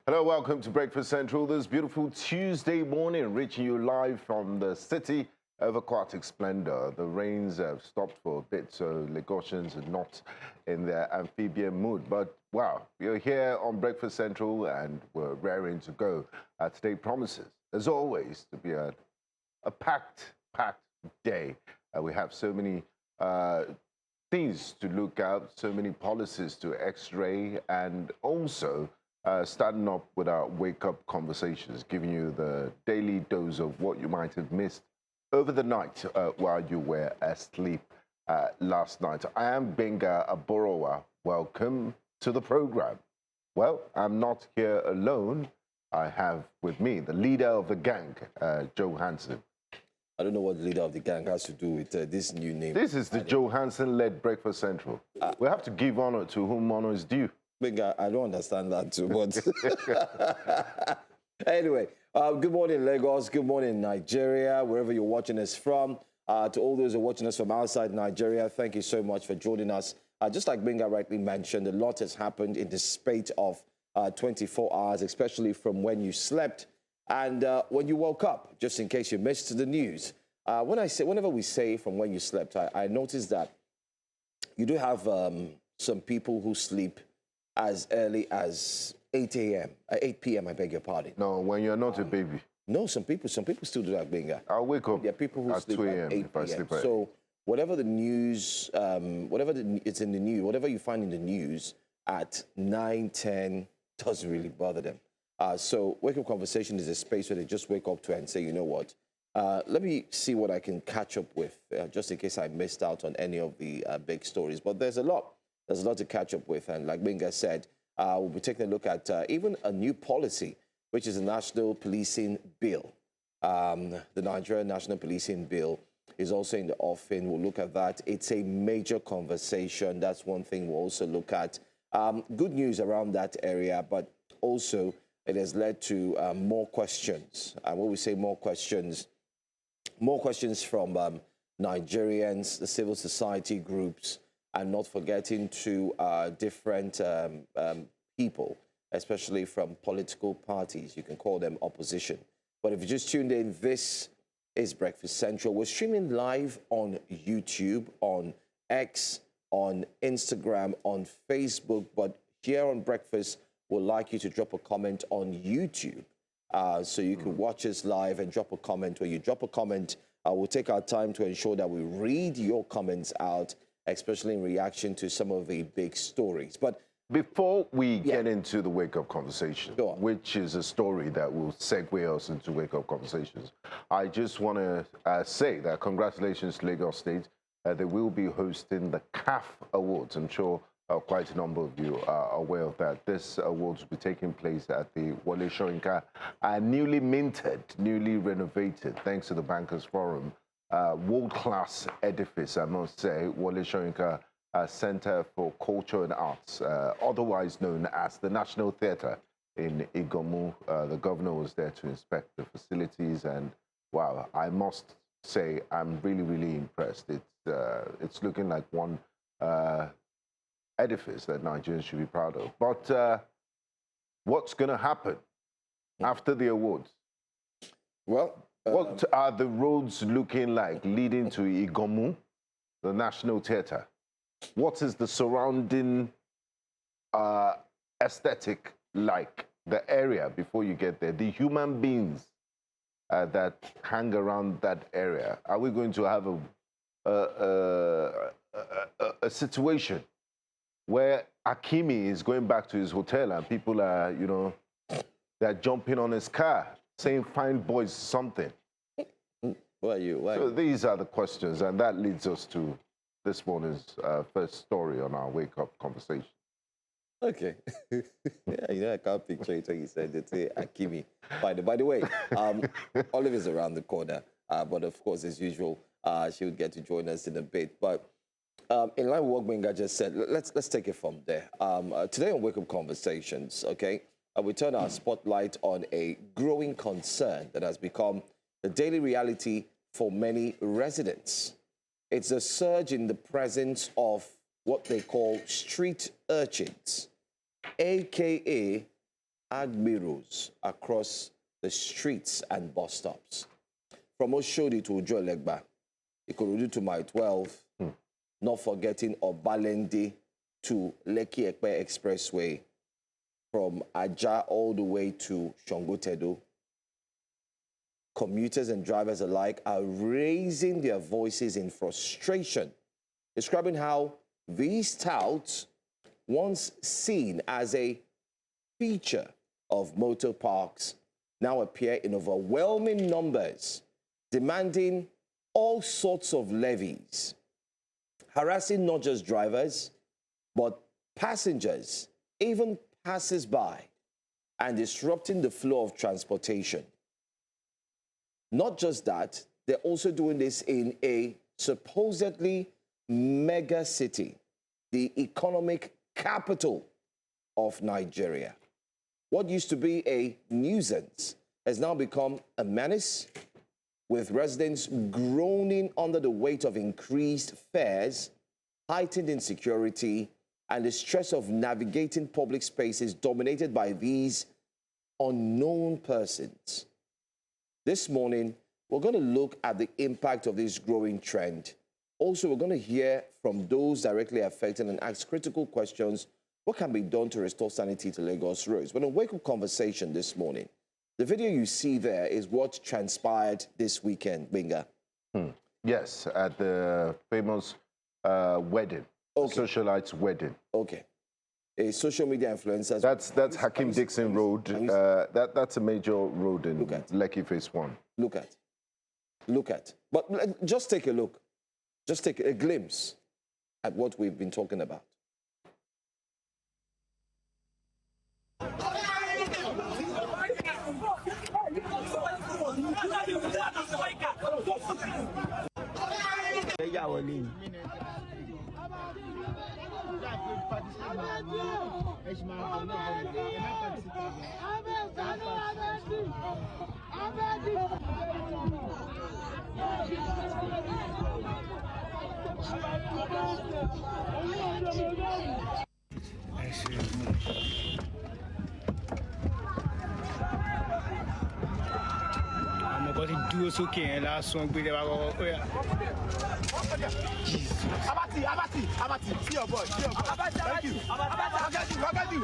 Hello, welcome to Breakfast Central this beautiful Tuesday morning, reaching you live from the city of aquatic splendor. The rains have stopped for a bit, so Lagosians are not in their amphibian mood. But wow, we're here on Breakfast Central and we're raring to go. Today promises, as always, to be a packed day. We have so many things to look at, so many policies to x-ray, and also starting up with our wake-up conversations, giving you the daily dose of what you might have missed over the night while you were asleep last night. I am Benga Aborowa. Welcome to the program. Well, I'm not here alone. I have with me the leader of the gang, Joe Hansen. I don't know what the leader of the gang has to do with this new name. This is the Joe Hansen-led Breakfast Central. We have to give honor to whom honor is due. I don't understand that too, but anyway, good morning, Lagos. Good morning, Nigeria, wherever you're watching us from. To all those who are watching us from outside Nigeria, thank you so much for joining us. Just like Benga rightly mentioned, a lot has happened in the space of 24 hours, especially from when you slept and when you woke up, just in case you missed the news. Whenever we say from when you slept, I noticed that you do have some people who sleep as early as 8 p.m., I beg your pardon. No, when you're not a baby. No, some people still do that, Benga. I'll wake up There are people who at sleep 2 at a.m. 8 if I sleep p.m. at So whatever the news, it's in the news, whatever you find in the news at 9, 10, doesn't really bother them. So wake-up conversation is a space where they just wake up to and say, you know what, let me see what I can catch up with, just in case I missed out on any of the big stories. But there's a lot to catch up with. And like Benga said, we'll be taking a look at even a new policy, which is the National Policing Bill. The Nigerian National Policing Bill is also in the offing. We'll look at that. It's a major conversation. That's one thing we'll also look at. Good news around that area, but also it has led to more questions. And when we say more questions from Nigerians, the civil society groups, and not forgetting to different people, especially from political parties. You can call them opposition. But if you just tuned in, this is Breakfast Central. We're streaming live on YouTube, on X, on Instagram, on Facebook. But here on Breakfast, we'd like you to drop a comment on YouTube. So you can watch us live and drop a comment. When you drop a comment, we'll take our time to ensure that we read your comments out, especially in reaction to some of the big stories. But before we get into the wake-up conversation, which is a story that will segue us into wake-up conversations, I just want to say that congratulations to Lagos State. They will be hosting the CAF Awards. I'm sure quite a number of you are aware of that. This awards will be taking place at the Wole Soyinka, newly minted, newly renovated, thanks to the Bankers Forum, world-class edifice, I must say, Wole Soyinka Center for Culture and Arts, otherwise known as the National Theatre in Igomu. The governor was there to inspect the facilities, and wow, I must say I'm really, really impressed. It's looking like one edifice that Nigerians should be proud of. But what's going to happen after the awards? well, What are the roads looking like leading to Igomu, the National Theatre? What is the surrounding aesthetic like, the area before you get there, the human beings that hang around that area? Are we going to have a situation where Akimi is going back to his hotel and people are, you know, they're jumping on his car, saying, "Fine boys, something"? Why? So these are the questions, and that leads us to this morning's first story on our wake-up conversation. Okay. Yeah, you know, I can't picture it when you said it. Akimi. By the way, Olive is around the corner, but of course, as usual, she would get to join us in a bit. But in line with what Benga just said, let's take it from there. Today on Wake Up Conversations, okay, we turn our spotlight on a growing concern that has become the daily reality for many residents. It's a surge in the presence of what they call street urchins, a.k.a. Agberos across the streets and bus stops. From Oshodi to Ojuelegba, Ikorodu to Mile 12, not forgetting Obalende to Lekki-Ekpe Expressway, from Aja all the way to Shongotedo. Commuters and drivers alike are raising their voices in frustration, describing how these touts, once seen as a feature of motor parks, now appear in overwhelming numbers, demanding all sorts of levies, harassing not just drivers, but passengers, even passers-by, and disrupting the flow of transportation. Not just that, they're also doing this in a supposedly mega city, the economic capital of Nigeria. What used to be a nuisance has now become a menace, with residents groaning under the weight of increased fares, heightened insecurity, and the stress of navigating public spaces dominated by these unknown persons. This morning, we're going to look at the impact of this growing trend. Also, we're going to hear from those directly affected and ask critical questions. What can be done to restore sanity to Lagos roads? But on Wake Up Conversation this morning, the video you see there is what transpired this weekend, Binga. Yes, at the famous wedding, socialite's wedding. Okay. A social media influencer. That's Hakim Dixon Road. That's a major road in Lekki Phase 1. Look at. But just take a look. Just take a glimpse at what we've been talking about. Dúró sókè yẹn lásán gbé lẹ́wà kọ́kọ́. Abati, see your boy. Thank you. Rocket you,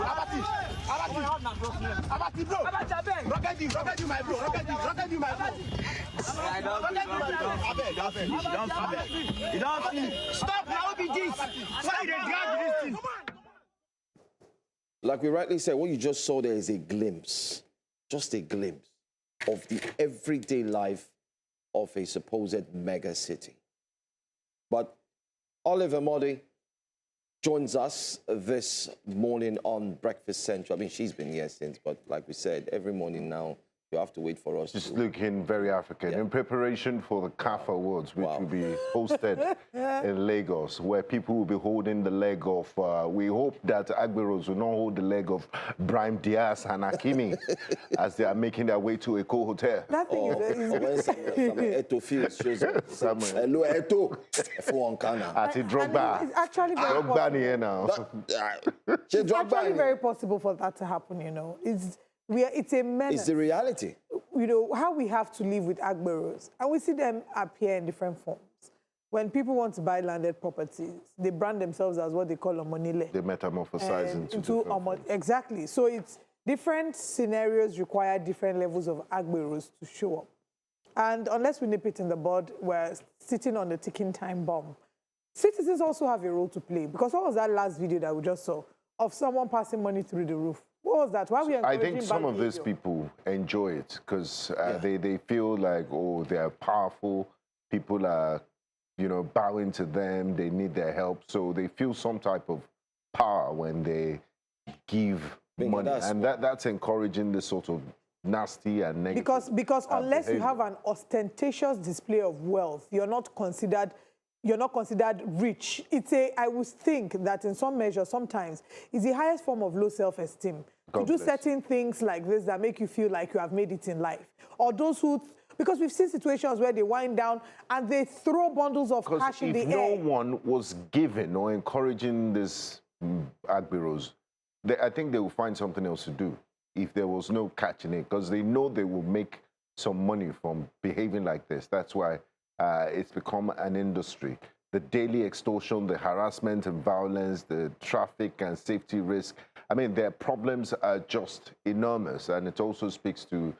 Abati, bro. Rocket you, my bro. You don't finish. Stop now, be this. Why they drag this thing? Like we rightly said, what you just saw there is a glimpse, just a glimpse of the everyday life of a supposed mega city. But Oliver Modi joins us this morning on Breakfast Central. I mean, she's been here since, but like we said, every morning now, you have to wait for us. Just looking very African. In preparation for the CAF Awards, which will be hosted in Lagos, where people will be holding the leg of, we hope that Agberos will not hold the leg of Brahim Diaz and Hakimi as they are making their way to Eko Hotel. That thing is Samuel Eto'o Fields shows up. Hello, Eto'o. Ati Drogba. It's actually very Drogba now. It's actually very possible for that to happen, you know. It's a menace. It's the reality. You know, how we have to live with Agberos. And we see them appear in different forms. When people want to buy landed properties, they brand themselves as what they call Omonile. They metamorphosize into exactly. So it's different scenarios require different levels of Agberos to show up. And unless we nip it in the bud, we're sitting on the ticking time bomb. Citizens also have a role to play. Because what was that last video that we just saw of someone passing money through the roof? What was that? Why are we I think some of these people enjoy it because they feel like, oh, they are powerful. People are, you know, bowing to them. They need their help. So they feel some type of power when they give money. And that's encouraging this sort of nasty and negative. Because unless you have an ostentatious display of wealth, you're not considered rich. I would think that in some measure, sometimes, it's the highest form of low self-esteem. To do certain things like this that make you feel like you have made it in life. Or those who, because we've seen situations where they wind down and they throw bundles of cash in the air. If no one was giving or encouraging this Agberos, I think they will find something else to do. if there was no catching it, because they know they will make some money from behaving like this. That's why it's become an industry. The daily extortion, the harassment and violence, the traffic and safety risk. I mean, their problems are just enormous, and it also speaks to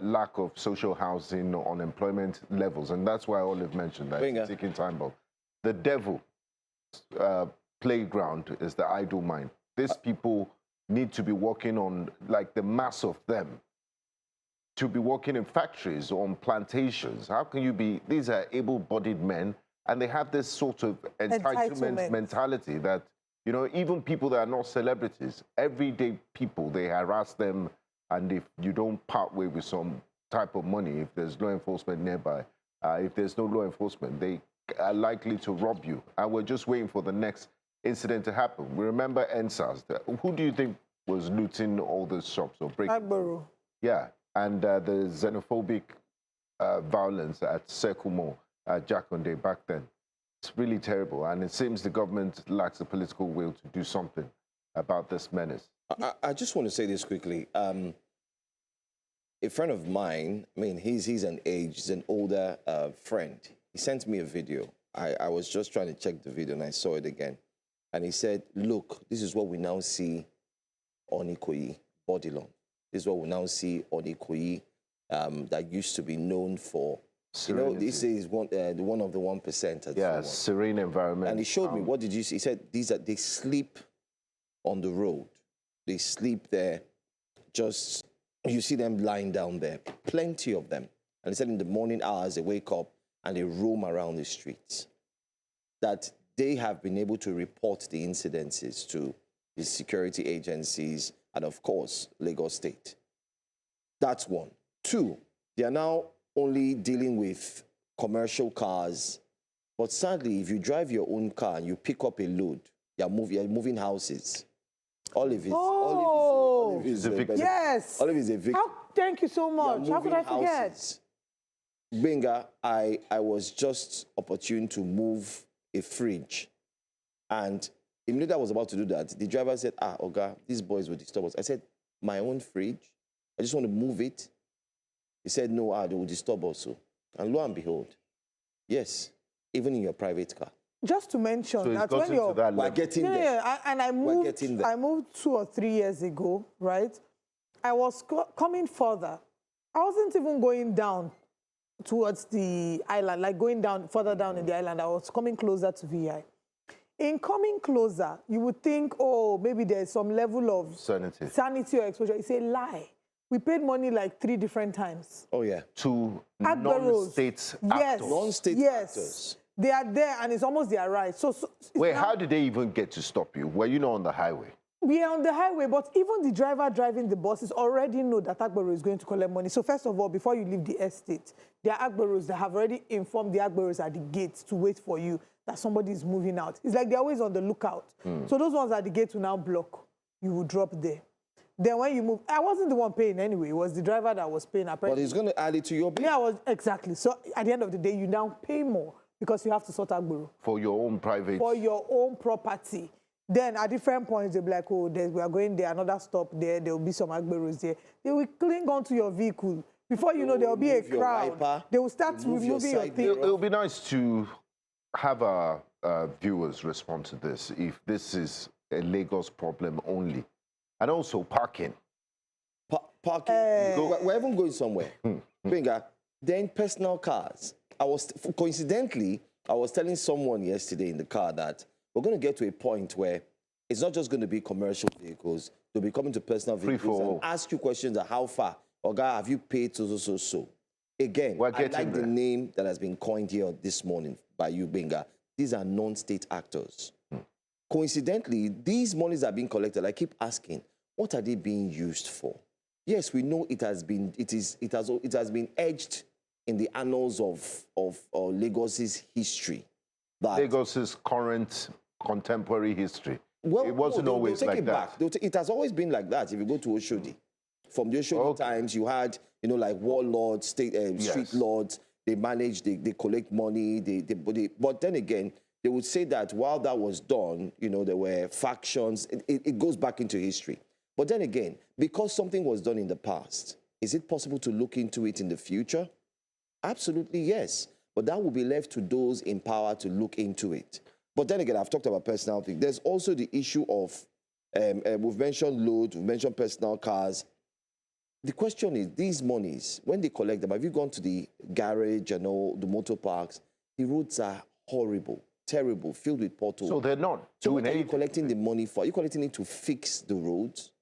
lack of social housing, unemployment levels, and that's why Olive mentioned that it's taking time bomb. The devil playground is the idle mind. These people need to be working on, like the mass of them, to be working in factories or on plantations. How can you be, these are able-bodied men, and they have this sort of entitlement mentality that, you know, even people that are not celebrities, everyday people, they harass them, and if you don't part way with some type of money, if there's law enforcement nearby, if there's no law enforcement, they are likely to rob you. And we're just waiting for the next incident to happen. We remember NSAS. Who do you think was looting all the shops or breaking? Agbero. Yeah, and the xenophobic violence at Sekumo, Jakonde back then. It's really terrible, and it seems the government lacks the political will to do something about this menace. I just want to say this quickly. A friend of mine, I mean, he's an older friend. He sent me a video. I was just trying to check the video, and I saw it again. And he said, look, this is what we now see on Ikoyi, Bodilon. This is what we now see on Ikoyi that used to be known for, serenity. You know, this is one of the 1%. Yeah, serene environment. And he showed me, what did you see? He said, they sleep on the road. They sleep there. Just, you see them lying down there. Plenty of them. And he said in the morning hours, they wake up and they roam around the streets. That they have been able to report the incidences to the security agencies and, of course, Lagos State. That's one. Two, they are now only dealing with commercial cars. But sadly, if you drive your own car and you pick up a load, you're moving houses. Olive is a victim. Yes. Olive is a victim. Thank you so much. How could I forget? Houses. Benga, I was just opportune to move a fridge. And immediately I was about to do that, the driver said, Oga, these boys will disturb us. I said, my own fridge? I just want to move it. He said, no, they will disturb us. And lo and behold, yes, even in your private car. Just to mention so that when you're... We're getting there. And I moved 2 or 3 years ago, right? I was coming further. I wasn't even going down towards the island, like going down, further down in the island. I was coming closer to VI. In coming closer, you would think, oh, maybe there's some level of sanity or exposure. It's a lie. We paid money like 3 different times. Oh, yeah. To Agberos. non-state Yes. actors. Non-state actors. They are there, and it's almost their right. So wait, how did they even get to stop you? Were you not on the highway? We are on the highway, but even the driver driving the buses already know that Agbero is going to collect money. So first of all, before you leave the estate, there are Agberos that have already informed the Agberos at the gates to wait for you that somebody is moving out. It's like they're always on the lookout. So those ones at the gate will now block. You will drop there. Then when you move, I wasn't the one paying anyway. It was the driver that was paying. Apparently. But he's going to add it to your bill. Yeah, exactly. So at the end of the day, you now pay more because you have to sort Agbero. For your own private... For your own property. Then at different points, they'll be like, oh, we are going there, another stop there, there will be some Agberos there. They will cling onto your vehicle. Before you know, there will be a crowd. Wiper, they will start removing your thing. It'll be nice to have our viewers respond to this, if this is a Lagos problem only. And also parking. Parking. We're even going somewhere. Then personal cars. Coincidentally, I was telling someone yesterday in the car that we're going to get to a point where it's not just going to be commercial vehicles. They'll be coming to personal vehicles and ask you questions of how far. Or, guy, have you paid so? Again, I like the name that has been coined here this morning by you, Benga. These are non-state actors. Coincidentally, these monies are being collected. I keep asking, what are they being used for? Yes, we know it has been edged in the annals of Lagos's history. Lagos's current contemporary history. Well, it wasn't always like that. It has always been like that. If you go to Oshodi, from the Oshodi times, you had, like warlords, street lords. They manage, they collect money. But then again, they would say that while that was done, there were factions. It goes back into history. But then again, because something was done in the past, is it possible to look into it in the future? Absolutely, yes. But that will be left to those in power to look into it. But then again, I've talked about personal things. There's also the issue of, we've mentioned load, we've mentioned personal cars. The question is, these monies, when they collect them, have you gone to the garage and all the motor parks? The roads are horrible, terrible, filled with potholes. So they're not So doing what are you anything. collecting the money for? Are you collecting it to fix the roads?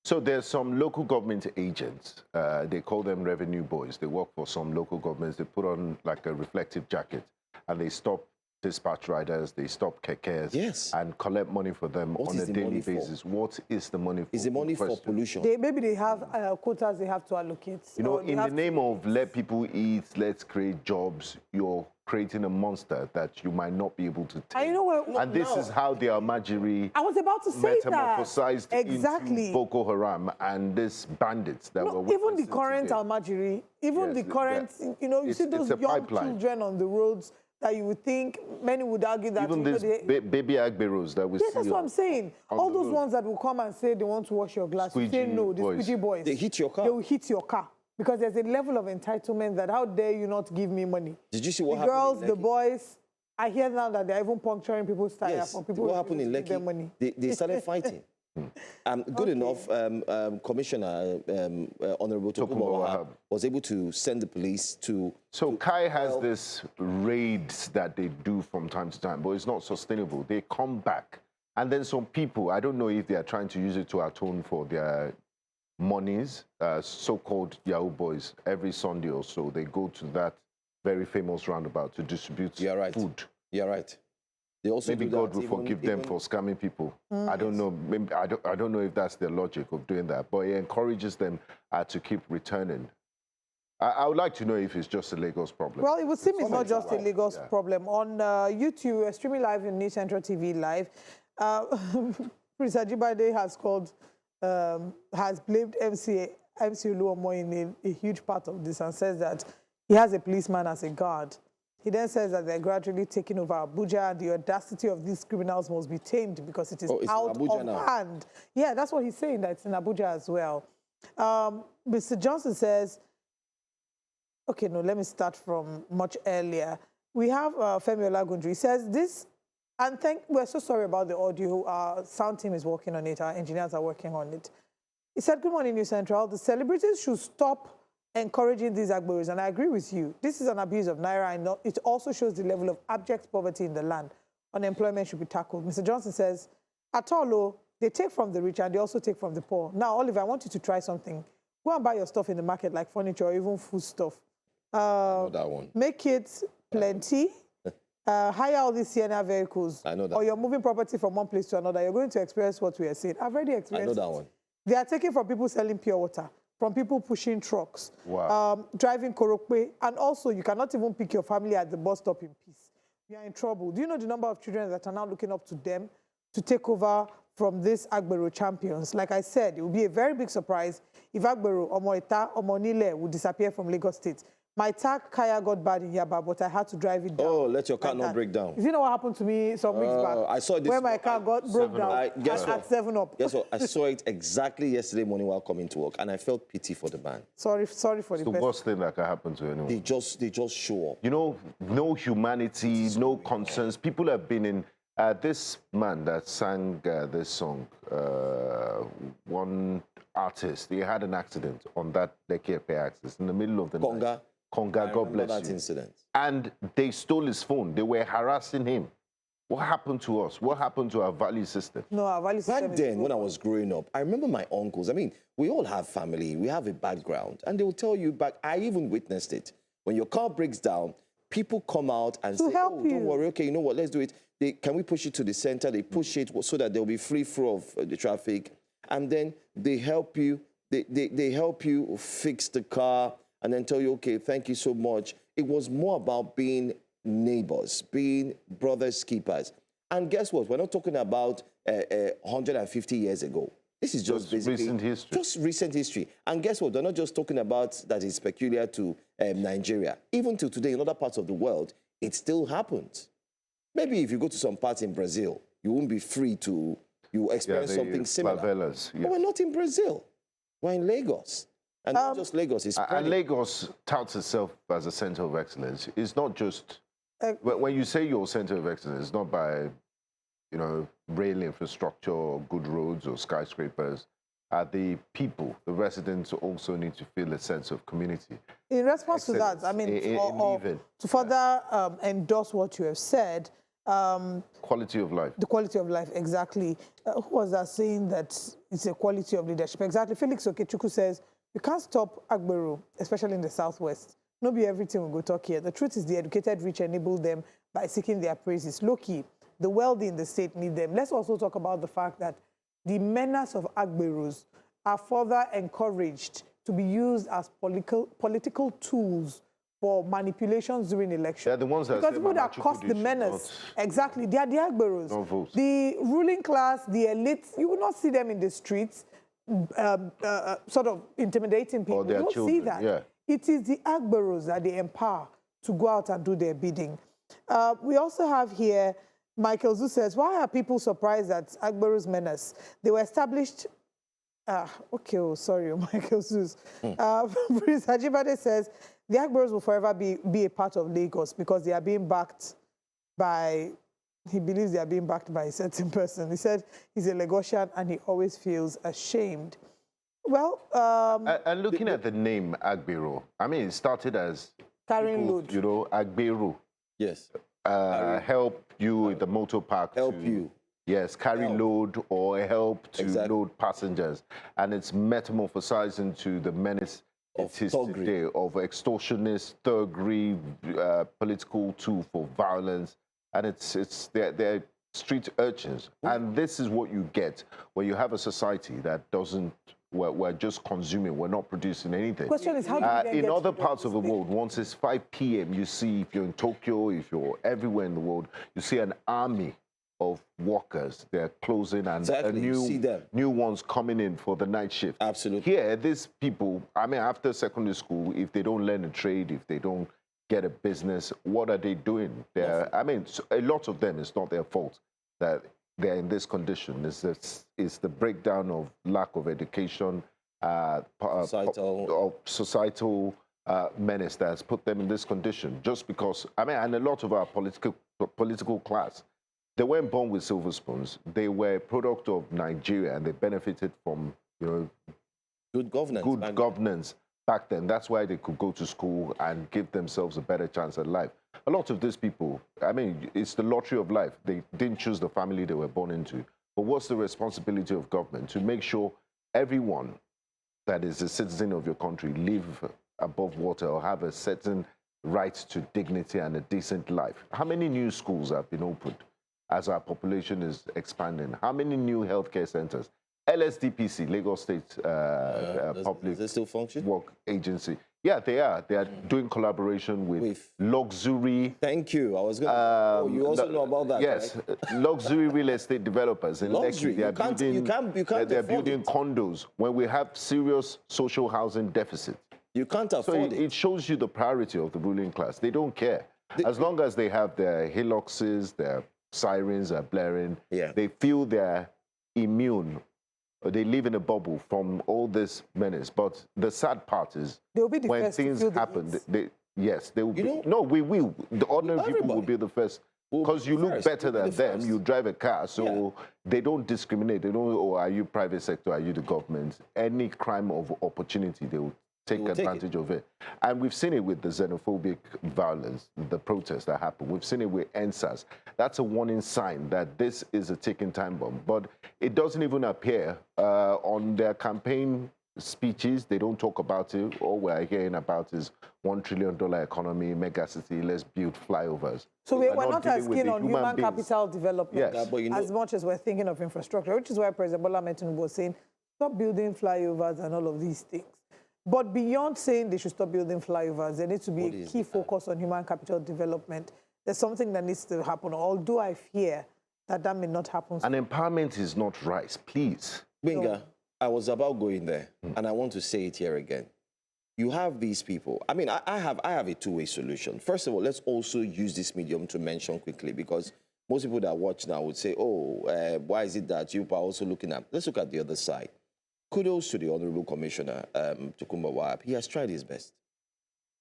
So there's some local government agents. They call them revenue boys. They work for some local governments. They put on like a reflective jacket and they stop dispatch riders, they stop kekes, Yes. and collect money for them What on is a the daily money for? basis. What is the money for? Is the money Good for question. pollution? Maybe they have quotas they have to allocate. You know, or they in the have name of let people eat, let's create jobs, you're creating a monster that you might not be able to take. And you know what? And this is how the Almajiri I was about to say metamorphosized that. Exactly. into Boko Haram and these bandits that No, were even the witnessing current today. Almajiri, even Yes, the current, you know, you see those it's a young pipeline. children on the roads that you would think, many would argue that Even you know, these baby Agberos that we yes, see. that's what I'm saying. on All the those road. ones that will come and say they want to wash your glass, you say Squeegee no, the boys. squeegee boys. They hit your car. They will hit your car. Because there's a level of entitlement that how dare you not give me money. Did you see what The happened girls, in the Lekki? boys, I hear now that they're even puncturing people's tires Yes. for people What who happened in refuse to give them Lekki? money. They started fighting. Good enough, Commissioner Honorable Tokunbo Tokunbo Wahab was able to send the police to... So Kai has this raids that they do from time to time, but it's not sustainable. They come back. And then some people, I don't know if they are trying to use it to atone for their monies, so-called Yahoo boys, every Sunday or so, they go to that very famous roundabout to distribute You're right. food. You're right. They also Maybe do God that will even- forgive them even- for scamming people. I don't know. Maybe, I don't know if that's the logic of doing that, but it encourages them to keep returning. I would like to know if it's just a Lagos problem. Well, it would seem it's not Comments just a are- Lagos yeah. problem. On YouTube, we're streaming live in News Central TV Live. Prince Ajibade has blamed MC Oluomo in a huge part of this and says that he has a policeman as a guard. He then says that they're gradually taking over Abuja and the audacity of these criminals must be tamed because it is Oh, it's in out Abuja of now. hand. Yeah, that's what he's saying, that it's in Abuja as well. Mr. Johnson says, okay, no, let me start from much earlier. We have Femi Olagunju. He says this, and we're so sorry about the audio. Our sound team is working on it. Our engineers are working on it. He said, good morning, News Central. The celebrities should stop encouraging these Agberos, and I agree with you. This is an abuse of Naira, and it also shows the level of abject poverty in the land. Unemployment should be tackled. Mr. Johnson says, at all, they take from the rich and they also take from the poor. Now, Oliver, I want you to try something. Go and buy your stuff in the market, like furniture or even food stuff. know that one. Make it plenty. Hire all these Sienna vehicles. I know that. Or you're moving property from one place to another. You're going to experience what we are saying. I've already I experienced know that it. one. They are taking from people selling pure water, from people pushing trucks, Wow. driving korokwe, and also you cannot even pick your family at the bus stop in peace. You are in trouble. Do you know the number of children that are now looking up to them to take over from these Agbero champions? Like I said, it would be a very big surprise if Agbero, Omo-Eta, Omo-Nile would disappear from Lagos State. My tag Kaya got bad in Yaba, but I had to drive it down. Oh, let your car like not that. break down. You know what happened to me some weeks back? I saw this. Where my car broke down Guess at what? 7-Up. Guess what? I saw it exactly yesterday morning while coming to work, and I felt pity for the man. Sorry for the It's the person. worst thing that can happen to anyone. They just show up. You know, no humanity, no concerns. People have been in. This man that sang this song, one artist, he had an accident on that Lekki axis in the middle of the night. Konga. Konga, I God remember bless that you. incident. And they stole his phone. They were harassing him. What happened to us? What happened to our value system? No, our value system Back is then, when I broken. was growing up, I remember my uncles. I mean, we all have family, we have a background, and they will tell you back. I even witnessed it. When your car breaks down, people come out and say, help "Oh, you. don't worry. Okay, you know what? Let's do it." Can we push it to the center? They push it so that there will be free flow of the traffic, and then they help you. They help you fix the car, and then tell you, "Okay, thank you so much." It was more about being neighbors, being brothers keepers. And guess what? We're not talking about 150 years ago. This is just basically recent history. Just recent history. And guess what? They're not just talking about that it's peculiar to Nigeria. Even to today, in other parts of the world, it still happens. Maybe if you go to some parts in Brazil, you won't be free to you experience something similar. Favelas, But we're not in Brazil. We're in Lagos. And not just Lagos, it's and spreading. Lagos touts itself as a center of excellence. It's not just, when you say you're a center of excellence, it's not by, you know, rail infrastructure or good roads or skyscrapers. The people, the residents also need to feel a sense of community. In response to that, I mean, to further endorse what you have said, quality of life. The quality of life, exactly. Who was that saying that it's a quality of leadership? Exactly. Felix Okechukwu says, you can't stop Agbero, especially in the Southwest. Not be everything we go talk here. The truth is the educated rich enable them by seeking their praises. Low-key, the wealthy in the state need them. Let's also talk about the fact that the menace of Agberos are further encouraged to be used as political tools for manipulations during elections. They're the ones that because people that cause the menace, exactly, they are the Agberos. The ruling class, the elites, you will not see them in the streets sort of intimidating people. You don't see that. Yeah. It is the Agberos that they empower to go out and do their bidding. We also have here, Michael Zu says, why are people surprised at Agbero's menace? They were established... okay, oh, sorry, Michael Zeus. Prince Ajibade says, the Agberos will forever be a part of Lagos because they are being backed by... He believes they are being backed by a certain person. He said he's a Lagosian and he always feels ashamed. Well... and looking at the name Agbero, I mean, it started as... Carrying load. You know, Agbero. Yes. Help you in the motor park. Help you. Yes, carry load or help to load passengers. And it's metamorphosized into the menace it is today of extortionist, thuggery, political tool for violence. And they're street urchins. And this is what you get when you have a society that doesn't, we're just consuming, we're not producing anything. The question is, how do we in other parts of the world, once it's 5 p.m., you see, if you're in Tokyo, if you're everywhere in the world, you see an army of workers. They're closing and new ones coming in for the night shift. Absolutely. Here, these people, I mean, after secondary school, if they don't learn a trade, if they don't get a business, what are they doing? I mean, a lot of them, it's not their fault that they're in this condition. It's the breakdown of lack of education, societal menace that has put them in this condition. Just because, I mean, and a lot of our political class, they weren't born with silver spoons. They were a product of Nigeria, and they benefited from, you know, good governance back then. That's why they could go to school and give themselves a better chance at life. A lot of these people, I mean, it's the lottery of life. They didn't choose the family they were born into. But what's the responsibility of government? To make sure everyone that is a citizen of your country live above water or have a certain right to dignity and a decent life. How many new schools have been opened as our population is expanding? How many new healthcare centers? LSDPC, Lagos State Public Does it still function? Work Agency. Yeah, they are. They are doing collaboration with luxury. Thank you. I was going to... you also know about that, yes, right? Luxury real estate developers in Luxury. Lekki. They're building condos when we have serious social housing deficit. You can't afford it. It shows you the priority of the ruling class. They don't care. As long as they have their haloxes, their sirens are blaring, they feel they're immune. They live in a bubble from all this menace. But the sad part is when things happen, they will be. No, we will. The ordinary people will be the first. Because you look better than them, you drive a car, so they don't discriminate. They don't, oh, are you private sector, are you the government? Any crime of opportunity, they will take advantage of it. And we've seen it with the xenophobic violence, the protests that happen. We've seen it with NSAS. That's a warning sign that this is a ticking time bomb. But it doesn't even appear on their campaign speeches. They don't talk about it. All we're hearing about is $1 trillion economy, megacity, let's build flyovers. So we're not as keen on human capital development as much as we're thinking of infrastructure, which is why President Bola Tinubu was saying, stop building flyovers and all of these things. But beyond saying they should stop building flyovers, there needs to be a key focus on human capital development. There's something that needs to happen, although I fear that may not happen. And empowerment is not rice, please. Binga, I was about going there, and I want to say it here again. You have these people. I mean, I have a two-way solution. First of all, let's also use this medium to mention quickly, because most people that watch now would say, oh, why is it that you are also looking at? Let's look at the other side. Kudos to the Honorable Commissioner, Tokunbo Wahab. He has tried his best.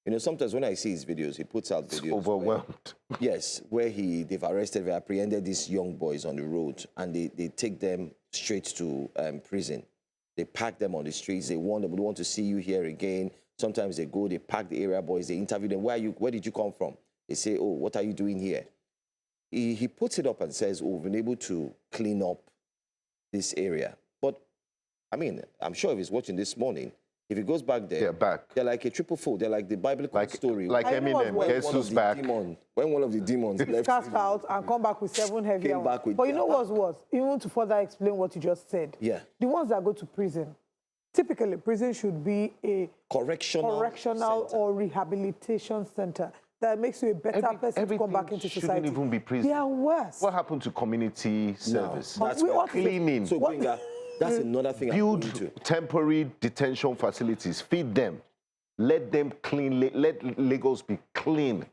You know, sometimes when I see his videos, he puts out videos. Overwhelmed. Yes, where they've arrested, they apprehended these young boys on the road, and they take them straight to prison. They pack them on the streets. They want them, we want to see you here again. Sometimes they go, they pack the area boys, they interview them. Where did you come from? They say, oh, what are you doing here? He puts it up and says, oh, we've been able to clean up this area. But, I mean, I'm sure if he's watching this morning, if he goes back there, they're back. They're like a triple fold. They're like the biblical story. Like Eminem, Jesus back. When one of the demons left, cast out and come back with 7 heavy Came back with- But you know what's worse? Even to further explain what you just said. Yeah. The ones that go to prison, typically prison should be a correctional center. or rehabilitation center that makes you a better person to come back into shouldn't society. even be prison. They are worse. What happened to community service? That's We- where what is it? Cleaning. So, Gbenga, that's another thing I'm Build going to. temporary detention facilities. Feed them. Let them clean. Let Lagos be clean.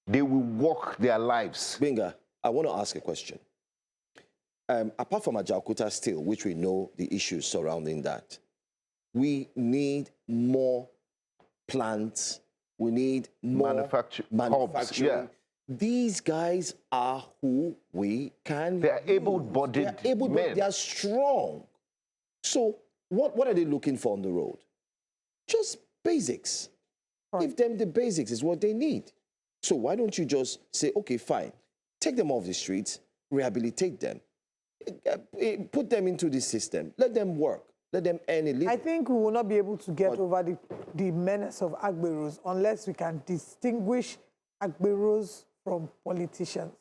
They will walk their lives. Gbenga, I want to ask a question. Apart from Ajaokuta still, which we know the issues surrounding that, we need more plants. We need more manufacturing. Hubs, yeah. These guys are who we can They are use. able-bodied They are able-bodied. men. They are strong. So what are they looking for on the road? Just basics. Give them the basics is what they need. So why don't you just say, okay, fine, take them off the streets, rehabilitate them, put them into the system, let them work, let them earn a living. I think we will not be able to get over the menace of Agberos unless we can distinguish Agberos from politicians.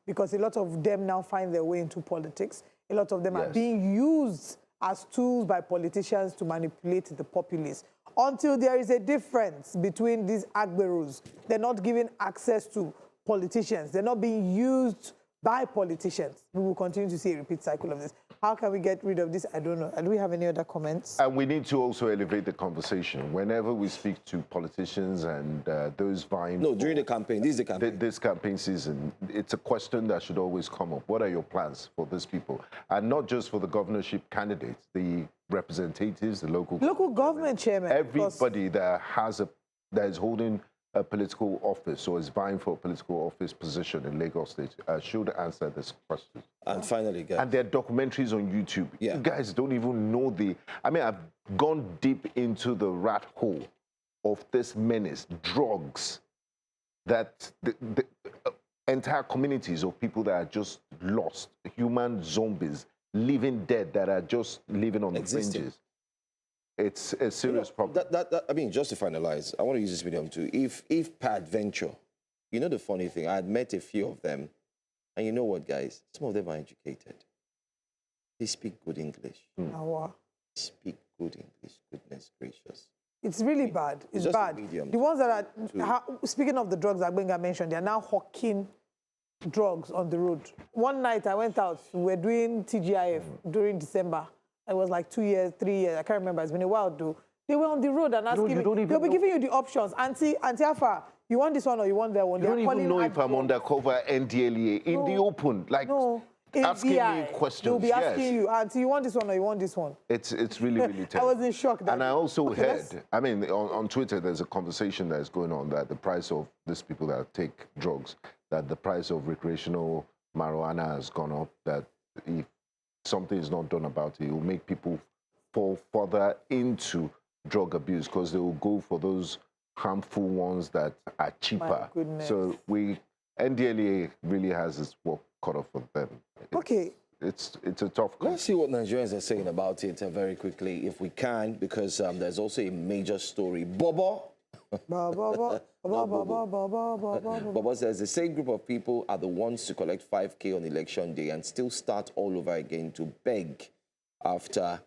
Because a lot of them now find their way into politics. A lot of them are being used as tools by politicians to manipulate the populace. Until there is a difference between these Agberos, they're not given access to politicians. They're not being used by politicians. We will continue to see a repeat cycle of this. How can we get rid of this? I don't know. Do we have any other comments? And we need to also elevate the conversation. Whenever we speak to politicians and those vying No, for during the campaign. This is the campaign. this campaign season, it's a question that should always come up. What are your plans for these people? And not just for the governorship candidates, the representatives, the local Government chairman. everybody that is holding a political office or is vying for a political office position in Lagos State should answer this question. And finally, guys. And there are documentaries on YouTube. Yeah. You guys don't even know I've gone deep into the rat hole of this menace, drugs, that the entire communities of people that are just lost, human zombies, living dead that are just living on the fringes. It's a serious problem. I mean, just to finalize, I want to use this medium too. If peradventure, you know the funny thing, I had met a few of them, and you know what, guys? Some of them are educated. They speak good English. They speak good English, goodness gracious. It's really bad. It's just a bad. medium The ones that are, speaking of the drugs that Gbenga mentioned, they are now hawking drugs on the road. One night I went out, we were doing TGIF during December. It was like 2 years, 3 years, I can't remember, it's been a while though. They were on the road and asking me, they'll be giving you the options. Auntie Alpha, you want this one or you want that one? You don't even know if I'm undercover NDLEA in the open, like asking me questions. They'll be asking you, Auntie, you want this one or you want this one? It's really, really terrible. I was in shock. And I also heard, I mean, on Twitter, there's a conversation that's going on that the price of these people that take drugs, that the price of recreational marijuana has gone up, that if something is not done about it, it will make people fall further into drug abuse because they will go for those harmful ones that are cheaper. So NDLEA really has its work cut off for them. It's a tough call. Let's see what Nigerians are saying about it very quickly, if we can, because there's also a major story. Bobo says the same group of people are the ones to collect 5K on election day and still start all over again to beg after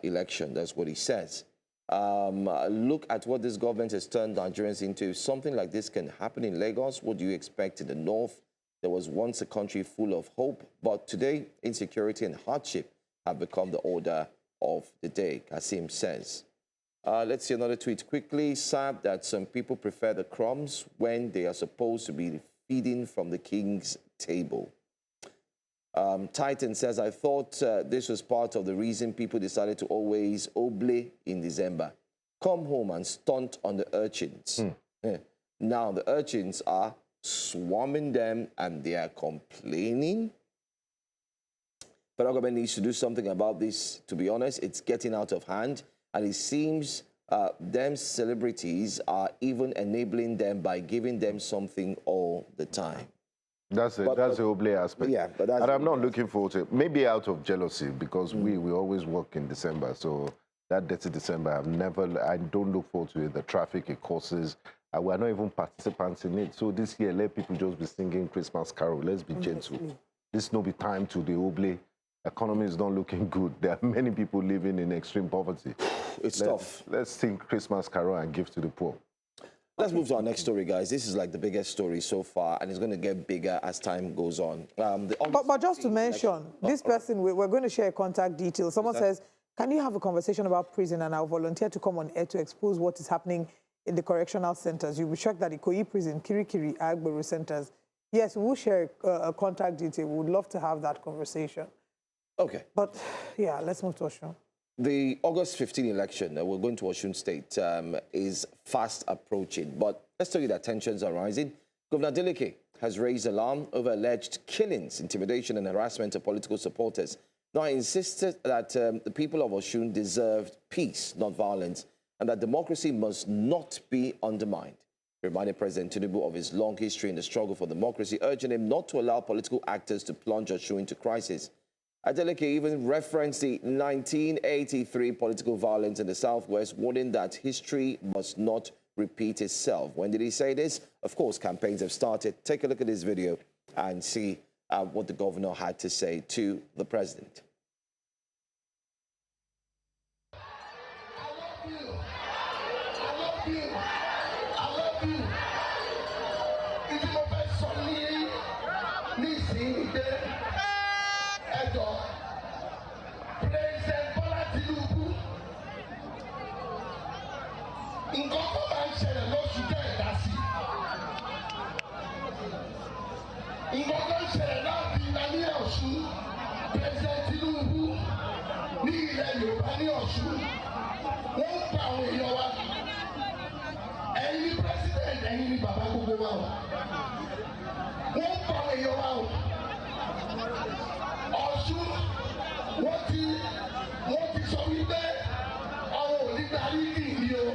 election. That's what he says. Look at what this government has turned Nigerians into. If something like this can happen in Lagos, what do you expect in the north? There was once a country full of hope, but today insecurity and hardship have become the order of the day, Kasim says. Let's see another tweet quickly. Sad that some people prefer the crumbs when they are supposed to be feeding from the king's table. Titan says, I thought this was part of the reason people decided to always oble in December. Come home and stunt on the urchins. Now the urchins are swarming them and they are complaining. Federal government needs to do something about this. To be honest, it's getting out of hand. And it seems them celebrities are even enabling them by giving them something all the time. That's it. That's the oble aspect. Yeah, but that's and I'm not looking forward to it. Maybe out of jealousy, because we always work in December. So that dirty December, I don't look forward to it. The traffic it causes. We're not even participants in it. So this year, let people just be singing Christmas carol. Let's be gentle. This no be time to the oble. Economy is not looking good. There are many people living in extreme poverty. It's tough. Let's sing Christmas carol and give to the poor. Let's move to our next story, guys. This is like the biggest story so far, and it's going to get bigger as time goes on. But just to mention, this person, we're going to share contact details. Someone says, can you have a conversation about prison, and I'll volunteer to come on air to expose what is happening in the correctional centers. You'll be shocked that Ikoyi prison, Kirikiri, Agbero centers. Yes, we'll share a contact detail. We would love to have that conversation. Okay. But, yeah, let's move to Osun. The August 15 election, we're going to Osun State, is fast approaching. But let's tell you that tensions are rising. Governor Adeleke has raised alarm over alleged killings, intimidation and harassment of political supporters. Now, he insisted that the people of Osun deserved peace, not violence, and that democracy must not be undermined. He reminded President Tinubu of his long history in the struggle for democracy, urging him not to allow political actors to plunge Osun into crisis. Adeleke even referenced the 1983 political violence in the Southwest, warning that history must not repeat itself. When did he say this? Of course, campaigns have started. Take a look at this video and see what the governor had to say to the president. President Bola Tinubu, nǹkan tó máa ń ṣẹlẹ̀ lóṣù tẹ́ ẹ̀ dá sí. Nǹkan tó ń ṣẹlẹ̀ láti ní Ọ̀ṣun, President Tinubu ní ilẹ̀ Yorùbá ní Ọ̀ṣun, wọ́n ń pa àwọn èèyàn wa. Ẹ̀yin ni President, ẹ̀yin ni bàbá gbogbo wa o. Wọ́n ń pa àwọn èèyàn wa o. Ọ̀ṣun, wọ́n ti sọ wípé àwọn ò ní gba rígì ní o.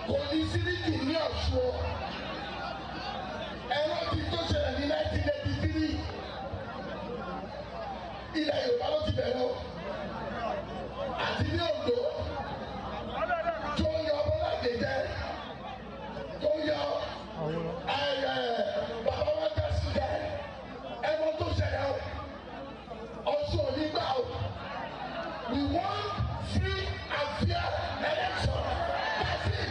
Kò ní sí rígì ní Ọ̀ṣun o. Ẹ̀rọ ti tó ṣẹlẹ̀ ní 1983. Ilẹ̀ Yorùbá ló ti bẹ̀rẹ̀ o. Àti ní Oǹdó tó yọ Bọ́lá Gèjẹ́, tó yọ bàbá wa dá sí jẹ́. Ẹ̀rọ tó ṣẹlẹ̀ o. Ọ̀ṣun ò ní gbà o. We want free and fair election. That's it.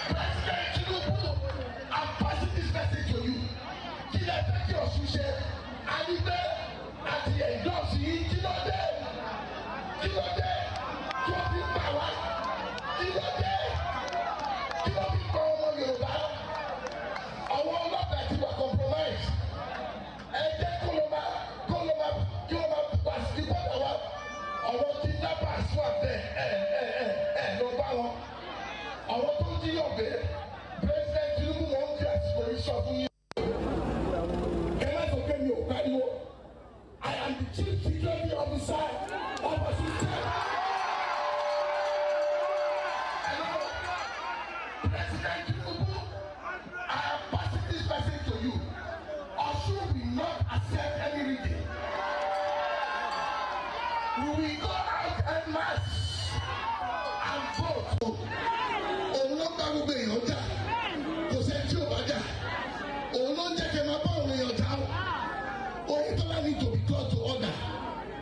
President Tinubu, I'm passing this message to you. Kí lẹ fẹ́ kí Ọ̀ṣun ṣe? A ní pé àti endorse yìí kí ló dé? Kí ló dé? Kí wọ́n fi pa wá? Kí ló dé? Kí wọ́n fi pa ọmọ Yorùbá? Àwọn ọlọ́pàá ti wà compromise. Ẹ jẹ́ kí wọ́n máa wá sí bọ́dà wa. Àwọn kidnappers wà bẹ́ẹ̀ lọ bá wọn. Àwọn tó jí ọ̀bẹ, President Tinubu wọn ń fi àsìkò yìí sọ fún yín. Ẹ má sọ pé mi ò pariwo. I am the chief security officer of Osun State. President Tinubu, I am passing this message to you. Osun will not accept any reading. We will go out en masse and vote. Òun ló bá gbogbo èèyàn jà, kò sẹ́ni tí ò bá jà. Òun ló ń jẹ́ kí ẹ máa bá àwọn èèyàn jà o. Oyetola need to be called to order.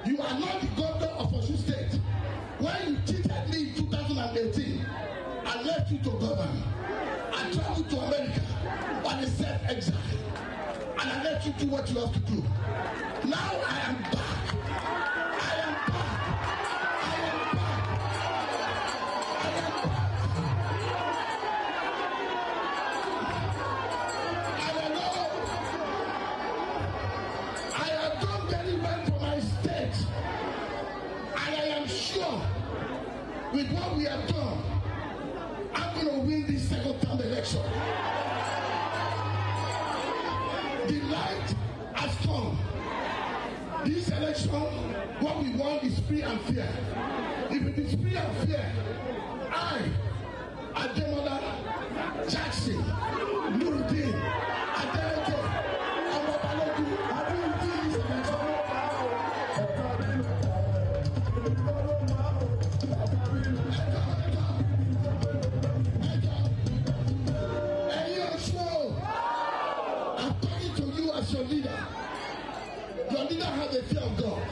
You are not the governor of Osun State. When you cheated me in 2018, I left you to govern. I traveled to America on a self-exile. And I let you do what you have to do. Now I am back. I am back. I am back. I am back. And I know with what we have done, I'm going to win this second term election. The light has come. This election, what we want is free and fair. If it is free and fair, I, Ademola, Jackson, Nuruddin, Adeleke, Amabalogu, I will win this election. I'm talking to you as your leader. Your leader has a fear of God.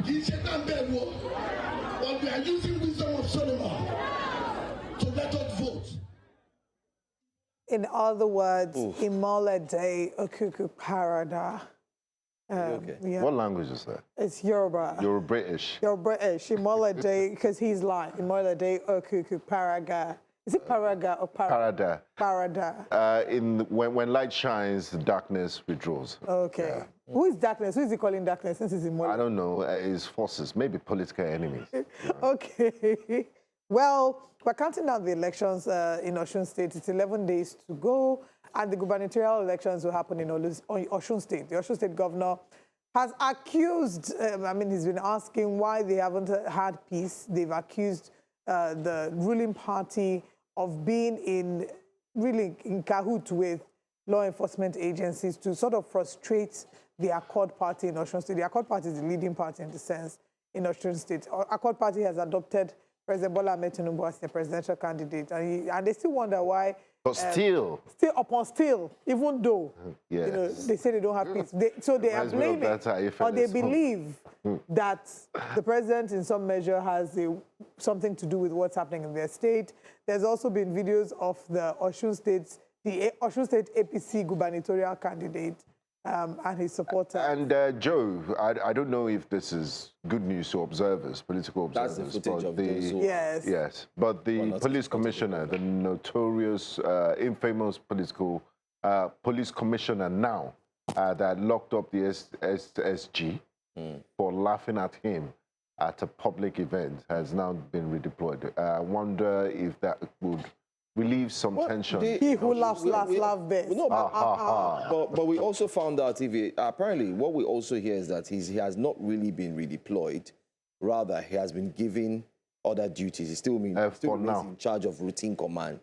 He's a man, but we are using wisdom of Solomon to let us vote. In other words, Imolade Okuku Parada. Okay. Yeah. What language is that? It's Yoruba. You're British. You're British. Imolade, because he's lying. Imolade Okuku Paraga. Is it Paraga or Parada? Parada. Parada. When light shines, darkness withdraws. Okay. Yeah. Who is darkness? Who is he calling darkness since he's Imolade? I don't know. His forces, maybe political enemies. Okay. Well, we're counting down the elections in Osun State. It's 11 days to go, and the gubernatorial elections will happen in Osun State. The Osun State governor has accused, he's been asking why they haven't had peace. They've accused the ruling party of being in cahoot with law enforcement agencies to sort of frustrate the Accord Party in Osun State. The Accord Party is the leading party in the sense in Osun State. Accord Party has adopted President Bola Tinubu as their presidential candidate, and they still wonder why. But still, even though yes. they say they don't have peace, so they are blaming, or they believe that the president, in some measure, has something to do with what's happening in their state. There's also been videos of the Osun State APC gubernatorial candidate and his supporters. And Joe, I don't know if this is good news to observers, political observers. That's the footage of those who yes, but the police commissioner, the notorious, infamous police commissioner now that locked up the SSG for laughing at him at a public event has now been redeployed. I wonder if that would relieve some tension. He who laughs best. No, but we also found out, apparently, what we also hear is that he has not really been redeployed. Rather, he has been given other duties. He still remains in charge of routine command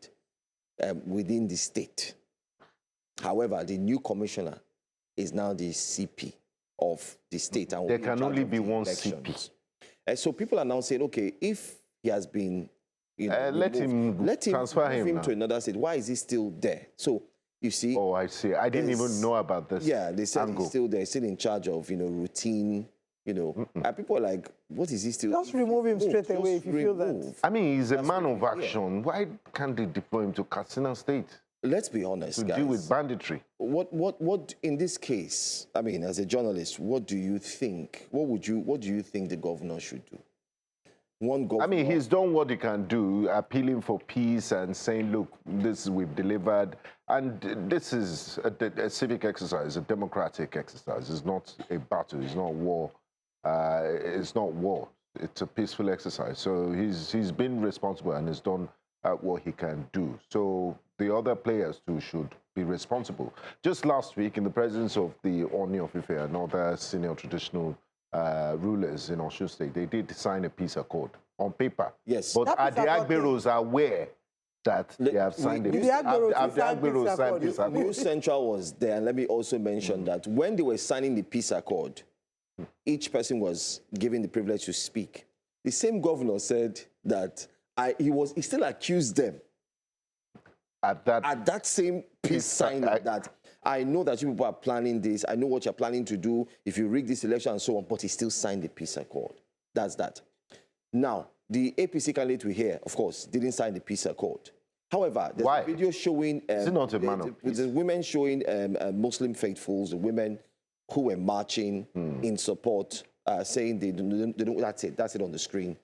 within the state. However, the new commissioner is now the CP of the state. And there can only be one CP. And so people are now saying, okay, if he has been let him transfer him to another state. Why is he still there? So you see. Oh, I see. I didn't even know about this. Yeah, they said he's still there, still in charge of routine. And people are like, what is he still? Just remove him straight away if you feel that. I mean, he's a man of action. Yeah. Why can't they deploy him to Katsina State? Let's be honest, to guys. deal with banditry. What in this case? I mean, as a journalist, what do you think? What do you think the governor should do? I mean, he's done what he can do, appealing for peace and saying, look, this we've delivered. And this is a civic exercise, a democratic exercise. It's not a battle. It's not war. It's not war. It's a peaceful exercise. So he's been responsible and has done what he can do. So the other players, too, should be responsible. Just last week, in the presence of the Oni of Ife and other senior traditional rulers in Osun State, they did sign a peace accord on paper. Yes. But are the Agberos aware that they have signed a peace accord? Have the Agberos signed peace accord? New Central was there, and let me also mention that when they were signing the peace accord, each person was given the privilege to speak. The same governor said that he still accused them at that same peace signing that I know that you people are planning this. I know what you're planning to do if you rig this election and so on, but he still signed the peace accord. That's that. Now, the APC candidate we hear, of course, didn't sign the peace accord. However, there's a video showing... Is it not a man of peace? The women showing Muslim faithfuls, the women who were marching in support, saying they don't... That's it on the screen.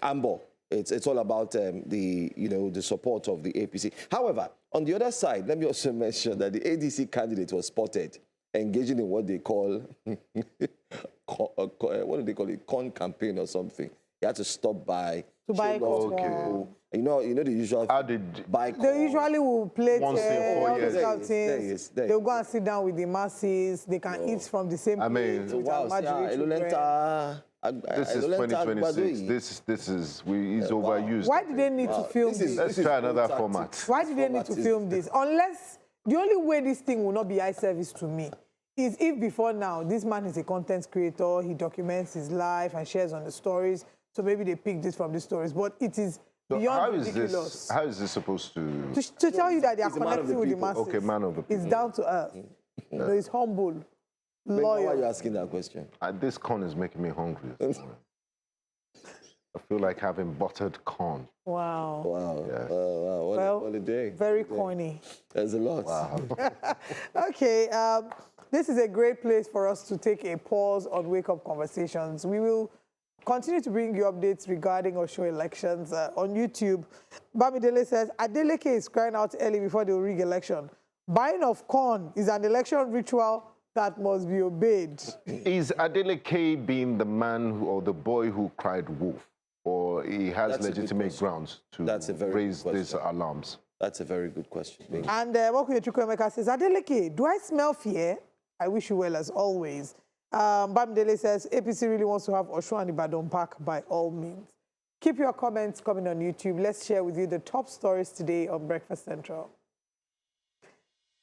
Ambo. It's all about the support of the APC. However, on the other side, let me also mention that the ADC candidate was spotted engaging in what they call what do they call it? Corn campaign or something He had to stop by. To buy show love to Okay. people. You know the usual. How did buy They usually will play Once in 4 all years. those kind of There things. he is, there They'll he go and sit down with the masses. They can eat from the same I mean, plate with wow, Almajiri children. this is 2026? This is he's overused. Why did they need to film this? Let's try another format. Why did they need to film this? Unless the only way this thing will not be eye service to me is if before now this man is a content creator, he documents his life and shares on the stories. So maybe they pick this from the stories, but it is So beyond ridiculous. how is this supposed to? To tell you that they are He's a man of connecting the with the people. masses. Okay, man of the people. It's down to earth. You know, he's humble, Why are you loyal. asking that question? This corn is making me hungry. This morning. I feel like having buttered corn. Wow. Wow. Yeah. Wow. Well, What a day. very corny. There's a lot. Wow. Okay, this is a great place for us to take a pause on Wake Up Conversations. We will continue to bring you updates regarding Osho elections on YouTube. Bamidele says, Adeleke is crying out early before the rig election. Buying of corn is an election ritual that must be obeyed. Is Adeleke being the man or the boy who cried wolf? Or he has That's a good legitimate question. grounds to That's a very raise good these alarms? That's a very good question. And Mokuye Chukwuemeka says, Adeleke, do I smell fear? I wish you well as always. Bamidele says, APC really wants to have Osho and Ibadan back by all means. Keep your comments coming on YouTube. Let's share with you the top stories today on Breakfast Central.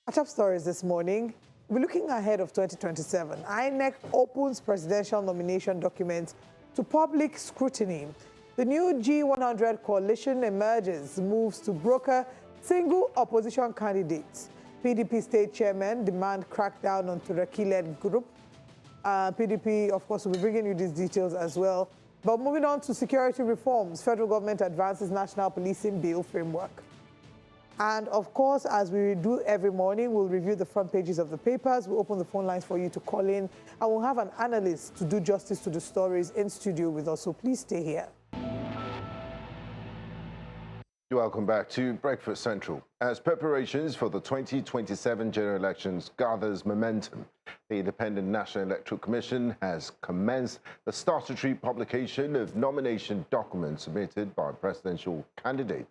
Our top stories this morning, we're looking ahead of 2027. INEC opens presidential nomination documents to public scrutiny. The new G100 coalition emerges, moves to broker single opposition candidates. PDP state chairman demand crackdown on Turaki-led group. PDP, of course, will be bringing you these details as well. But moving on to security reforms, federal government advances national policing bill framework. And of course, as we do every morning, we'll review the front pages of the papers. We'll open the phone lines for you to call in. And we'll have an analyst to do justice to the stories in studio with us. So please stay here. Welcome back to Breakfast Central. As preparations for the 2027 general elections gathers momentum, the Independent National Electoral Commission has commenced the statutory publication of nomination documents submitted by presidential candidates.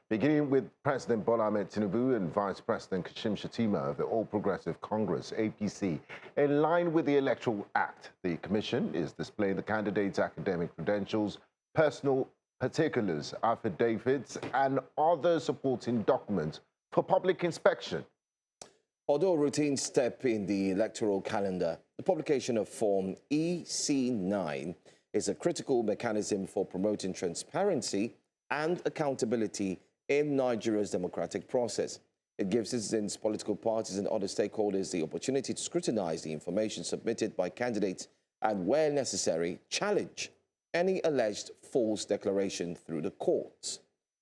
Beginning with President Bola Tinubu and Vice President Kashim Shettima of the All Progressive Congress, APC. In line with the Electoral Act, the Commission is displaying the candidates' academic credentials, personal particulars, affidavits, and other supporting documents for public inspection. Although a routine step in the electoral calendar, the publication of Form EC9 is a critical mechanism for promoting transparency and accountability in Nigeria's democratic process. It gives citizens, political parties, and other stakeholders the opportunity to scrutinize the information submitted by candidates and, where necessary, challenge any alleged false declaration through the courts.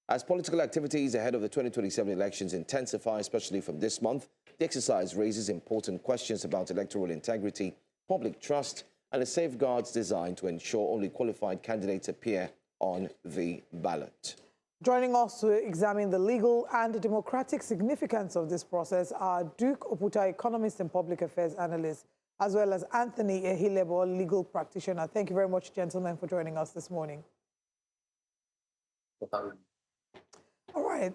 As political activities ahead of the 2027 elections intensify, especially from this month, the exercise raises important questions about electoral integrity, public trust, and the safeguards designed to ensure only qualified candidates appear on the ballot. Joining us to examine the legal and democratic significance of this process are Duke Oputa, economist and public affairs analyst, as well as Anthony Ehilebo, legal practitioner. Thank you very much, gentlemen, for joining us this morning. All right.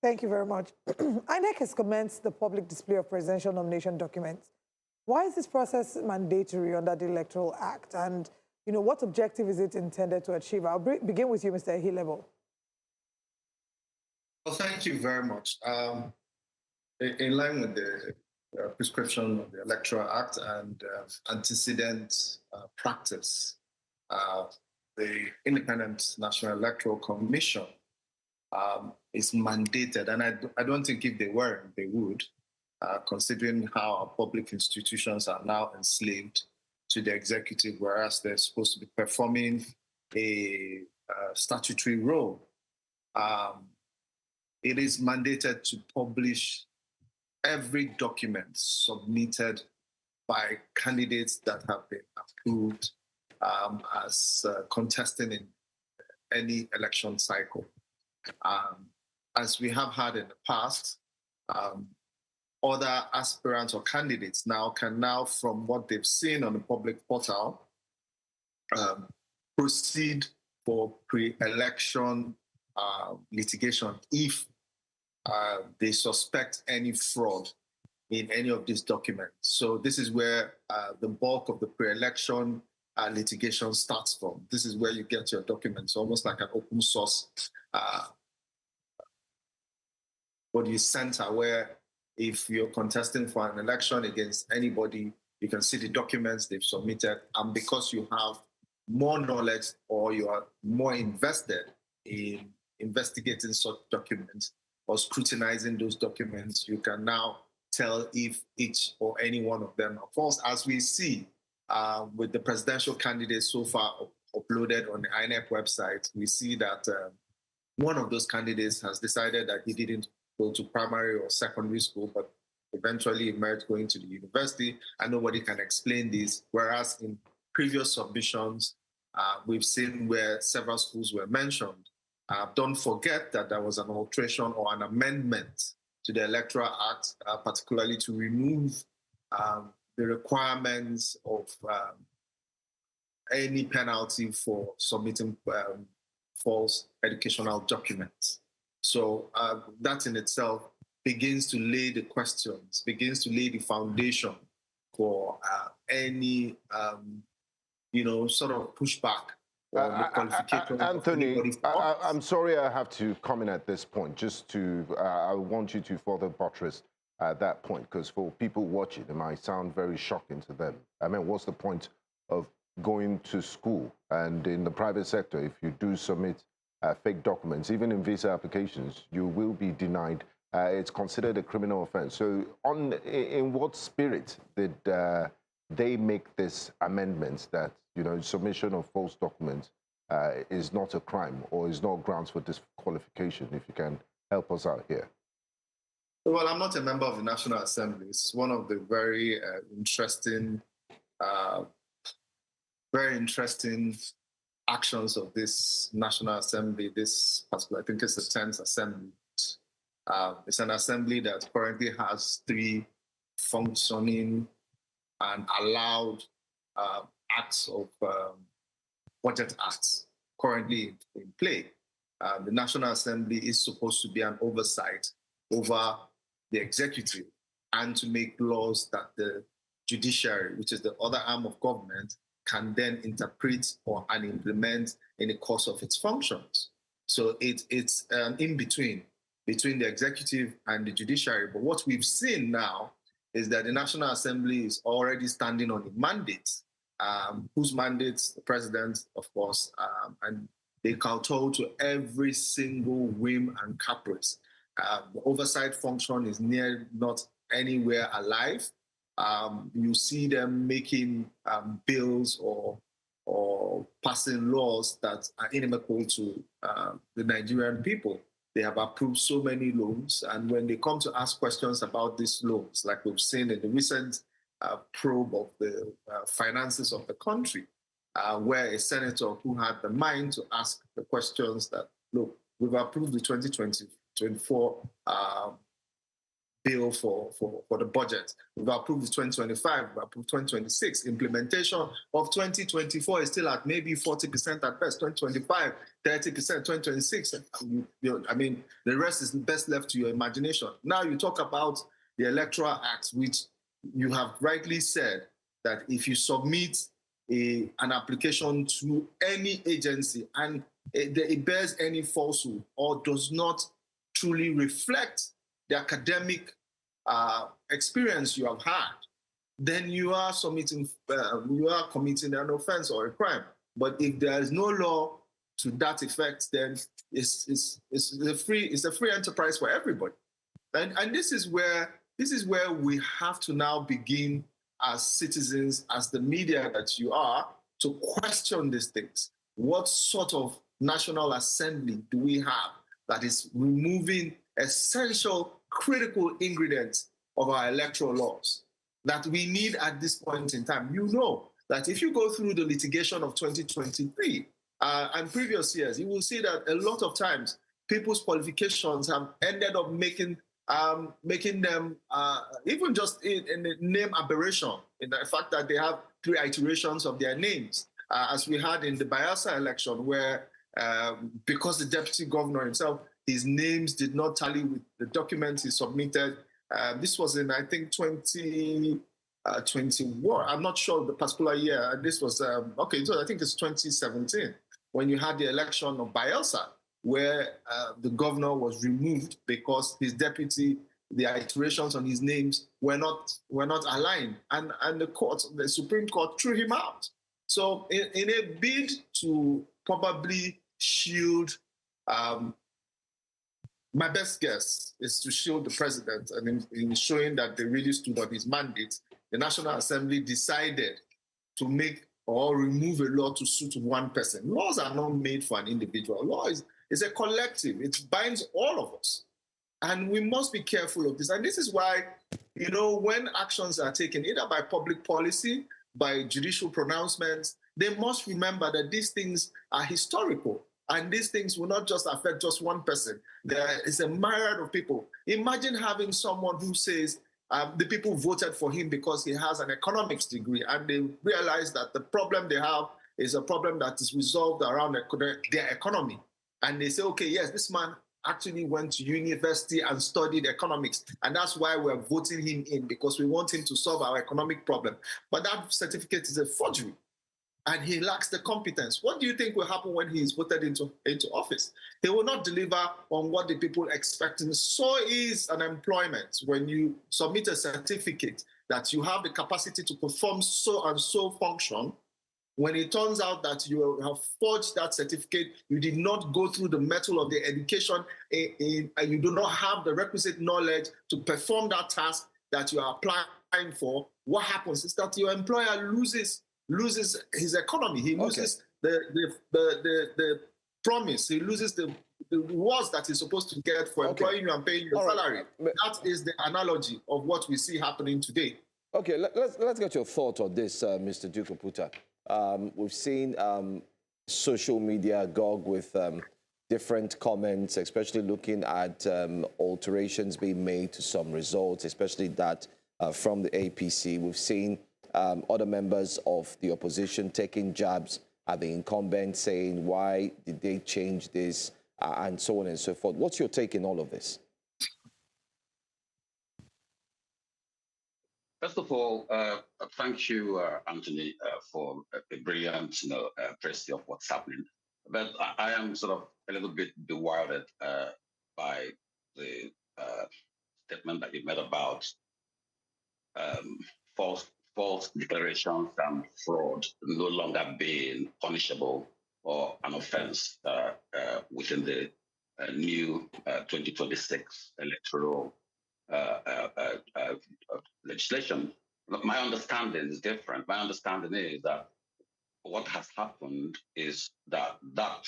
Thank you very much. INEC has commenced the public display of presidential nomination documents. Why is this process mandatory under the Electoral Act? And, you know, what objective is it intended to achieve? I'll begin with you, Mr. Ehilebo. Well, thank you very much. In line with the prescription of the Electoral Act and antecedent practice, the Independent National Electoral Commission is mandated, and I don't think if they weren't, they would, considering how our public institutions are now enslaved to the executive, whereas they're supposed to be performing a statutory role. It is mandated to publish every document submitted by candidates that have been approved as contesting in any election cycle. As we have had in the past, other aspirants or candidates now can from what they've seen on the public portal, proceed for pre-election litigation if they suspect any fraud in any of these documents. So this is where the bulk of the pre-election litigation starts from. This is where you get your documents, almost like an open source body center, where if you're contesting for an election against anybody, you can see the documents they've submitted. And because you have more knowledge or you are more invested in investigating such documents or scrutinizing those documents, you can now tell if each or any one of them are false. As we see with the presidential candidates so far uploaded on the INEC website, we see that one of those candidates has decided that he didn't go to primary or secondary school, but eventually emerged going to the university, and nobody can explain this. Whereas in previous submissions, we've seen where several schools were mentioned. Don't forget that there was an alteration or an amendment to the Electoral Act, particularly to remove the requirements of any penalty for submitting false educational documents. So that in itself begins to lay the questions, begins to lay the foundation for any, sort of pushback. Anthony, I'm sorry I have to comment at this point, just to, I want you to further buttress that point, because for people watching, it might sound very shocking to them. I mean, what's the point of going to school? And in the private sector, if you do submit fake documents, even in visa applications, you will be denied. It's considered a criminal offense. So in what spirit did they make this amendment that, submission of false documents is not a crime or is not grounds for disqualification? If you can help us out here. Well, I'm not a member of the National Assembly. It's one of the very interesting actions of this National Assembly, this particular, I think it's the 10th Assembly. It's an assembly that currently has 3 functioning and allowed acts of budget acts currently in play. The National Assembly is supposed to be an oversight over the executive and to make laws that the judiciary, which is the other arm of government, can then interpret and implement in the course of its functions. So it's in between the executive and the judiciary. But what we've seen now is that the National Assembly is already standing on a mandate, whose mandates the president, of course, and they kowtow to every single whim and caprice. The oversight function is not anywhere alive. You see them making bills or passing laws that are inimical to the Nigerian people. They have approved so many loans, and when they come to ask questions about these loans, like we've seen in the recent probe of the finances of the country, where a senator who had the mind to ask the questions that, look, we've approved the 2024 bill for the budget. We've approved the 2025, we've approved 2026. Implementation of 2024 is still at maybe 40% at best, 2025, 30%, 2026. I mean, the rest is best left to your imagination. Now you talk about the Electoral Act, which you have rightly said that if you submit an application to any agency and it bears any falsehood or does not truly reflect the academic experience you have had, then you are committing an offense or a crime. But if there is no law to that effect, then it's a free enterprise for everybody. And this is where we have to now begin as citizens, as the media that you are, to question these things. What sort of National Assembly do we have that is removing essential, critical ingredients of our electoral laws that we need at this point in time? You know that if you go through the litigation of 2023 and previous years, you will see that a lot of times people's qualifications have ended up making them even just in the name aberration, in the fact that they have 3 iterations of their names. as we had in the Bayelsa election, where because the deputy governor himself, his names did not tally with the documents he submitted. This was in, I think, 2021. I'm not sure the particular year. This was, okay, so I think it's 2017, when you had the election of Bayelsa, where the governor was removed because his deputy, the iterations on his names were not aligned, and the Supreme Court threw him out. So in a bid to probably shield, my best guess is to shield the president, and in showing that they really stood on his mandate, the National Assembly decided to make or remove a law to suit one person. Laws are not made for an individual. Law is a collective. It binds all of us. And we must be careful of this. And this is why, you know, when actions are taken, either by public policy, by judicial pronouncements, they must remember that these things are historical. And these things will not just affect just one person. There is a myriad of people. Imagine having someone who says the people voted for him because he has an economics degree, and they realize that the problem they have is a problem that is resolved around their economy. And they say, okay, yes, this man actually went to university and studied economics, and that's why we're voting him in, because we want him to solve our economic problem. But that certificate is a forgery, and he lacks the competence. What do you think will happen when he is voted into office? He will not deliver on what the people expect. And so is an employment. When you submit a certificate that you have the capacity to perform so and so function, when it turns out that you have forged that certificate, you did not go through the metal of the education, and you do not have the requisite knowledge to perform that task that you are applying for, what happens is that your employer loses his economy. He loses the promise. He loses the rewards that he's supposed to get for employing you and paying your salary. That is the analogy of what we see happening today. Okay, let's get your thought on this, Mr. Dukoputa. We've seen social media agog with different comments, especially looking at alterations being made to some results, especially that from the APC. We've seen other members of the opposition taking jabs at the incumbent, saying, why did they change this, and so on and so forth. What's your take in all of this? First of all, thank you, Anthony, for a brilliant, precis of what's happening. But I am sort of a little bit bewildered by the statement that you made about false declarations and fraud no longer being punishable or an offense within the new 2026 electoral legislation. My understanding is different. My understanding is that what has happened is that that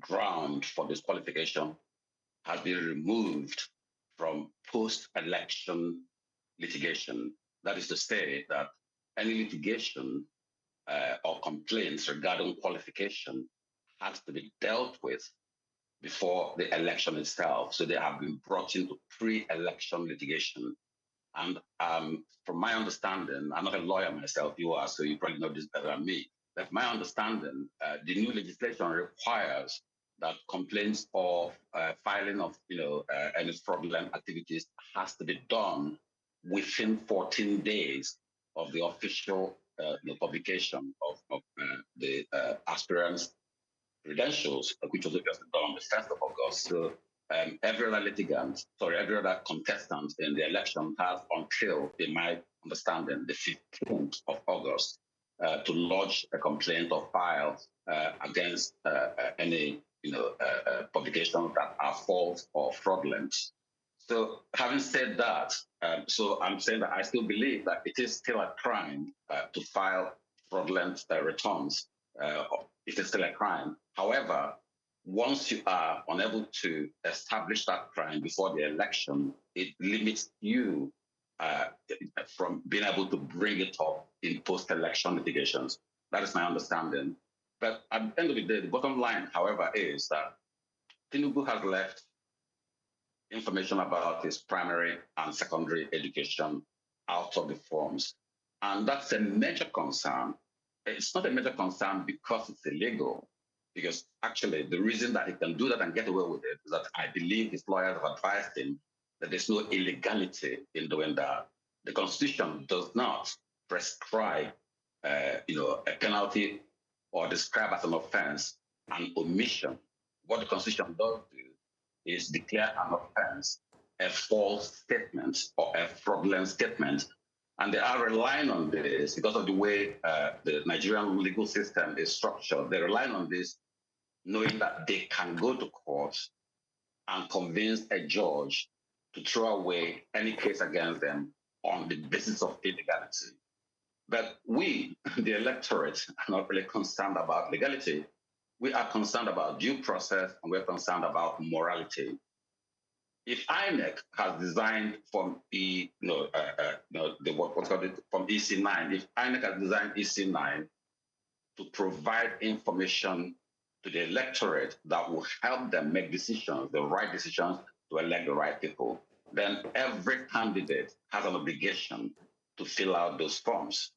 ground for disqualification has been removed from post-election litigation. That is to say that any litigation or complaints regarding qualification has to be dealt with before the election itself. So they have been brought into pre-election litigation. And from my understanding, I'm not a lawyer myself, you are, so you probably know this better than me. But my understanding, the new legislation requires that complaints or filing of any fraudulent activities has to be done within 14 days of the official publication of the aspirants' credentials, which was just done on the 1st of August. So every other contestant in the election has until, in my understanding, the 15th of August to lodge a complaint or file against any publications that are false or fraudulent. So having said that, so I'm saying that I still believe that it is still a crime to file fraudulent returns. It is still a crime. However, once you are unable to establish that crime before the election, it limits you from being able to bring it up in post-election litigations. That is my understanding. But at the end of the day, the bottom line, however, is that Tinubu has left information about his primary and secondary education out of the forms. And that's a major concern It's not a major concern because it's illegal. Because actually, the reason that he can do that and get away with it is that I believe his lawyers have advised him that there's no illegality in doing that. The Constitution does not prescribe, a penalty or describe as an offense an omission. What the Constitution does do is declare an offense a false statement or a fraudulent statement. And they are relying on this because of the way the Nigerian legal system is structured. They're relying on this, knowing that they can go to court and convince a judge to throw away any case against them on the basis of illegality. But we, the electorate, are not really concerned about legality. We are concerned about due process, and we're concerned about morality. If INEC has designed from from EC9, if INEC has designed EC9 to provide information to the electorate that will help them make decisions, the right decisions to elect the right people, then every candidate has an obligation to fill out those forms,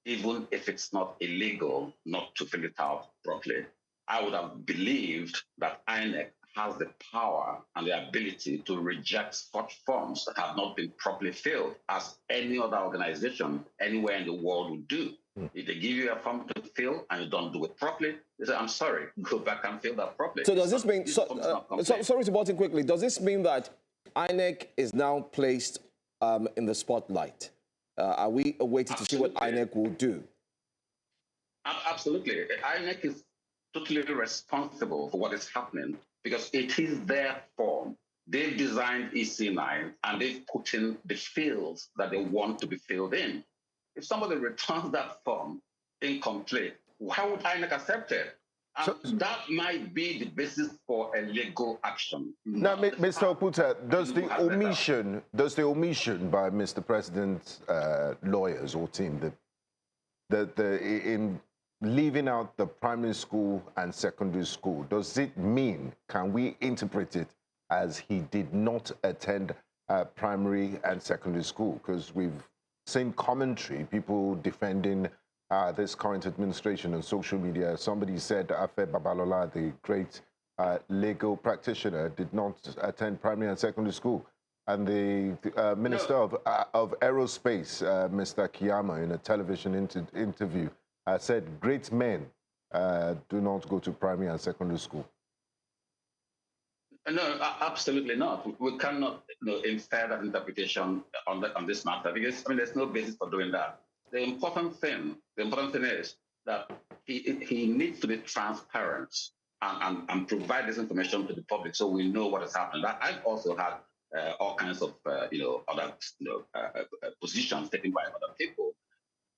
even if it's not illegal not to fill it out properly. I would have believed that INEC has the power and the ability to reject such forms that have not been properly filled, as any other organization anywhere in the world would do. If they give you a form to fill and you don't do it properly, they say, I'm sorry, go back and fill that properly. So does this mean, sorry to butt in quickly, does this mean that INEC is now placed in the spotlight? Are we waiting to see what INEC will do? Absolutely. INEC is totally responsible for what is happening because it is their form. They've designed EC9 and they've put in the fields that they want to be filled in. If somebody returns that form incomplete, why would INEC accept it? And that might be the basis for a legal action. Now, Mr. Oputa, does the omission by Mr. President's lawyers or team, in leaving out the primary school and secondary school, does it mean, can we interpret it as he did not attend primary and secondary school? Because we've seen commentary, people defending this current administration on social media. Somebody said Afe Babalola, the great legal practitioner, did not attend primary and secondary school. And the Minister of Aerospace, Mr. Kiyama, in a television interview, said great men do not go to primary and secondary school. No, absolutely not. We cannot infer that interpretation on this matter because there's no basis for doing that. The important thing is that he needs to be transparent and provide this information to the public so we know what is happening. I've also had all kinds of other positions taken by other people.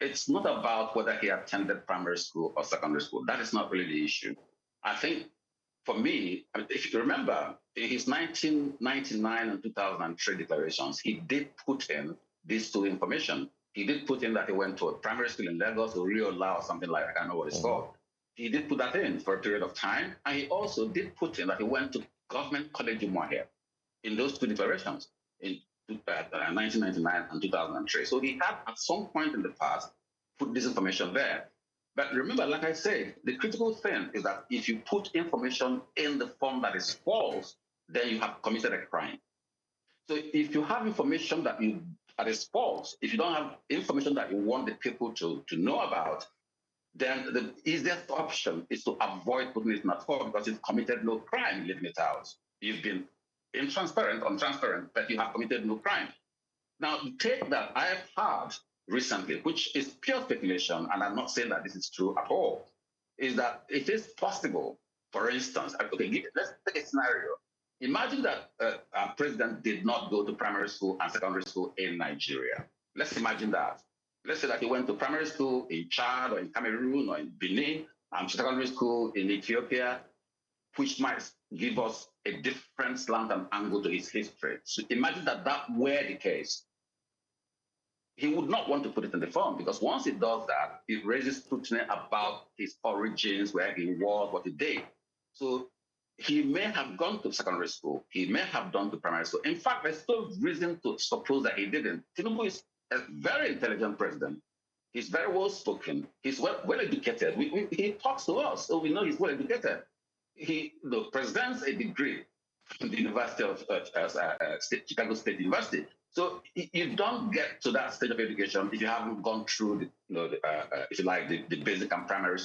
It's not about whether he attended primary school or secondary school. That is not really the issue. I think for me, if you remember, in his 1999 and 2003 declarations, he did put in these two information. He did put in that he went to a primary school in Lagos or Rio La or something like that. I don't know what it's called. He did put that in for a period of time. And he also did put in that he went to Government College Umuahia in those two declarations in 1999 and 2003. So he had at some point in the past put this information there. But remember, like I said, the critical thing is that if you put information in the form that is false, then you have committed a crime. So if you have information that is false, if you don't have information that you want the people to know about, then the easiest option is to avoid putting it in that form because you've committed no crime leaving it out. You've been untransparent, but you have committed no crime. Now, the take that I have heard recently, which is pure speculation, and I'm not saying that this is true at all, is that it is possible, for instance, okay, let's take a scenario. Imagine that a president did not go to primary school and secondary school in Nigeria. Let's imagine that. Let's say that he went to primary school in Chad or in Cameroon or in Benin and secondary school in Ethiopia, which might give us a different slant and angle to his history. So imagine that were the case. He would not want to put it in the form because once he does that, it raises scrutiny about his origins, where he was, what he did. So he may have gone to secondary school. He may have gone to primary school. In fact, there's still reason to suppose that he didn't. Tinubu is a very intelligent president. He's very well spoken. He's well educated. He talks to us, so we know he's well educated. The president's a degree from the University of Chicago State University. So you don't get to that stage of education if you haven't gone through if you like, the basic and primary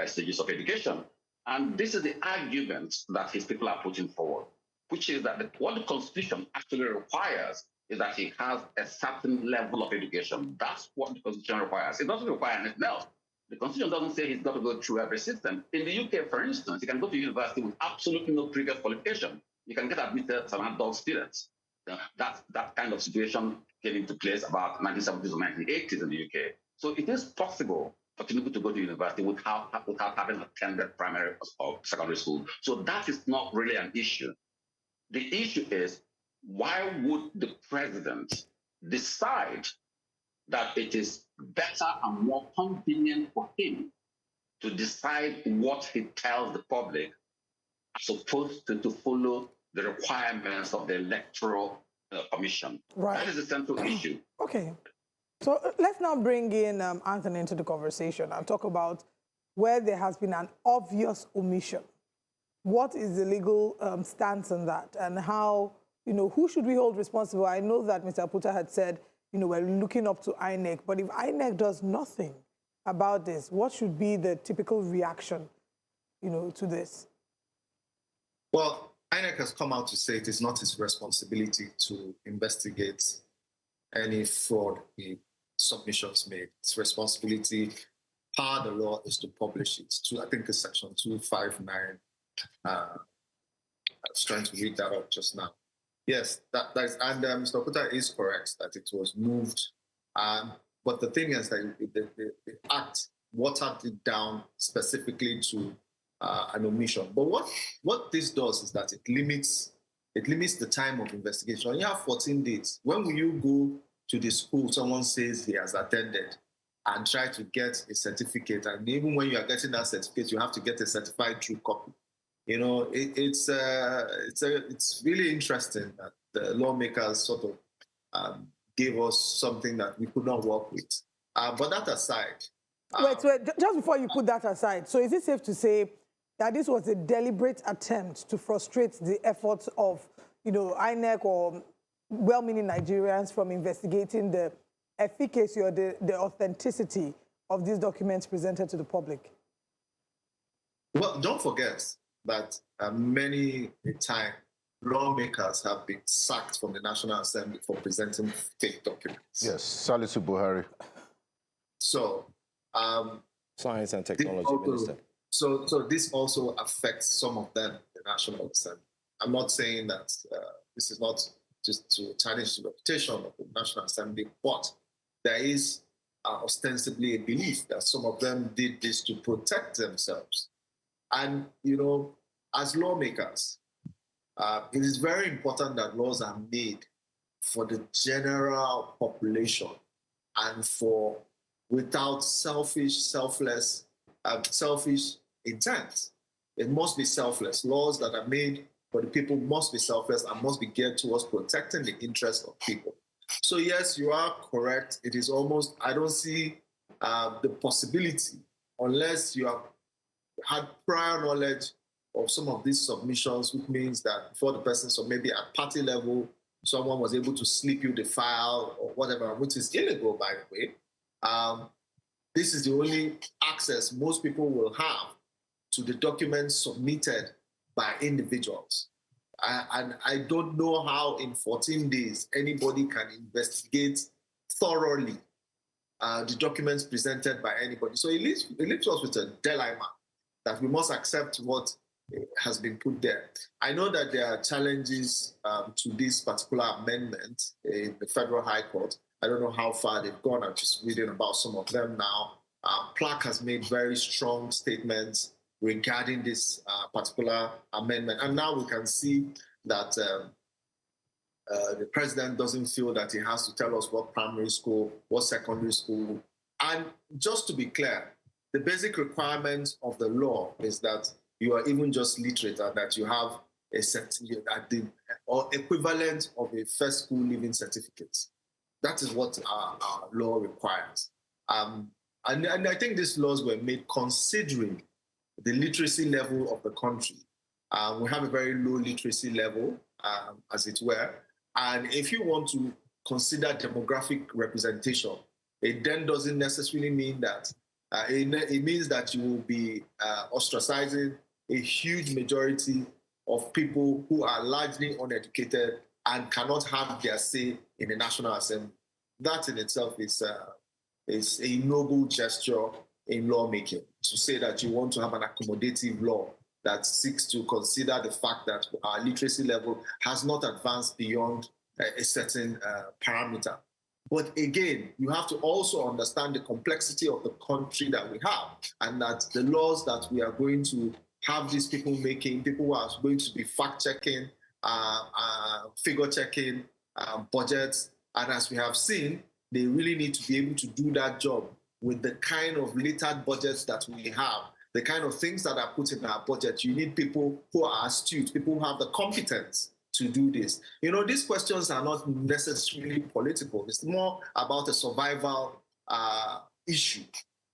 stages of education. And this is the argument that his people are putting forward, which is that what the Constitution actually requires is that he has a certain level of education. That's what the Constitution requires. It doesn't require anything else. The Constitution doesn't say he's got to go through every system. In the UK, for instance, you can go to university with absolutely no previous qualification. You can get admitted as an adult student. That kind of situation came into place about 1970s or 1980s in the UK. So it is possible for Tinubu to go to university without having attended primary or secondary school. So that is not really an issue. The issue is, why would the president decide that it is better and more convenient for him to decide what he tells the public as opposed to follow the requirements of the Electoral Commission? Right. That is the central issue. Okay. So let's now bring in Anthony into the conversation and talk about where there has been an obvious omission. What is the legal stance on that, and how, who should we hold responsible? I know that Mr. Puta had said, we're looking up to INEC, but if INEC does nothing about this, what should be the typical reaction, to this? Well, INEC has come out to say it is not its responsibility to investigate any fraud in submissions made. Its responsibility, part of the law, is to publish it. I think it's section 259. I was trying to read that up just now. Yes, that is, and Mr. Puta is correct that it was moved. But the thing is that the Act watered it down specifically to an omission. But what this does is that it limits the time of investigation. You have 14 days. When will you go to the school someone says he has attended and try to get a certificate? And even when you are getting that certificate, you have to get a certified true copy. It's really interesting that the lawmakers sort of gave us something that we could not work with. But that aside, wait, just before you put that aside, so is it safe to say that this was a deliberate attempt to frustrate the efforts of, INEC or well-meaning Nigerians from investigating the efficacy or the authenticity of these documents presented to the public? Well, don't forget that many a time lawmakers have been sacked from the National Assembly for presenting fake documents. Yes, Salisu Buhari. So, Science and Technology Minister. So this also affects some of them in the National Assembly. I'm not saying that this is not just to tarnish the reputation of the National Assembly, but there is ostensibly a belief that some of them did this to protect themselves. And, as lawmakers, it is very important that laws are made for the general population and without selfish intent. It must be selfless. Laws that are made for the people must be selfless and must be geared towards protecting the interests of people. So yes, you are correct. It is almost, I don't see the possibility, unless you have had prior knowledge of some of these submissions, which means that before the person, so maybe at party level, someone was able to slip you the file or whatever, which is illegal, by the way. This is the only access most people will have to the documents submitted by individuals. And I don't know how in 14 days anybody can investigate thoroughly the documents presented by anybody. So it leaves us with a dilemma that we must accept what has been put there. I know that there are challenges to this particular amendment in the Federal High Court. I don't know how far they've gone. I'm just reading about some of them now. Plaque has made very strong statements regarding this particular amendment. And now we can see that the president doesn't feel that he has to tell us what primary school, what secondary school. And just to be clear, the basic requirement of the law is that you are even just literate and that you have a certificate or equivalent of a first school leaving certificate. That is what our law requires. And I think these laws were made considering the literacy level of the country. We have a very low literacy level, as it were. And if you want to consider demographic representation, it then doesn't necessarily mean that, it means that you will be ostracizing a huge majority of people who are largely uneducated and cannot have their say in the National Assembly. That in itself is a noble gesture in lawmaking, to say that you want to have an accommodative law that seeks to consider the fact that our literacy level has not advanced beyond a certain parameter. But again, you have to also understand the complexity of the country that we have, and that the laws that we are going to have these people making, people who are going to be fact-checking, figure-checking budgets, and as we have seen, they really need to be able to do that job with the kind of littered budgets that we have, the kind of things that are put in our budget. You need people who are astute, people who have the competence to do this. You know, these questions are not necessarily political. It's more about a survival issue,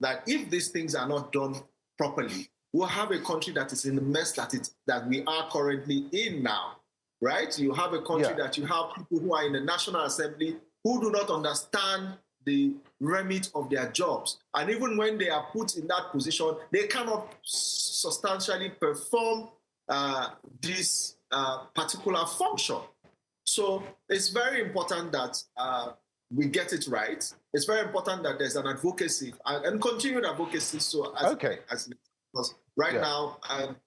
that if these things are not done properly, we'll have a country that is in the mess that we are currently in now, right? You have a country that you have people who are in the National Assembly who do not understand the remit of their jobs. And even when they are put in that position, they cannot substantially perform this particular function. So it's very important that we get it right. It's very important that there's an advocacy and continued advocacy. So because right now,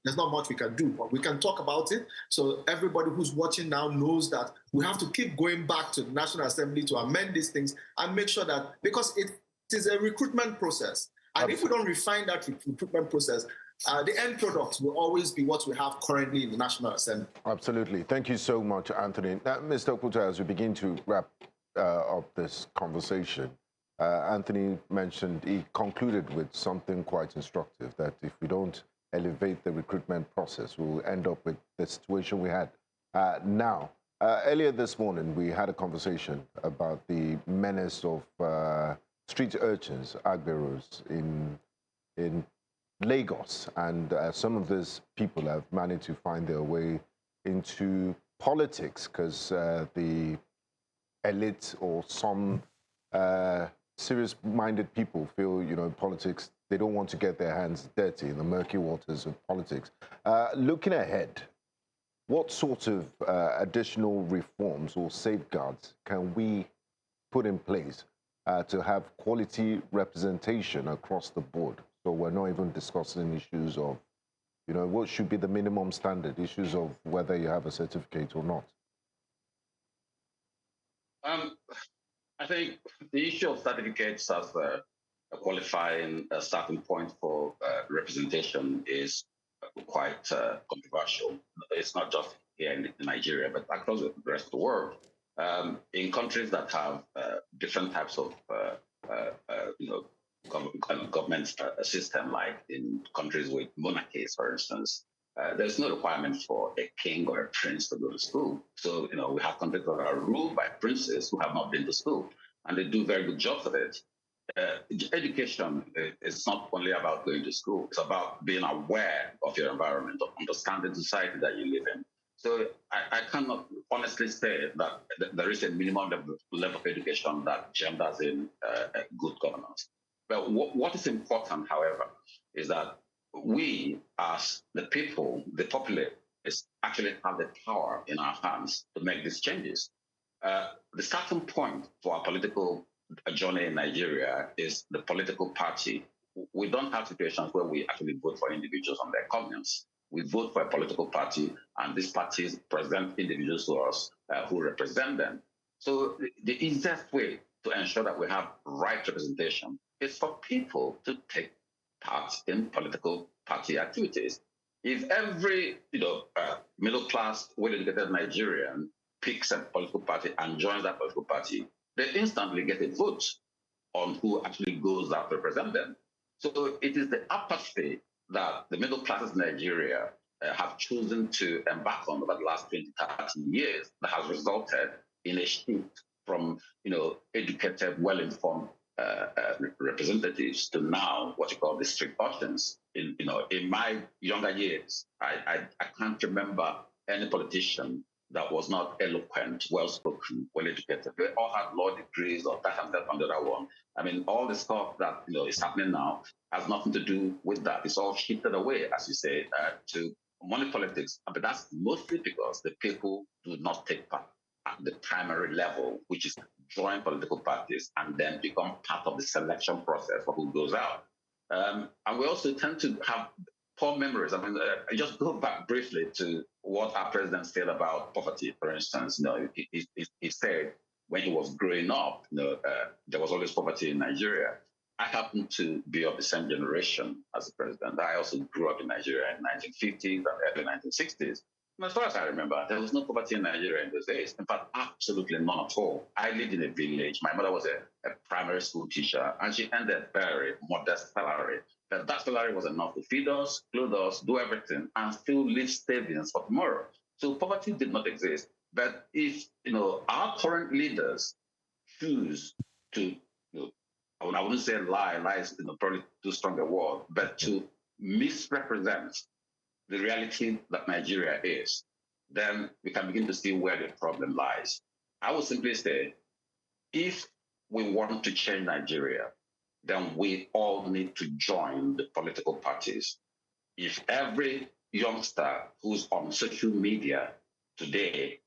there's not much we can do, but we can talk about it. So everybody who's watching now knows that we have to keep going back to the National Assembly to amend these things and make sure that, because it is a recruitment process. And if we don't refine that recruitment process, the end product will always be what we have currently in the National Assembly. Absolutely. Thank you so much, Anthony. Now, Mr. Okuta, as we begin to wrap up this conversation, Anthony mentioned, he concluded with something quite instructive, that if we don't elevate the recruitment process, we'll end up with the situation we had now. Earlier this morning, we had a conversation about the menace of street urchins, Agberos, in Lagos, and some of these people have managed to find their way into politics because the elite or some serious-minded people feel, you know, politics, they don't want to get their hands dirty in the murky waters of politics. Looking ahead, what sort of additional reforms or safeguards can we put in place to have quality representation across the board? So we're not even discussing issues of, you know, what should be the minimum standard, issues of whether you have a certificate or not. I think the issue of certificates as a qualifying starting point for representation is quite controversial. It's not just here in Nigeria, but across the rest of the world. In countries that have different types of government system, like in countries with monarchies, for instance, there's no requirement for a king or a prince to go to school. So, you know, we have countries that are ruled by princes who have not been to school, and they do very good jobs of it. Education is not only about going to school, it's about being aware of your environment, of understanding the society that you live in. So I cannot honestly say that there is a minimum level of education that genders in good governance. But what is important, however, is that we, as the people, the populace, actually have the power in our hands to make these changes. The starting point for our political journey in Nigeria is the political party. We don't have situations where we actually vote for individuals on their convenience. We vote for a political party, and these parties present individuals to us who represent them. So the easiest way to ensure that we have right representation is for people to take part in political party activities. If every middle-class, well-educated Nigerian picks a political party and joins that political party, they instantly get a vote on who actually goes out to represent them. So it is the apathy that the middle classes in Nigeria have chosen to embark on over the last 20, 30 years that has resulted in a shift from, educated, well-informed representatives to now what you call district audience. In my younger years, I can't remember any politician that was not eloquent, well-spoken, well-educated. They all had law degrees or that and that and the other one. I mean, all the stuff that is happening now has nothing to do with that. It's all shifted away, as you say, to money politics. But that's mostly because the people do not take part at the primary level, which is join political parties and then become part of the selection process for who goes out. And we also tend to have poor memories. I mean, I just go back briefly to what our president said about poverty, for instance. He said when he was growing up, there was always poverty in Nigeria. I happen to be of the same generation as the president. I also grew up in Nigeria in the 1950s and early 1960s. And as far as I remember, there was no poverty in Nigeria in those days. In fact, absolutely none at all. I lived in a village. My mother was a primary school teacher, and she earned a very modest salary. But that salary was enough to feed us, clothe us, do everything, and still leave savings for tomorrow. So poverty did not exist. But if our current leaders choose to, I wouldn't say lie is probably too strong a word, but to misrepresent the reality that Nigeria is, then we can begin to see where the problem lies. I would simply say, if we want to change Nigeria, then we all need to join the political parties. If every youngster who's on social media today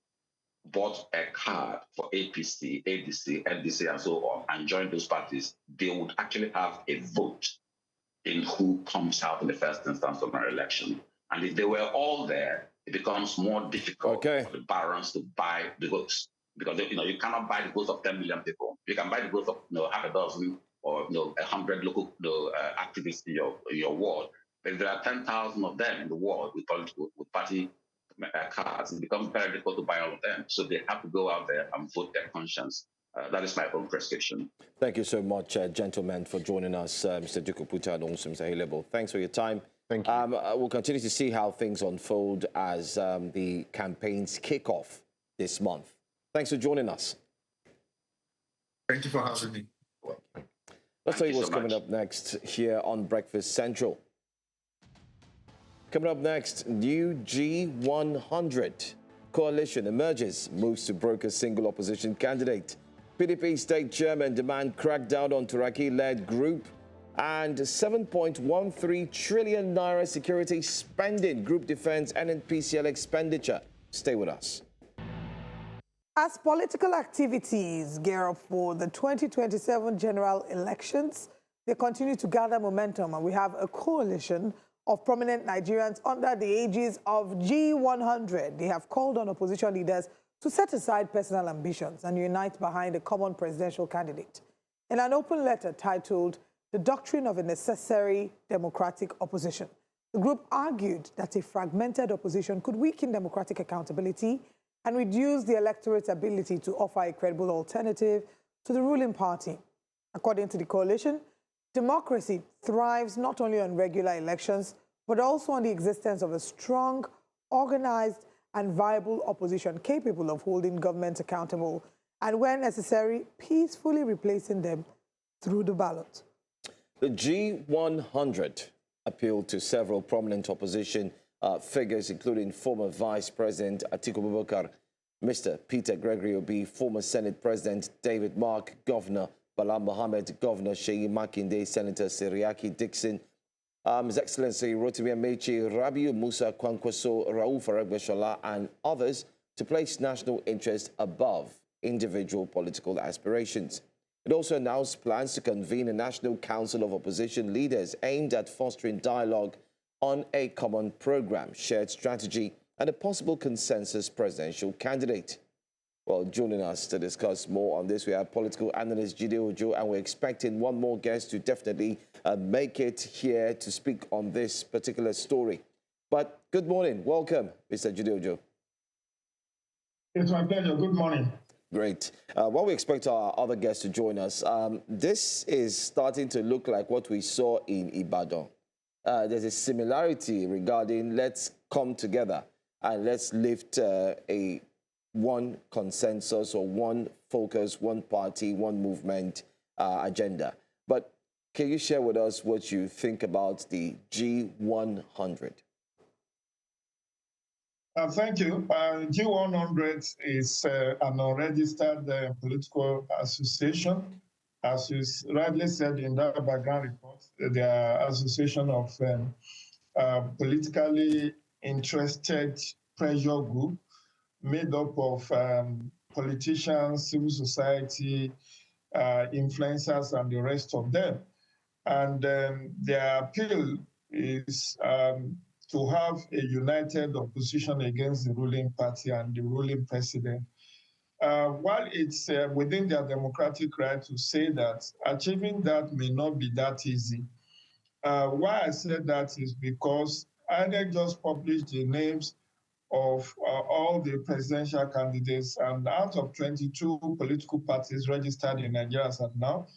bought a card for APC, ADC, NDC, and so on, and joined those parties, they would actually have a vote in who comes out in the first instance of an election. And if they were all there, it becomes more difficult for the barons to buy the votes. Because you cannot buy the votes of 10 million people. You can buy the votes of half a dozen or 100 local activists in your ward. But if there are 10,000 of them in the world with party cards, it becomes very difficult to buy all of them. So they have to go out there and vote their conscience. That is my own prescription. Thank you so much, gentlemen, for joining us, Mr. Dukuputa and also Mr. Halebo. Thanks for your time. Thank you. We'll continue to see how things unfold as the campaigns kick off this month. Thanks for joining us. Thank you for having me. Let's tell you what's coming up next here on Breakfast Central. Coming up next, new G100 coalition emerges, moves to broker single opposition candidate. PDP state chairman demand crackdown on Turaki-led group, and 7.13 trillion naira security spending, group defense and NPCL expenditure. Stay with us. As political activities gear up for the 2027 general elections, they continue to gather momentum, and we have a coalition of prominent Nigerians under the aegis of G100. They have called on opposition leaders to set aside personal ambitions and unite behind a common presidential candidate. In an open letter titled "The Doctrine of a Necessary Democratic Opposition," the group argued that a fragmented opposition could weaken democratic accountability and reduce the electorate's ability to offer a credible alternative to the ruling party. According to the coalition, democracy thrives not only on regular elections, but also on the existence of a strong, organized, and viable opposition capable of holding governments accountable and, when necessary, peacefully replacing them through the ballot. The G100 appealed to several prominent opposition figures, including former Vice President Atiku Abubakar, Mr. Peter Gregory Obi, former Senate President David Mark, Governor Bala Mohammed, Governor Sheyi Makinde, Senator Seriaki Dixon, His Excellency Rotimi Amechi, Rabiu Musa Kwankwaso, Rauf Aregbesola, and others, to place national interest above individual political aspirations. It also announced plans to convene a National Council of Opposition Leaders aimed at fostering dialogue on a common program, shared strategy, and a possible consensus presidential candidate. Well, joining us to discuss more on this, we have political analyst Jide Ojo, and we're expecting one more guest to definitely make it here to speak on this particular story. But good morning. Welcome, Mr. Jide Ojo. It's my pleasure. Good morning. Great. While we expect our other guests to join us, this is starting to look like what we saw in Ibadan. There's a similarity regarding let's come together and let's lift one consensus or one focus, one party, one movement agenda. But can you share with us what you think about the G100? Thank you. G100 is an unregistered political association. As you rightly said in that background report, they are association of politically interested pressure group made up of politicians, civil society, influencers, and the rest of them. And their appeal is to have a united opposition against the ruling party and the ruling president. While it's within their democratic right to say that, achieving that may not be that easy. Why I said that is because INEC just published the names of all the presidential candidates, and out of 22 political parties registered in Nigeria as of now,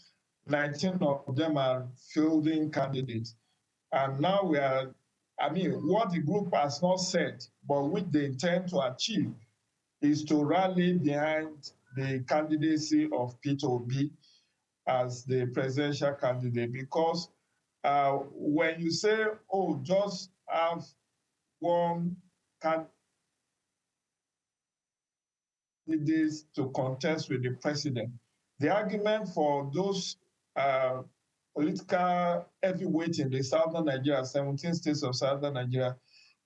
19 of them are fielding candidates. And now we are, what the group has not said, but which they intend to achieve, is to rally behind the candidacy of Peter Obi as the presidential candidate. Because when you say, oh, just have one candidate to contest with the president, the argument for those political heavyweight in the southern Nigeria, 17 states of southern Nigeria,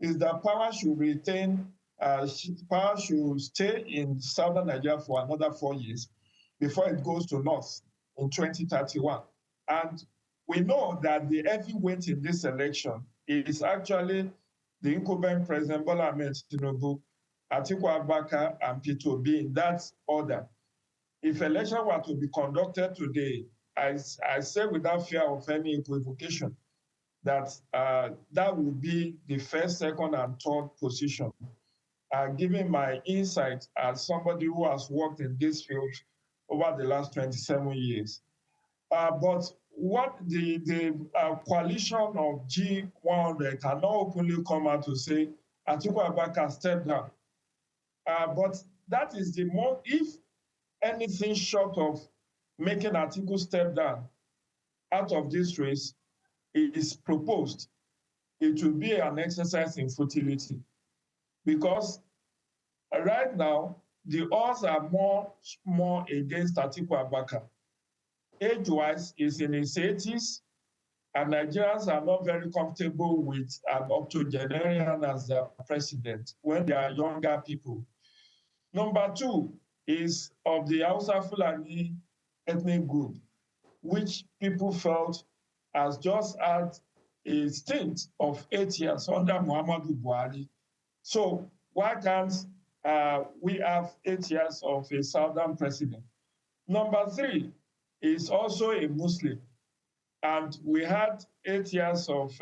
is that power should power should stay in southern Nigeria for another 4 years before it goes to north in 2031. And we know that the heavyweight in this election is actually the incumbent President Bola Tinubu, Atiku Abubakar, and Peter Obi in that order. If election were to be conducted today, I say without fear of any equivocation that that would be the first, second, and third position. Given my insight as somebody who has worked in this field over the last 27 years. But what the coalition of G100 cannot openly come out to say, Atiku Abubakar stepped down. But that is the more, if anything short of making Atiku step down out of this race is proposed, it will be an exercise in futility. Because right now, the odds are more against Atiku Abubakar. Age-wise, he's in his 80s, and Nigerians are not very comfortable with an octogenarian as their president when they are younger people. Number two is of the Hausa Fulani ethnic group, which people felt has just had a stint of 8 years under Muhammadu Buhari. So why can't we have 8 years of a southern president? Number three is also a Muslim. And we had 8 years of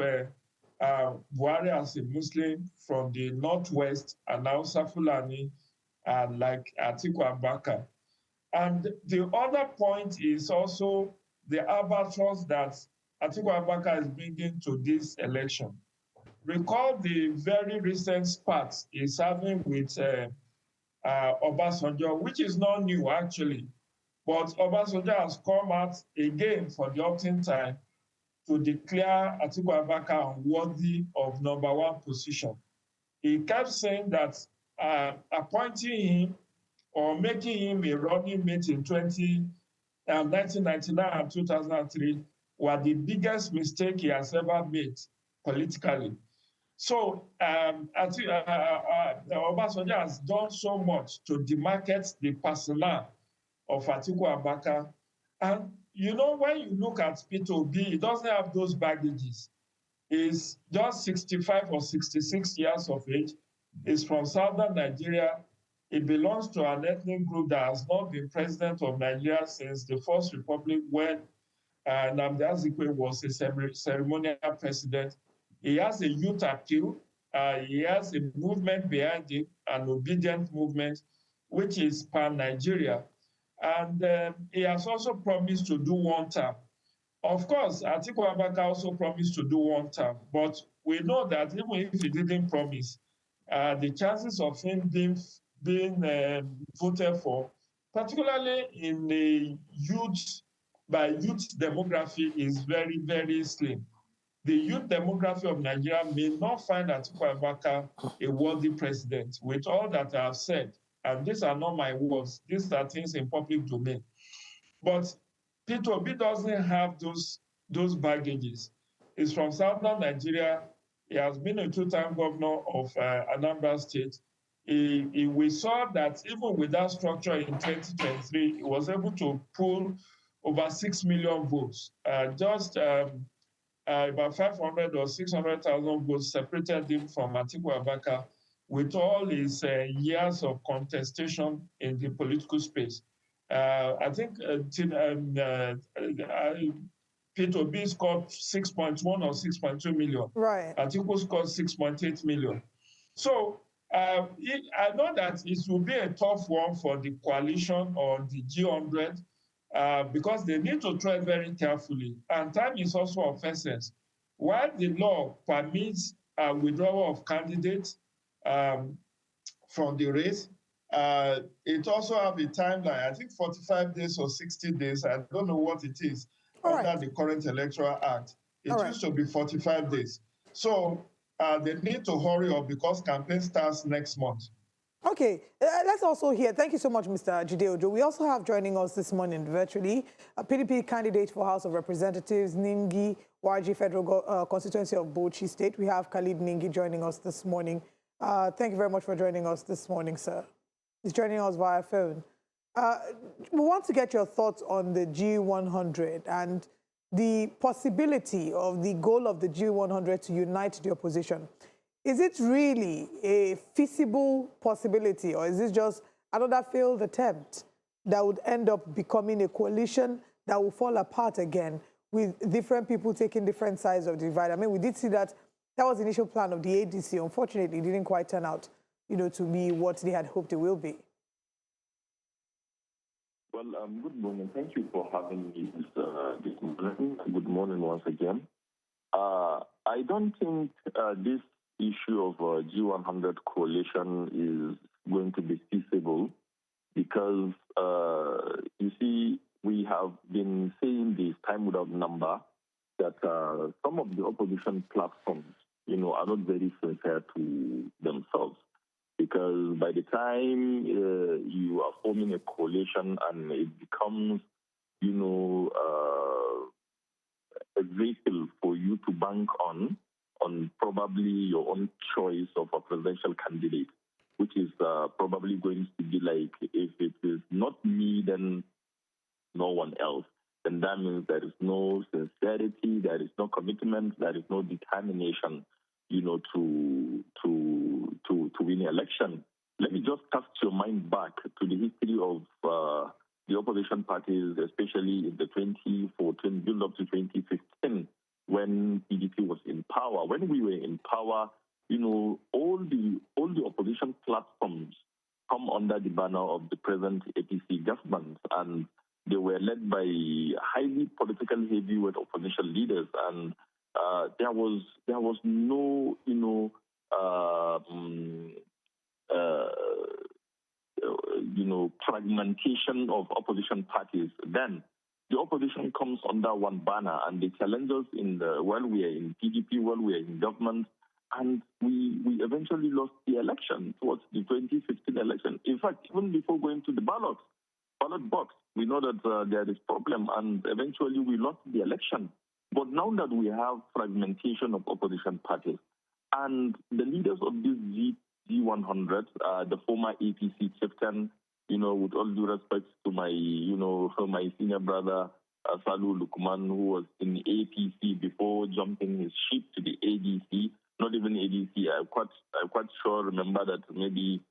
Buhari as a Muslim from the Northwest and Hausa Fulani, like Atiku Abubakar. And the other point is also the albatross that Atiku Abubakar is bringing to this election. Recall the very recent spat he's having with Obasanjo, which is not new actually, but Obasanjo has come out again for the 18th time to declare Atiku Abubakar unworthy of #1 position. He kept saying that appointing him or making him a running mate in 1999 and 2003 were the biggest mistake he has ever made politically. So Obasanjo has done so much to demarcate the persona of Atiku Abubakar. And you know, when you look at Peter Obi, he doesn't have those baggages. He's just 65 or 66 years of age. He's from southern Nigeria. He belongs to an ethnic group that has not been president of Nigeria since the First Republic, when Nnamdi Azikiwe was a ceremonial president. He has a youth appeal. He has a movement behind it, an obedient movement, which is pan-Nigeria. And he has also promised to do one term. Of course, Atiku Abubakar also promised to do one term, but we know that even if he didn't promise, the chances of him being voted for, particularly in the youth by youth demography is very, very slim. The youth demography of Nigeria may not find Atiku Abubakar a worthy president. With all that I have said, and these are not my words, these are things in public domain. But Peter Obi doesn't have those baggages. He's from southern Nigeria. He has been a two-time governor of Anambra State. We saw that even with that structure in 2023, he was able to pull over 6 million votes. About 500 or 600,000 votes separated him from Atiku Abubakar with all his years of contestation in the political space. I think Peter Obi scored 6.1 or 6.2 million. Right. Atiku scored 6.8 million. So I know that it will be a tough one for the coalition or the G100 because they need to tread very carefully. And time is also of essence. While the law permits withdrawal of candidates from the race, it also have a timeline. I think 45 days or 60 days. I don't know what it is under the current Electoral Act. It used to be 45 days. So they need to hurry up because campaign starts next month. Okay, let's also hear, thank you so much, Mr. Jide Ojo. We also have joining us this morning virtually a PDP candidate for House of Representatives, Ningi, YG Federal Constituency of Bauchi State. We have Khalid Ningi joining us this morning. Thank you very much for joining us this morning, sir. He's joining us via phone. We want to get your thoughts on the G100 and the possibility of the goal of the G100 to unite the opposition. Is it really a feasible possibility, or is this just another failed attempt that would end up becoming a coalition that will fall apart again with different people taking different sides of the divide? I mean, we did see that was the initial plan of the ADC. Unfortunately, it didn't quite turn out, to be what they had hoped it will be. Well, good morning. Thank you for having me this morning. Good morning once again. I don't think this issue of G100 coalition is going to be feasible because, you see, we have been saying this time without number that some of the opposition platforms, are not very sincere to themselves. Because by the time you are forming a coalition and it becomes, a vehicle for you to bank on probably your own choice of a presidential candidate, which is probably going to be like, if it is not me, then no one else. Then that means there is no sincerity, there is no commitment, there is no determination, to win the election. Let me just cast your mind back to the history of the opposition parties, especially in the 2014 build up to 2015, when PDP was in power. When we were in power, all the opposition platforms come under the banner of the present APC government, and they were led by highly political heavyweight opposition leaders, and there was no fragmentation of opposition parties. Then the opposition comes under one banner, and they challenge us while we are in PDP, while we are in government, and we eventually lost the election towards the 2015 election. In fact, even before going to the ballot box, we know that there is problem, and eventually we lost the election. But now that we have fragmentation of opposition parties, and the leaders of this G100, the former APC chieftain, with all due respect to my senior brother, Salu Lukman, who was in APC before jumping his ship to the ADC, not even ADC, I'm quite sure, remember that maybe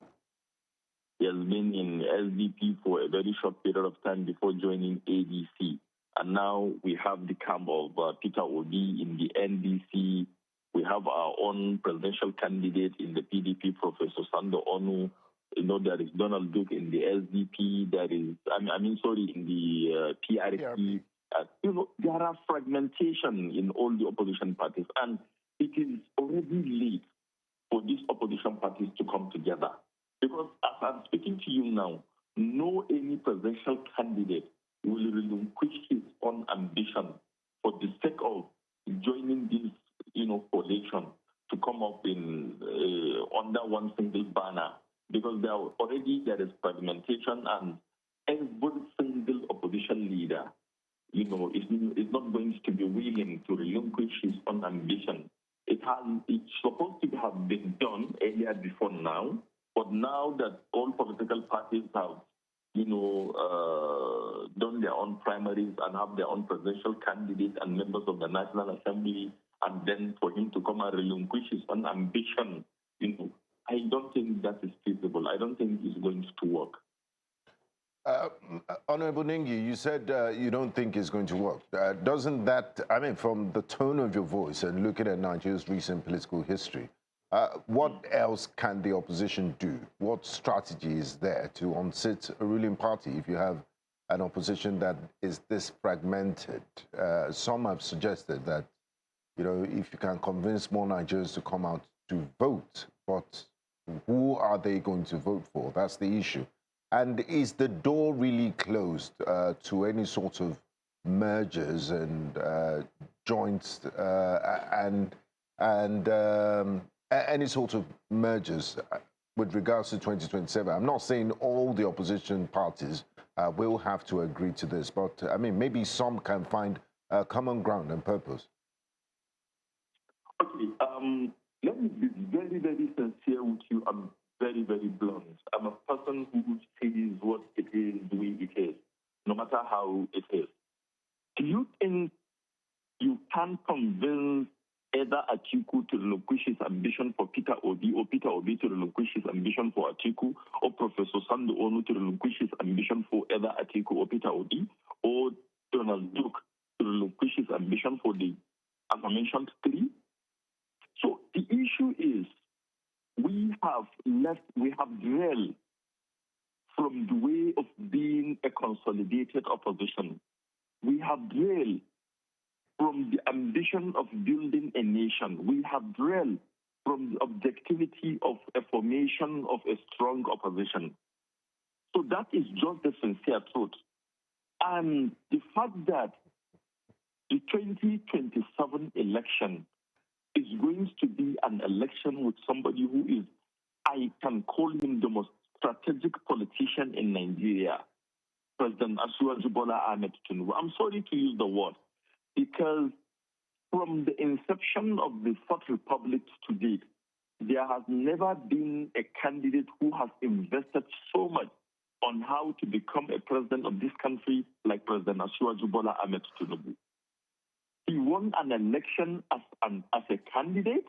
he has been in SDP for a very short period of time before joining ADC. And now we have the camp of Peter Obi in the NDC. We have our own presidential candidate in the PDP, Professor Sando Onu. There is Donald Duke in the SDP. There is, in the PRP. There are fragmentation in all the opposition parties. And it is already late for these opposition parties to come together. Because as I'm speaking to you now, no any presidential candidate will relinquish his own ambition for the sake of joining this, coalition to come up in under one single banner, because there is fragmentation, and every single opposition leader, is not going to be willing to relinquish his own ambition. It's supposed to have been done earlier before now, but now that all political parties have, done their own primaries and have their own presidential candidates and members of the National Assembly, and then for him to come and relinquish his own ambition, I don't think that is feasible. I don't think it's going to work. Honorable Ningi, you said you don't think it's going to work. Doesn't that, from the tone of your voice and looking at Nigeria's recent political history, what else can the opposition do? What strategy is there to unseat a ruling party if you have an opposition that is this fragmented? Some have suggested that, if you can convince more Nigerians to come out to vote, but who are they going to vote for? That's the issue. And is the door really closed to any sort of mergers and joints and any sort of mergers with regards to 2027? I'm not saying all the opposition parties will have to agree to this, but maybe some can find common ground and purpose. Okay, let me be very, very sincere with you. I'm very, very blunt. I'm a person who says what it is the way it is, no matter how it is. Do you think you can convince either Atiku to relinquish his ambition for Peter Obi, or Peter Obi to relinquish his ambition for Atiku, or Professor Sando Onu to relinquish his ambition for either Atiku or Peter Obi, or Donald Duke to relinquish his ambition for the aforementioned three? So the issue is, we have derailed from the way of being a consolidated opposition. We have derailed from the ambition of building a nation. We have derailed from the objectivity of a formation of a strong opposition. So that is just the sincere truth. And the fact that the 2027 election is going to be an election with somebody who is, I can call him the most strategic politician in Nigeria, President Bola Tinubu. I'm sorry to use the word, because from the inception of the Fourth Republic to date, there has never been a candidate who has invested so much on how to become a president of this country like President Bola Tinubu. He won an election as a candidate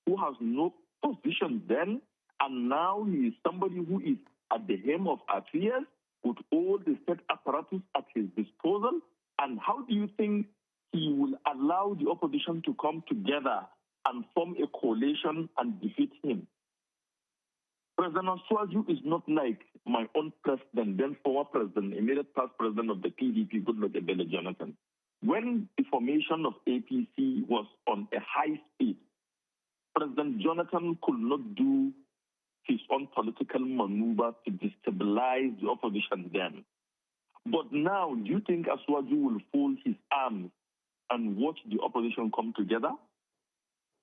who has no position then, and now he is somebody who is at the helm of affairs with all the state apparatus at his disposal. And how do you think he will allow the opposition to come together and form a coalition and defeat him? President Asuaju is not like my own president, then former president, immediate past president of the PDP, Goodluck Ebele Jonathan. When the formation of APC was on a high speed, President Jonathan could not do his own political maneuver to destabilize the opposition then. But now, do you think Asuaju will fold his arms and watch the opposition come together?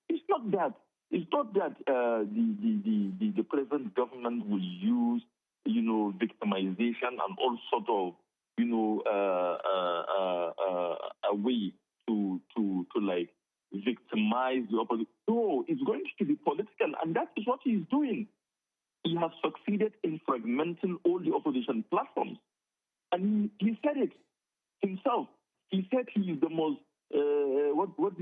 It's not that. It's not that the present government will use, victimization and all sort of, a way to like victimize the opposition. No, it's going to be political, and that is what he is doing. He has succeeded in fragmenting all the opposition platforms, and he said it himself. He said he is the most. What was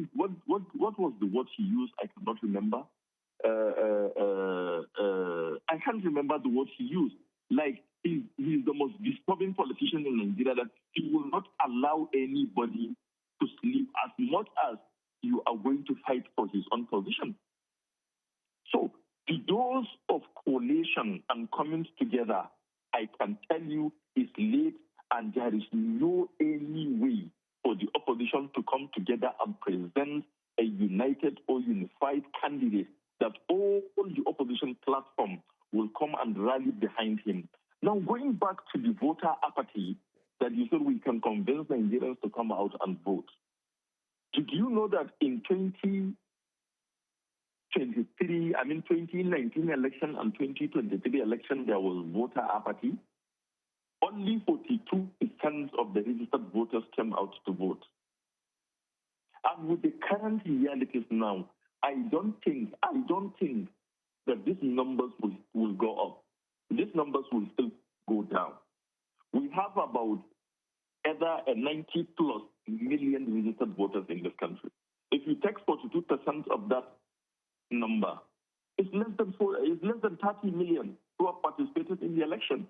the word he used? I cannot remember. I can't remember the word he used. Like, he's the most disturbing politician in Nigeria, that he will not allow anybody to sleep as much as you are going to fight for his own position. So the doors of coalition and coming together, I can tell you, is late, and there is no any way for the opposition to come together and present a united or unified candidate that all the opposition platform will come and rally behind him. Now, going back to the voter apathy, that you said we can convince Nigerians to come out and vote. Did you know that in 2019 election and 2023 election, there was voter apathy? Only 42% of the registered voters came out to vote. And with the current realities now, I don't think that these numbers will go up. These numbers will still go down. We have about either a 90+ million registered voters in this country. If you take 42% of that number, it's less than 30 million who have participated in the election.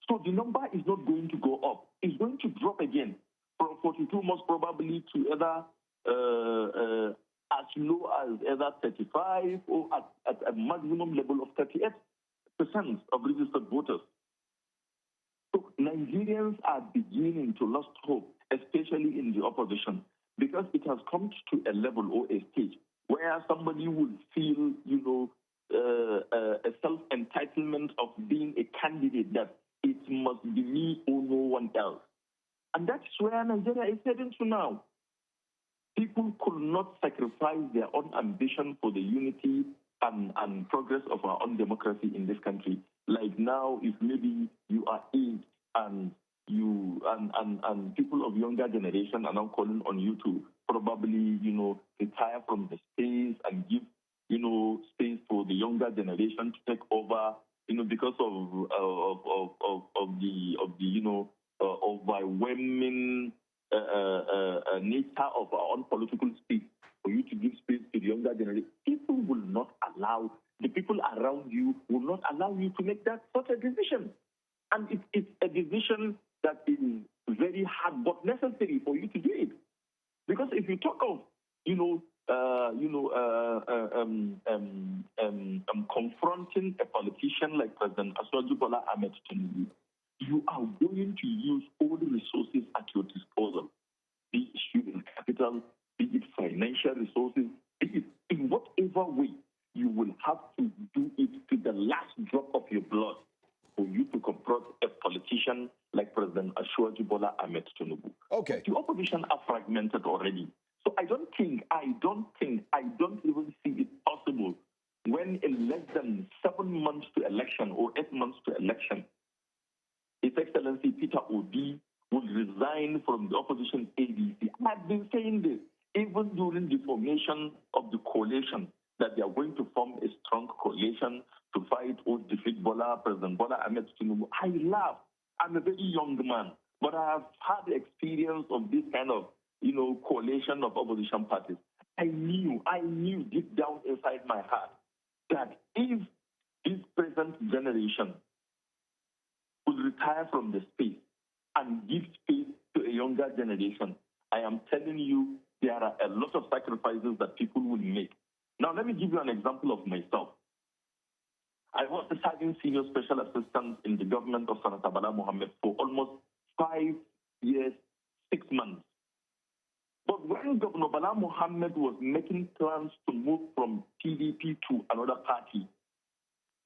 So the number is not going to go up. It's going to drop again from 42 most probably to either as low as either 35 or at a maximum level of 38% of registered voters. So Nigerians are beginning to lose hope, especially in the opposition, because it has come to a level or a stage where somebody would feel, a self-entitlement of being a candidate, that it must be me or no one else. And that's where Nigeria is heading to now. People could not sacrifice their own ambition for the unity and progress of our own democracy in this country. Like now, if maybe you are aged and you and people of younger generation are now calling on you to probably, retire from the space and give, space for the younger generation to take over, because of the overwhelming nature of our own political space, for you to give space to the younger generation. People will not allow, the people around you will not allow you to make that such a decision. And it's a decision that is very hard but necessary for you to do it. Because if you talk of, confronting a politician like President Bola Tinubu, you are going to use all the resources at your disposal, be it human capital, be it financial resources, be it in whatever way. You will have to do it to the last drop of your blood for you to confront a politician like President Bola Tinubu. Okay. The opposition are fragmented already. So I don't even see it possible when in less than 7 months to election or 8 months to election, His Excellency Peter Obi will resign from the opposition ADC. I've been saying this even during the formation of the coalition, that they are going to form a strong coalition to fight or defeat President Bola Tinubu. I laugh. I'm a very young man, but I have had the experience of this kind of, coalition of opposition parties. I knew deep down inside my heart that if this present generation would retire from the space and give space to a younger generation, I am telling you, there are a lot of sacrifices that people will make. Now, let me give you an example of myself. I was the serving senior special assistant in the government of Senator Bala Mohammed for almost 5 years, 6 months. But when Governor Bala Mohammed was making plans to move from PDP to another party,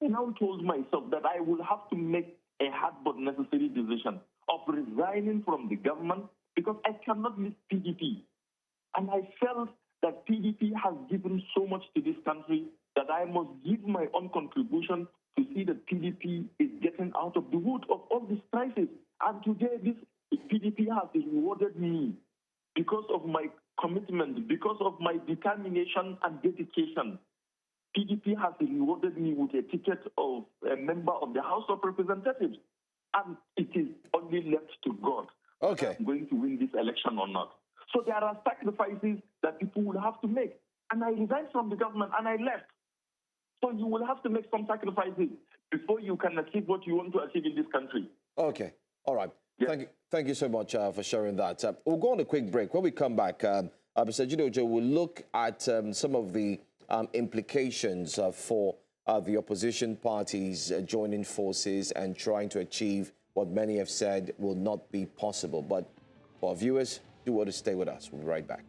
I now told myself that I will have to make a hard but necessary decision of resigning from the government because I cannot leave PDP. And I felt that PDP has given so much to this country that I must give my own contribution to see that PDP is getting out of the wood of all this crisis. And today, this PDP has rewarded me because of my commitment, because of my determination and dedication. PDP has rewarded me with a ticket of a member of the House of Representatives. And it is only left to God whether I'm going to win this election or not. So there are sacrifices that people will have to make. And I resigned from the government and I left. So you will have to make some sacrifices before you can achieve what you want to achieve in this country. Okay. All right. Yeah. Thank you so much for sharing that. We'll go on a quick break. When we come back, Mr. Jidojo will look at some of the implications for the opposition parties joining forces and trying to achieve what many have said will not be possible. But for our viewers, do want to stay with us. We'll be right back.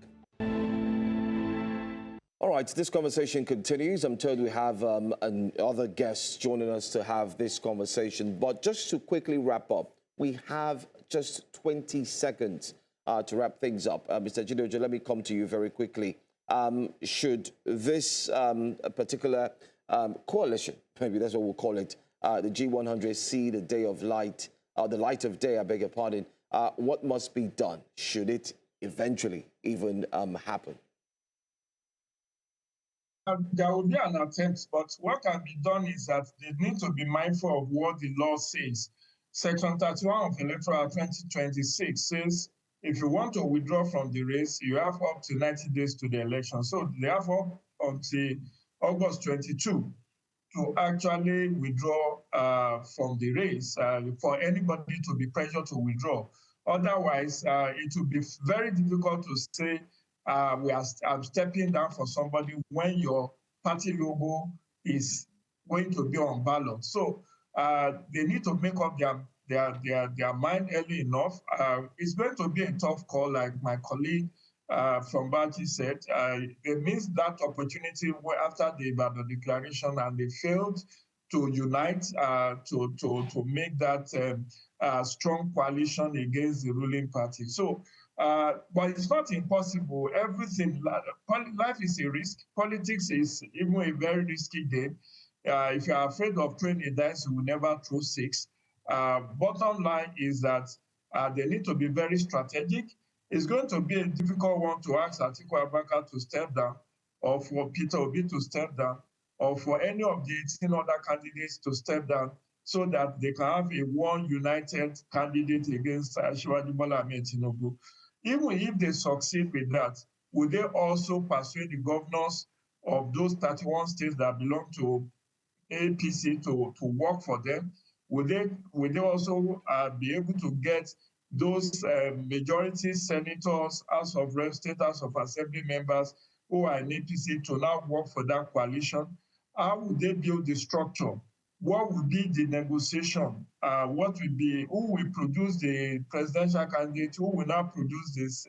All right, this conversation continues. I'm told we have other guests joining us to have this conversation. But just to quickly wrap up, We have just 20 seconds to wrap things up. Mr. Chidojo, let me come to you very quickly. Should this particular coalition, maybe that's what we'll call it, the G100, see the day of light, the light of day, I beg your pardon, what must be done? Should it eventually even happen? There will be an attempt, but what can be done is that they need to be mindful of what the law says. Section 31 of Electoral 2026 says if you want to withdraw from the race, you have up to 90 days to the election. So they have up until August 22 to actually withdraw from the race for anybody to be pressured to withdraw. Otherwise, it will be very difficult to say I'm stepping down for somebody when your party logo is going to be on ballot. So they need to make up their mind early enough. It's going to be a tough call, like my colleague from Bati said. They missed that opportunity after the Ibadan declaration, and they failed to unite to make that strong coalition against the ruling party. So, but it's not impossible. Everything, life is a risk. Politics is even a very risky game. If you're afraid of throwing a dice, you will never throw six. Bottom line is that they need to be very strategic. It's going to be a difficult one to ask Atiku Abubakar to step down, or for Peter Obi to step down, or for any of the 18 other candidates to step down, so that they can have a one united candidate against Asiwaju Bola Tinubu. Even if they succeed with that, will they also persuade the governors of those 31 states that belong to APC to work for them? Will they also be able to get those majority senators, House of Reps, State House of Assembly members who are in APC to now work for that coalition? How would they build the structure? What would be the negotiation? What will be, who will produce the presidential candidate? Who will now produce this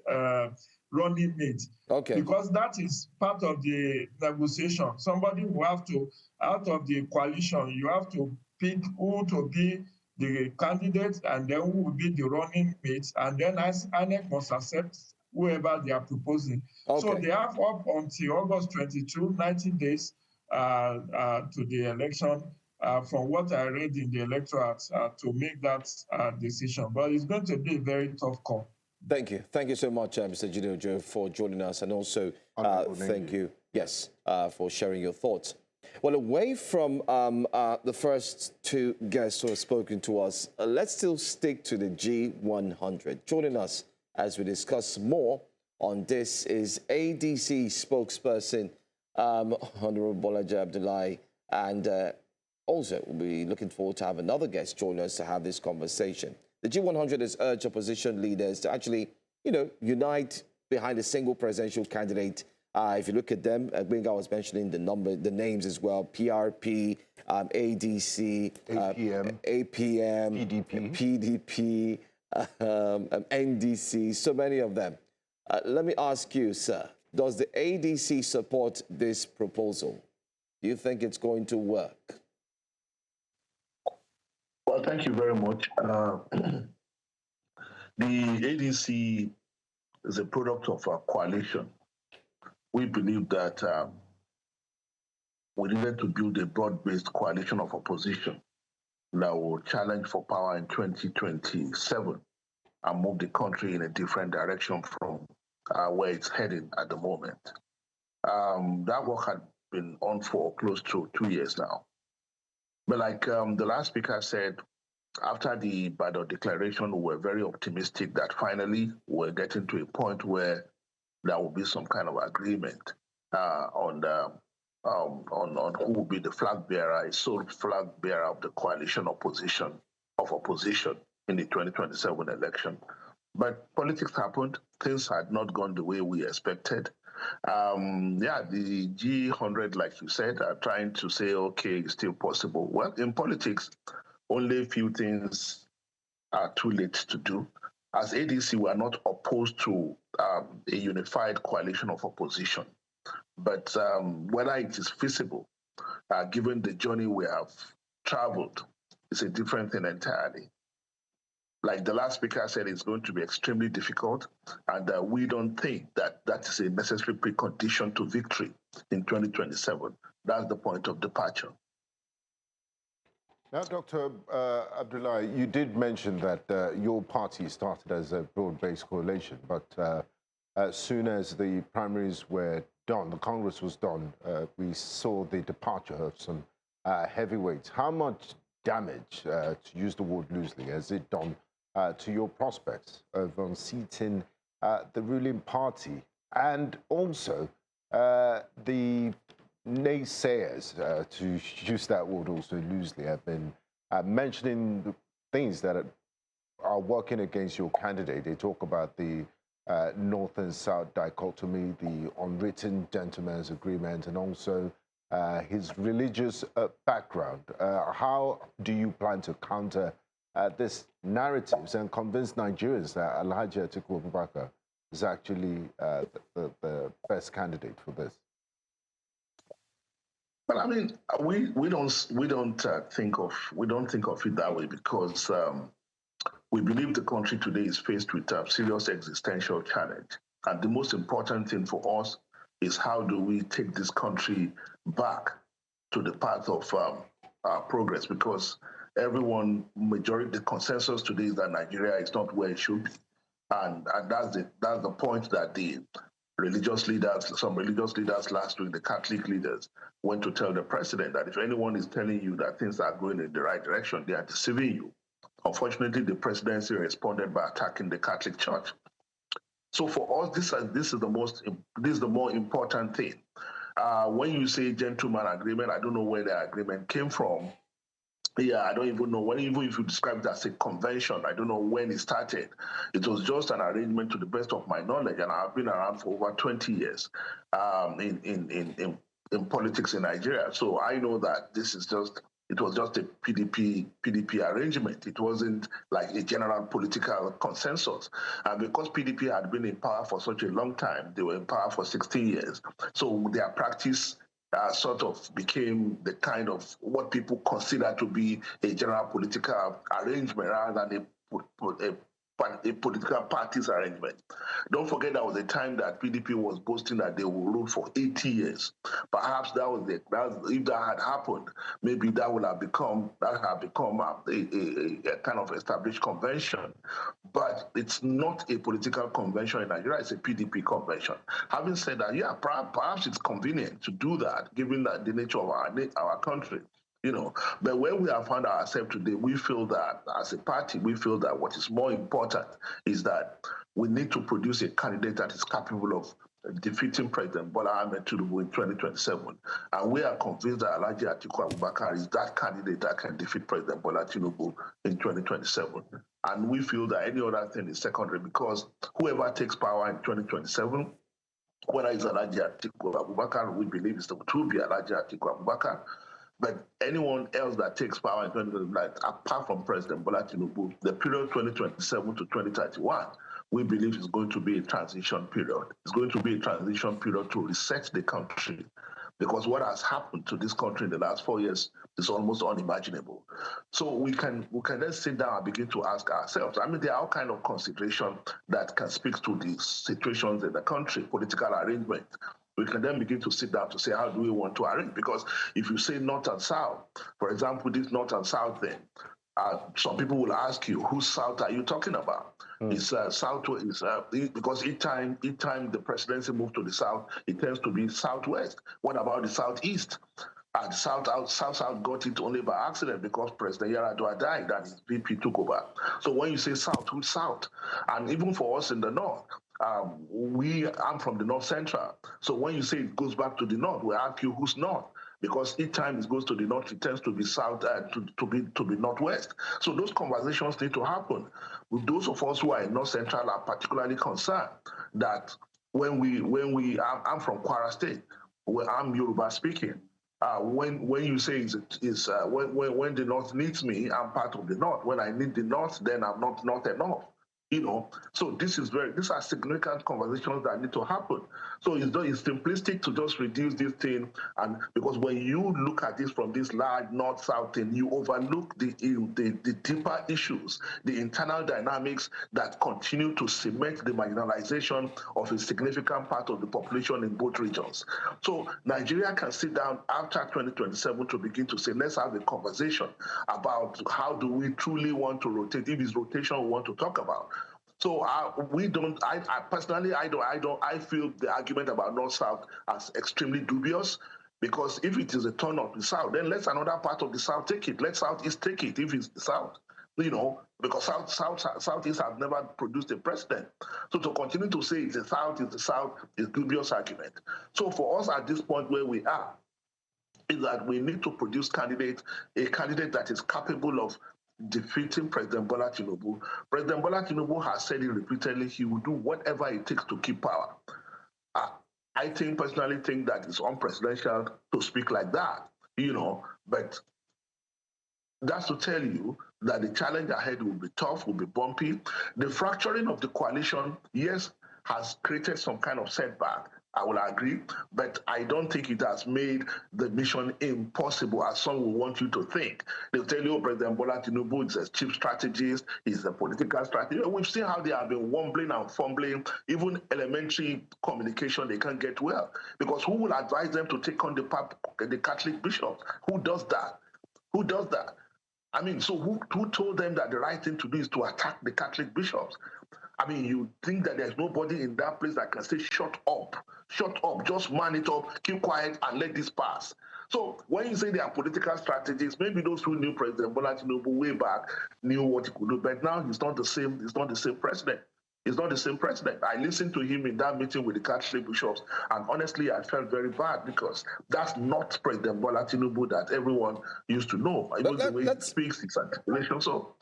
running mate? Okay. Because that is part of the negotiation. Somebody will have to, out of the coalition, you have to pick who to be the candidate and then who will be the running mate. And then INEC must accept whoever they are proposing. Okay. So they have up until August 22, 90 days to the election. From what I read in the electorate, to make that decision. But it's going to be a very tough call. Thank you. Thank you so much, Mr. Chidojo, for joining us. And also, thank you, yes, for sharing your thoughts. Well, away from the first two guests who have spoken to us, let's still stick to the G100. Joining us as we discuss more on this is ADC spokesperson, Honorable Bolaji Abdullahi, and also, we'll be looking forward to have another guest join us to have this conversation. The G100 has urged opposition leaders to actually, unite behind a single presidential candidate. If you look at them, Benga was mentioning the names as well: PRP, ADC, APM, PDP, NDC, so many of them. Let me ask you, sir, does the ADC support this proposal? Do you think it's going to work? Well, thank you very much. The ADC is a product of a coalition. We believe that we needed to build a broad-based coalition of opposition that will challenge for power in 2027 and move the country in a different direction from where it's heading at the moment. That work had been on for close to 2 years now. But like the last speaker said, after the Ibadan declaration, we were very optimistic that finally we're getting to a point where there will be some kind of agreement on who will be the flag bearer, a sole flag bearer of the coalition opposition in the 2027 election. But politics happened. Things had not gone the way we expected. The G100, like you said, are trying to say, okay, it's still possible. Well, in politics, only a few things are too late to do. As ADC, we are not opposed to a unified coalition of opposition. But whether it is feasible, given the journey we have traveled, is a different thing entirely. like the last speaker said, it's going to be extremely difficult, and we don't think that that is a necessary precondition to victory in 2027. That's the point of departure. Now, Dr. Abdullah, you did mention that your party started as a broad-based coalition, but as soon as the primaries were done, the Congress was done, we saw the departure of some heavyweights. How much damage, to use the word loosely, has it done to your prospects of unseating the ruling party? And also, the naysayers, to use that word also loosely, have been mentioning the things that are working against your candidate. They talk about the North and South dichotomy, the unwritten gentleman's agreement, and also his religious background. How do you plan to counter these narratives and convince Nigerians that Alhaji Atiku Abubakar is actually the best candidate for this? Well, I mean, we don't think of it that way, because we believe the country today is faced with a serious existential challenge, and the most important thing for us is how do we take this country back to the path of progress, because the consensus today is that Nigeria is not where it should be, and that's the point that some religious leaders last week, the Catholic leaders, went to tell the president that if anyone is telling you that things are going in the right direction, they are deceiving you. Unfortunately, the presidency responded by attacking the Catholic Church. So for us, this is the more important thing. When you say gentleman agreement, I don't know where the agreement came from. Yeah, I don't even know even if you describe it as a convention, I don't know when it started. It was just an arrangement, to the best of my knowledge, and I've been around for over 20 years in politics in Nigeria. So I know that it was just a PDP arrangement. It wasn't like a general political consensus. And because PDP had been in power for such a long time, they were in power for 16 years. So their practice sort of became the kind of what people consider to be a general political arrangement rather than a political parties arrangement. Don't forget there was a time that PDP was boasting that they will rule for 80 years. Perhaps if that had happened, maybe that would have become a kind of established convention. But it's not a political convention in Nigeria, it's a PDP convention. Having said that, yeah, perhaps it's convenient to do that, given that the nature of our country. But where we have found ourselves today, we feel that as a party, what is more important is that we need to produce a candidate that is capable of defeating President Bola Tinubu in 2027. And we are convinced that Alhaji Atiku Abubakar is that candidate that can defeat President Bola Tinubu in 2027. And we feel that any other thing is secondary, because whoever takes power in 2027, whether it's Alhaji Atiku Abubakar, we believe it will be Alhaji Atiku Abubakar. But anyone else that takes power in 2029, apart from President Bola Tinubu, the period 2027 to 2031, we believe is going to be a transition period. It's going to be a transition period to reset the country, because what has happened to this country in the last 4 years is almost unimaginable. So we can then sit down and begin to ask ourselves. I mean, there are all kinds of considerations that can speak to the situations in the country, political arrangement. We can then begin to sit down to say, how do we want to arrange? Because if you say North and South, for example, this North and South thing, some people will ask you, whose South are you talking about? It's South, because each time the presidency moves to the South, it tends to be Southwest. What about the Southeast? And South got it only by accident because President Yaradua died and his VP took over. So when you say South, who's South? And even for us in the North, I'm from the North Central. So when you say it goes back to the North, we ask you who's North, because each time it goes to the North, it tends to be South, to be Northwest. So those conversations need to happen. With those of us who are in North Central are particularly concerned that I'm from Kwara State, where I'm Yoruba speaking. When you say when the North needs me, I'm part of the North. When I need the North, then I'm not North enough. So these are significant conversations that need to happen. So it's simplistic to just reduce this thing, and because when you look at this from this large north-south thing, you overlook the deeper issues, the internal dynamics that continue to cement the marginalization of a significant part of the population in both regions. So Nigeria can sit down after 2027 to begin to say, let's have a conversation about how do we truly want to rotate, if it's rotation we want to talk about. So I personally feel the argument about North-South as extremely dubious, because if it is a turn of the South, then let another part of the South take it. Let Southeast take it if it's the South, because Southeast have never produced a president. So to continue to say it's the South is dubious argument. So for us at this point where we are, is that we need to produce a candidate that is capable of defeating President Bola Tinubu. President Bola Tinubu has said it repeatedly, he will do whatever it takes to keep power. I personally think that it's unpresidential to speak like that, but that's to tell you that the challenge ahead will be tough, will be bumpy. The fracturing of the coalition, yes, has created some kind of setback. I will agree, but I don't think it has made the mission impossible, as some will want you to think. They'll tell you, President Bola Tinubu is a chief strategist, he's a political strategist. We've seen how they have been wobbling and fumbling. Even elementary communication, they can't get well. Because who will advise them to take on the Catholic bishops? Who does that? Who does that? I mean, so who told them that the right thing to do is to attack the Catholic bishops? I mean, you think that there's nobody in that place that can say, shut up, just man it up, keep quiet and let this pass. So when you say they are political strategies, maybe those who knew President Bola Tinubu way back knew what he could do, but now he's not the same president. He's not the same president. I listened to him in that meeting with the Catholic bishops, and honestly, I felt very bad because that's not President Bola Tinubu that everyone used to know. Even the way he speaks, his articulation. So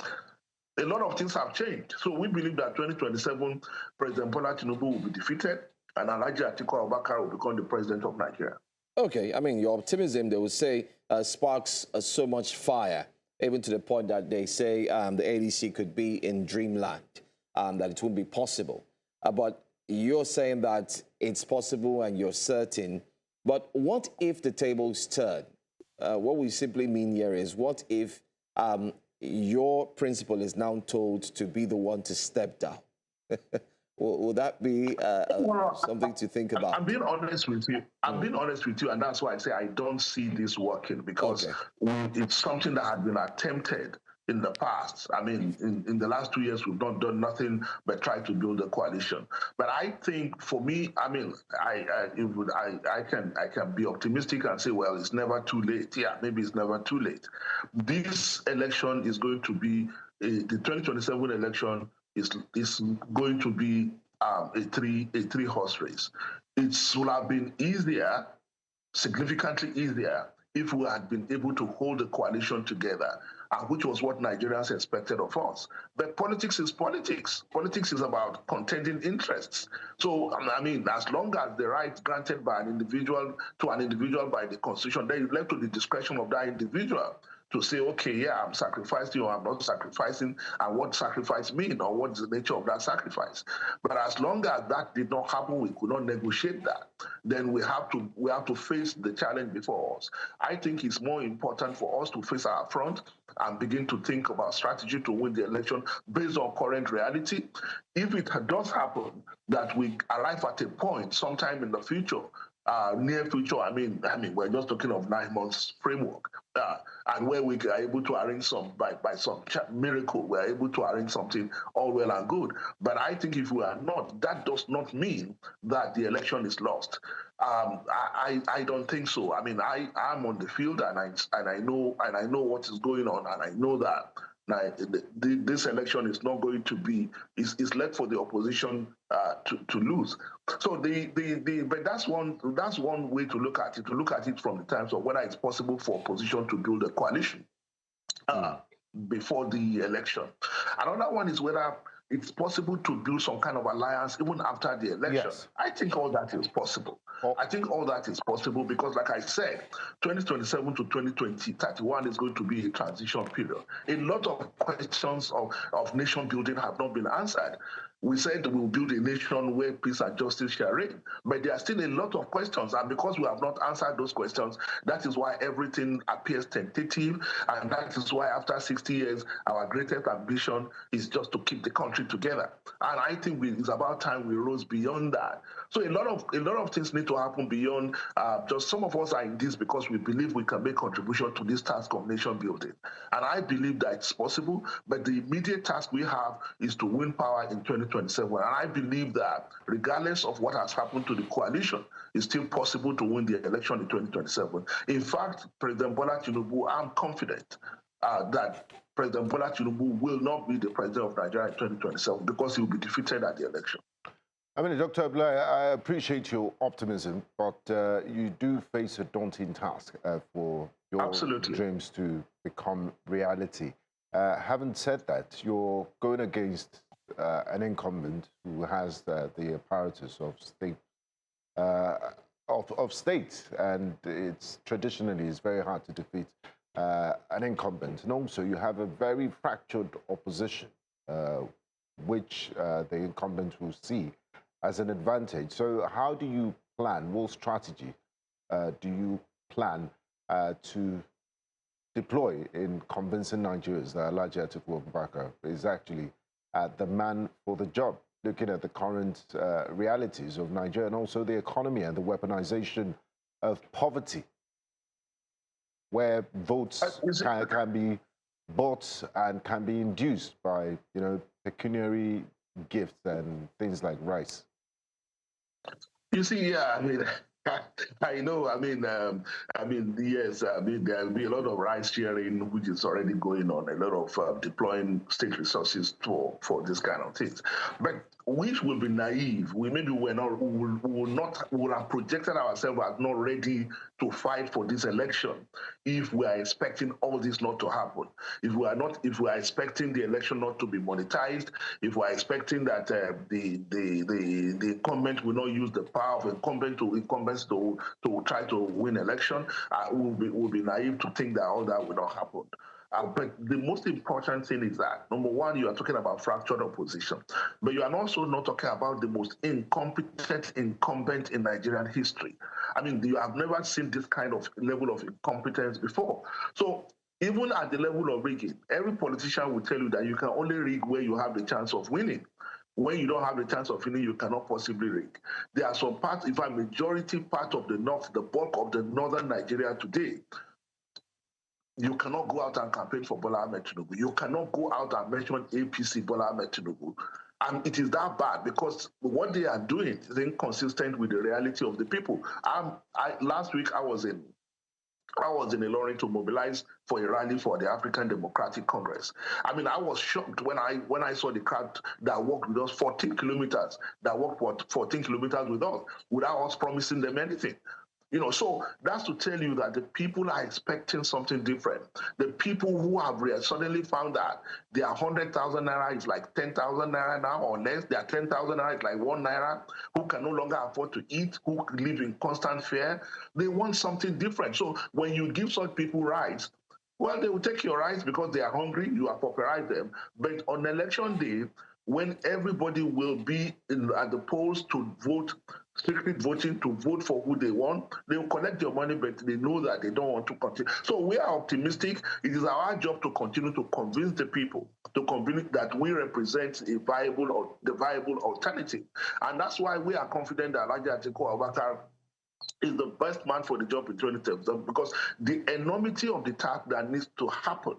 a lot of things have changed. So we believe that 2027, President Bola Tinubu will be defeated and Alhaji Atiku Abubakar will become the president of Nigeria. Okay, I mean, your optimism, they will say, sparks so much fire, even to the point that they say the ADC could be in dreamland, that it won't be possible. But you're saying that it's possible and you're certain. But what if the tables turn? What we simply mean here is, what if your principal is now told to be the one to step down? Will that be something to think about? I'm being honest with you. And that's why I say I don't see this working, because it's something that had been attempted in the past. I mean, in the last 2 years, we've not done nothing but try to build a coalition. But I think, for me, I mean, I can be optimistic and say, well, it's never too late. Yeah, maybe it's never too late. This election is going to be the 2027 election is going to be a three-horse race. It would have been easier, significantly easier, if we had been able to hold the coalition together, which was what Nigerians expected of us. But politics is politics. Politics is about contending interests. So, I mean, as long as the right granted by an individual to an individual by the Constitution, then it's left to the discretion of that individual to say, okay, yeah, I'm sacrificing or I'm not sacrificing, and what sacrifice mean, or what's the nature of that sacrifice. But as long as that did not happen, we could not negotiate that, then we have to face the challenge before us. I think it's more important for us to face our front and begin to think about strategy to win the election based on current reality. If it does happen that we arrive at a point sometime in the future, near future, I mean, we're just talking of 9 months framework, and where we are able to arrange by some miracle, we're able to arrange something all well and good. But I think if we are not, that does not mean that the election is lost. I don't think so. I mean, I'm on the field and I know what is going on, and I know that this election is not going to be, is left for the opposition to lose. So but that's one way to look at it from the terms of whether it's possible for opposition to build a coalition before the election. Another one is whether it's possible to build some kind of alliance even after the election. Yes. I think all that is possible. I think all that is possible because, like I said, 2027 to 2031 is going to be a transition period. A lot of questions of nation building have not been answered. We said we'll build a nation where peace and justice shall reign, but there are still a lot of questions, and because we have not answered those questions, that is why everything appears tentative, and that is why after 60 years, our greatest ambition is just to keep the country together. And I think it's about time we rose beyond that. So a lot of things need to happen beyond just some of us are in this because we believe we can make contribution to this task of nation building. And I believe that it's possible, but the immediate task we have is to win power in 2027. And I believe that regardless of what has happened to the coalition, it's still possible to win the election in 2027. In fact, President Bola Tinubu, I'm confident that President Bola Tinubu will not be the president of Nigeria in 2027 because he will be defeated at the election. I mean, Dr. Adeleke, I appreciate your optimism, but you do face a daunting task for your dreams to become reality. Having said that, you're going against an incumbent who has the apparatus of state, and it's traditionally it's very hard to defeat an incumbent. And also, you have a very fractured opposition, which the incumbent will see as an advantage. So how do you plan, what strategy do you plan to deploy in convincing Nigerians that Alhaji Atiku Abubakar is actually the man for the job, looking at the current realities of Nigeria and also the economy and the weaponization of poverty, where votes can be bought and can be induced by, pecuniary gifts and things like rice? You see, yeah, I mean, I know. Yes. There will be a lot of ride sharing, which is already going on. A lot of deploying state resources for this kind of things. But which will be naive. We will have projected ourselves as not ready to fight for this election if we are expecting all this not to happen. If we are expecting the election not to be monetized, if we are expecting that the incumbent will not use the power of incumbents to try to win election, we'll be naive to think that all that will not happen. But the most important thing is that, number one, you are talking about fractured opposition, but you are also not talking about the most incompetent incumbent in Nigerian history. I mean, you have never seen this kind of level of incompetence before. So even at the level of rigging, every politician will tell you that you can only rig where you have the chance of winning. When you don't have the chance of winning, you cannot possibly rig. There are some parts, in fact, majority part of the north, the bulk of the northern Nigeria today, you cannot go out and campaign for Bola Ahmed Tinubu. You cannot go out and mention APC Bola Ahmed Tinubu. And it is that bad because what they are doing is inconsistent with the reality of the people. Last week, I was in Ilorin to mobilize for a rally for the African Democratic Congress. I mean, I was shocked when I saw the crowd that walked with us 14 kilometers, that walked 14 kilometers with us without us promising them anything. So that's to tell you that the people are expecting something different. The people who have suddenly found that their 100,000 naira is like 10,000 naira now or less, their 10,000 naira is like 1 naira, who can no longer afford to eat, who live in constant fear, they want something different. So when you give such people rights, well, they will take your rights because they are hungry, you have pauperized them. But on election day, when everybody will be at the polls to vote, secret voting to vote for who they want, they will collect your money, but they know that they don't want to continue. So we are optimistic. It is our job to continue to convince the people, to convince that we represent the viable alternative. And that's why we are confident that Alhaji Atiku Abubakar is the best man for the job in 2027, because the enormity of the task that needs to happen,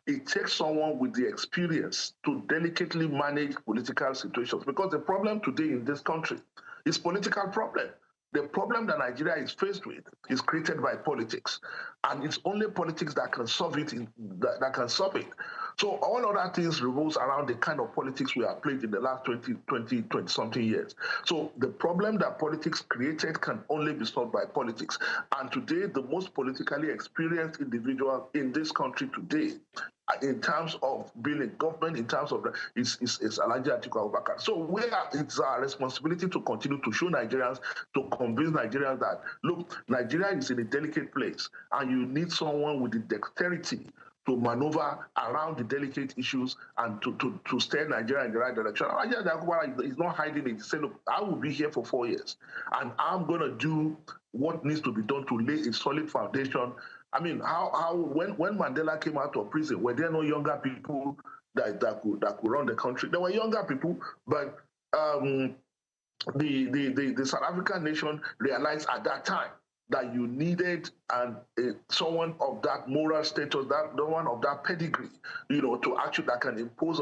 it takes someone with the experience to delicately manage political situations. Because the problem today in this country is political problem. The problem that Nigeria is faced with is created by politics, and it's only politics that can solve it. That can solve it. So all other things revolves around the kind of politics we have played in the last 20 something years. So the problem that politics created can only be solved by politics. And today, the most politically experienced individual in this country today in terms of being a government, in terms of it's Alhaji Atiku Abubakar. So it's our responsibility to continue to show Nigerians, to convince Nigerians that, look, Nigeria is in a delicate place, and you need someone with the dexterity to maneuver around the delicate issues and to steer Nigeria in the right direction. Alhaji Atiku is not hiding it. He said, look, I will be here for 4 years, and I'm going to do what needs to be done to lay a solid foundation. I mean, when Mandela came out of prison, were there no younger people that could run the country? There were younger people, but the South African nation realized at that time that you needed someone of that moral status, one of that pedigree, to actually that can impose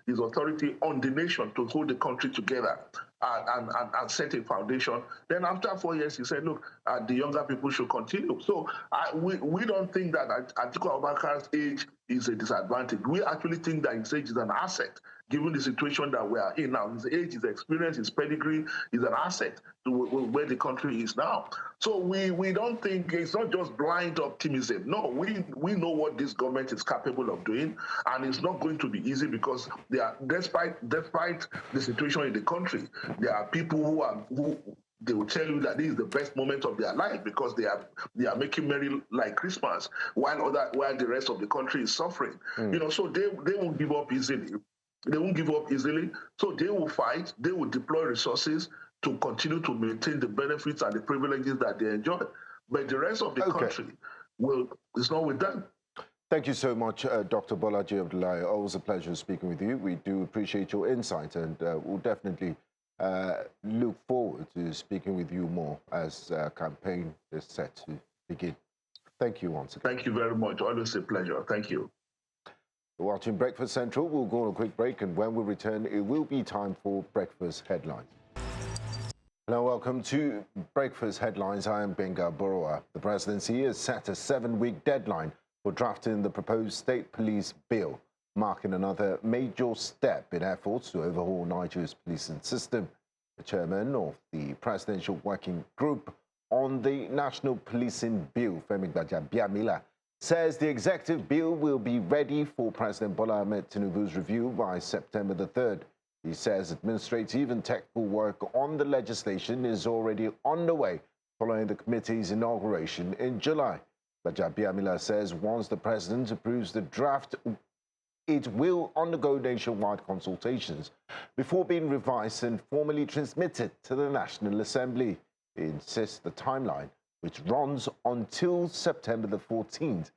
his authority on the nation to hold the country together and set a foundation. Then after 4 years, he said, look, the younger people should continue. So we don't think that Atiku Abubakar's age is a disadvantage. We actually think that his age is an asset, given the situation that we are in now. His age, his experience, his pedigree is an asset to where the country is now. So we don't think it's not just blind optimism. No, we know what this government is capable of doing, and it's not going to be easy because despite the situation in the country, there are people who they will tell you that this is the best moment of their life because they are making merry like Christmas, while the rest of the country is suffering. So they won't give up easily. They won't give up easily. So they will fight. They will deploy resources to continue to maintain the benefits and the privileges that they enjoy. But the rest of the country is not with them. Thank you so much, Dr. Bolaji Abdullahi. Always a pleasure speaking with you. We do appreciate your insight, and we'll definitely look forward to speaking with you more as campaign is set to begin. Thank you once again. Thank you very much. Always a pleasure. Thank you. You're watching Breakfast Central. We'll go on a quick break, and when we return, it will be time for Breakfast Headlines. Hello, welcome to Breakfast Headlines. I am Benga Borowa. The presidency has set a 7-week deadline for drafting the proposed state police bill, marking another major step in efforts to overhaul Nigeria's policing system. The chairman of the Presidential Working Group on the National Policing Bill, Femi Gbajabiamila, says the executive bill will be ready for President Bola Tinubu's review by September the 3rd. He says administrative and technical work on the legislation is already underway following the committee's inauguration in July. Gbajabiamila says once the president approves the draft, it will undergo nationwide consultations before being revised and formally transmitted to the National Assembly. He insists the timeline, which runs until September the 14th,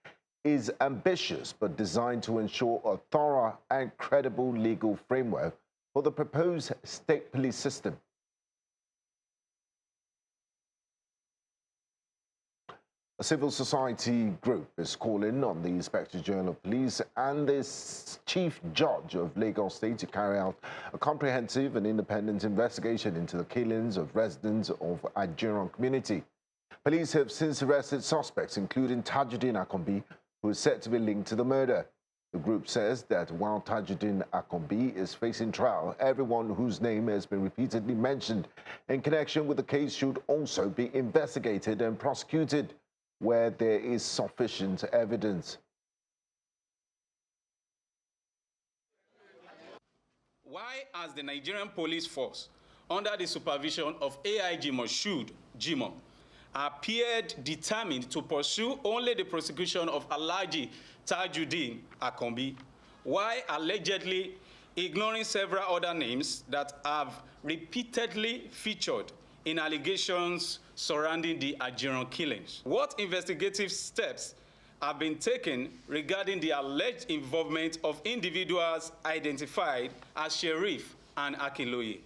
is ambitious but designed to ensure a thorough and credible legal framework for the proposed state police system. A civil society group is calling on the Inspector General of Police and the Chief Judge of Lagos State to carry out a comprehensive and independent investigation into the killings of residents of Agbero community. Police have since arrested suspects, including Tajuddin Akombi, who is said to be linked to the murder. The group says that while Tajuddin Akombi is facing trial, everyone whose name has been repeatedly mentioned in connection with the case should also be investigated and prosecuted where there is sufficient evidence. Why has the Nigerian police force, under the supervision of AIG Moshood Jimoh, appeared determined to pursue only the prosecution of Alhaji Tajuddin Akombi, while allegedly ignoring several other names that have repeatedly featured in allegations surrounding the Agbero killings? What investigative steps have been taken regarding the alleged involvement of individuals identified as Sheriff and Akinloye,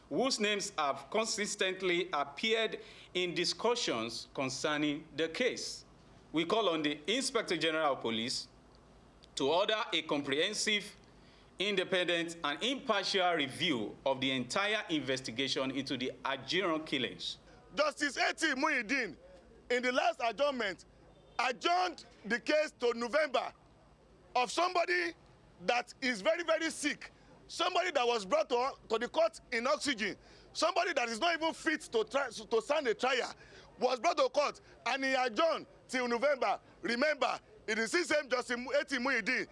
whose names have consistently appeared in discussions concerning the case? We call on the Inspector General of Police to order a comprehensive, independent, and impartial review of the entire investigation into the Agbero killings. Justice A.T. Muhyiddin, in the last adjournment, adjourned the case to November of somebody that is very, very sick, somebody that was brought to the court in oxygen, somebody that is not even fit to stand a trial, was brought to court, and he adjourned till November. Remember, It is the same Justice Eti Muhyiddin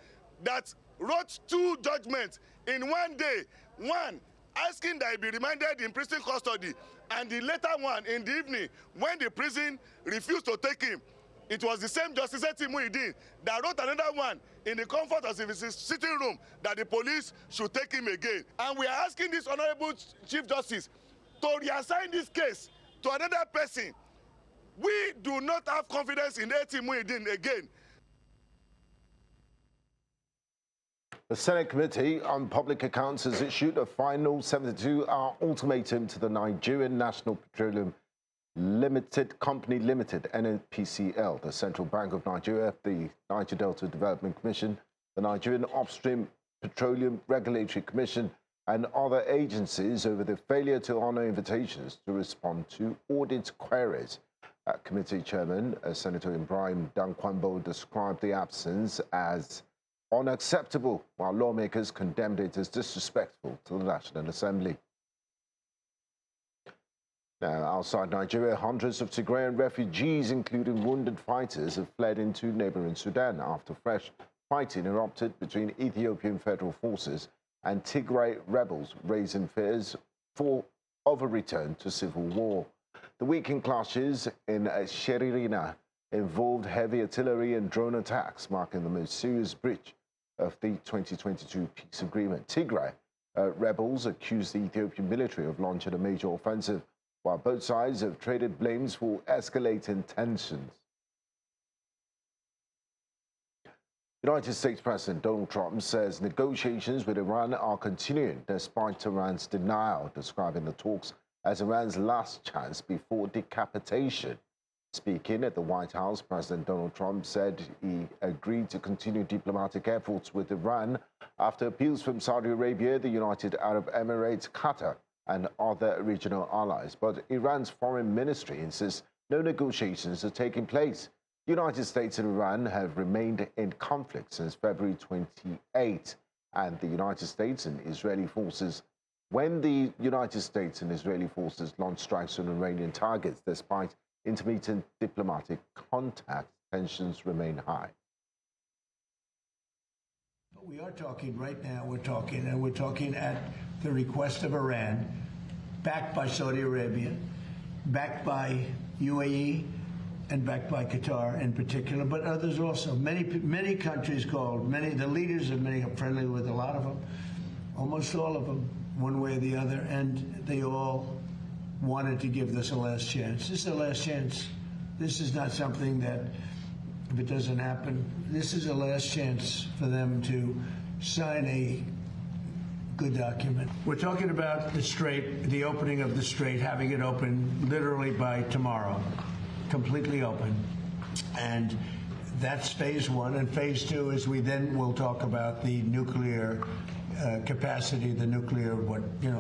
that wrote 2 judgments in one day. One asking that he be remanded in prison custody, and the later one in the evening when the prison refused to take him. It was the same Justice Eti Muhyiddin that wrote another one in the comfort of his sitting room that the police should take him again. And we are asking this Honorable Chief Justice to reassign this case to another person. We do not have confidence in Eti Muhyiddin again. The Senate Committee on Public Accounts has issued a final 72-hour ultimatum to the Nigerian National Petroleum Company Limited, NNPCL, the Central Bank of Nigeria, the Niger Delta Development Commission, the Nigerian Upstream Petroleum Regulatory Commission, and other agencies over the failure to honor invitations to respond to audit queries. Committee Chairman Senator Ibrahim Dankwambo described the absence as unacceptable, while lawmakers condemned it as disrespectful to the National Assembly. Now, outside Nigeria, hundreds of Tigrayan refugees, including wounded fighters, have fled into neighboring Sudan after fresh fighting erupted between Ethiopian Federal Forces and Tigray rebels, raising fears of a return to civil war. The weekend clashes in Sheririna involved heavy artillery and drone attacks, marking the most serious breach of the 2022 peace agreement. Tigray rebels accused the Ethiopian military of launching a major offensive, while both sides have traded blames for escalating tensions. United States President Donald Trump says negotiations with Iran are continuing despite Iran's denial, describing the talks as Iran's last chance before decapitation. Speaking at the White House, President Donald Trump said he agreed to continue diplomatic efforts with Iran after appeals from Saudi Arabia, the United Arab Emirates, Qatar, and other regional allies. But Iran's foreign ministry insists no negotiations are taking place. The United States and Iran have remained in conflict since February 28, and the United States and Israeli forces launched strikes on Iranian targets despite intermittent diplomatic contact, tensions remain high. We are talking right now, we're talking at the request of Iran, backed by Saudi Arabia, backed by UAE, and backed by Qatar in particular, but others also. Many countries called, the leaders of many are friendly with a lot of them, almost all of them, one way or the other, and they all wanted to give this a last chance. This is a last chance. This is not something that, if it doesn't happen, this is a last chance for them to sign a good document. We're talking about the strait, the opening of the strait, having it open literally by tomorrow, completely open. And that's phase one. And phase two is we then will talk about the nuclear capacity, the nuclear,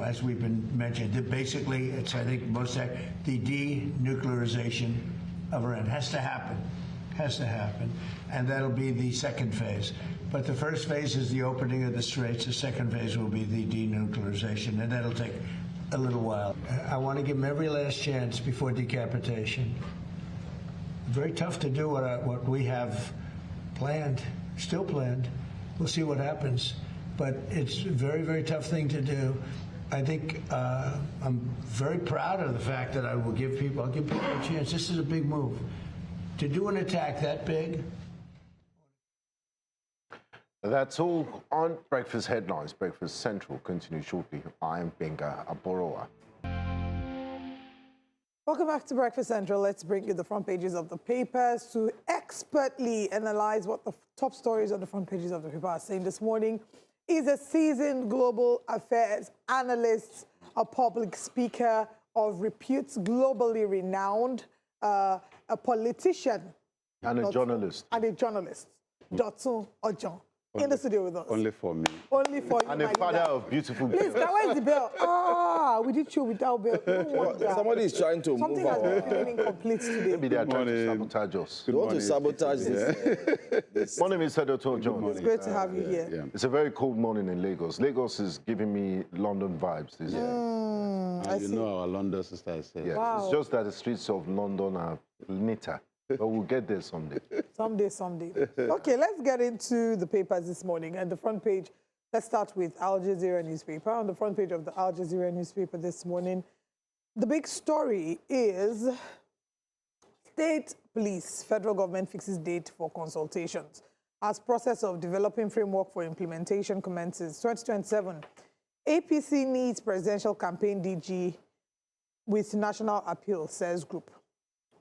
as we've been mentioned. Basically, it's, I think, the denuclearization of Iran has to happen. And that'll be the second phase. But the first phase is the opening of the straits. The second phase will be the denuclearization, and that'll take a little while. I want to give them every last chance before decapitation. Very tough to do what we have planned, still planned. We'll see what happens. But it's a very, very tough thing to do. I think I'm very proud of the fact that I'll give people a chance. This is a big move. To do an attack that big. That's all on Breakfast Headlines. Breakfast Central continues shortly. I'm Benga Aboroa. Welcome back to Breakfast Central. Let's bring you the front pages of the papers to expertly analyze what the top stories on the front pages of the paper are saying this morning. Is a seasoned global affairs analyst, a public speaker of repute, globally renowned, a politician. And a journalist. Dotun Ojon. In the studio with us. Only for me. Only for you. And a father of beautiful Please, where is the bell? We did show without bell. We don't want that. Somebody is trying to Something move has been feeling incomplete today. Maybe they are trying to sabotage us. They want to sabotage this. Morning, Mr. Dr. John. It's great to have you here. Yeah. It's a very cold morning in Lagos. Lagos is giving me London vibes this year. You know our London sister said. Yeah. Wow. It's just that the streets of London are neater. But we'll get there someday. Someday, someday. Okay, let's get into the papers this morning. And the front page, let's start with Al Jazeera newspaper. On the front page of the Al Jazeera newspaper this morning, the big story is State Police, federal government fixes date for consultations. As process of developing framework for implementation commences 2027, APC needs presidential campaign DG with national appeal, says group.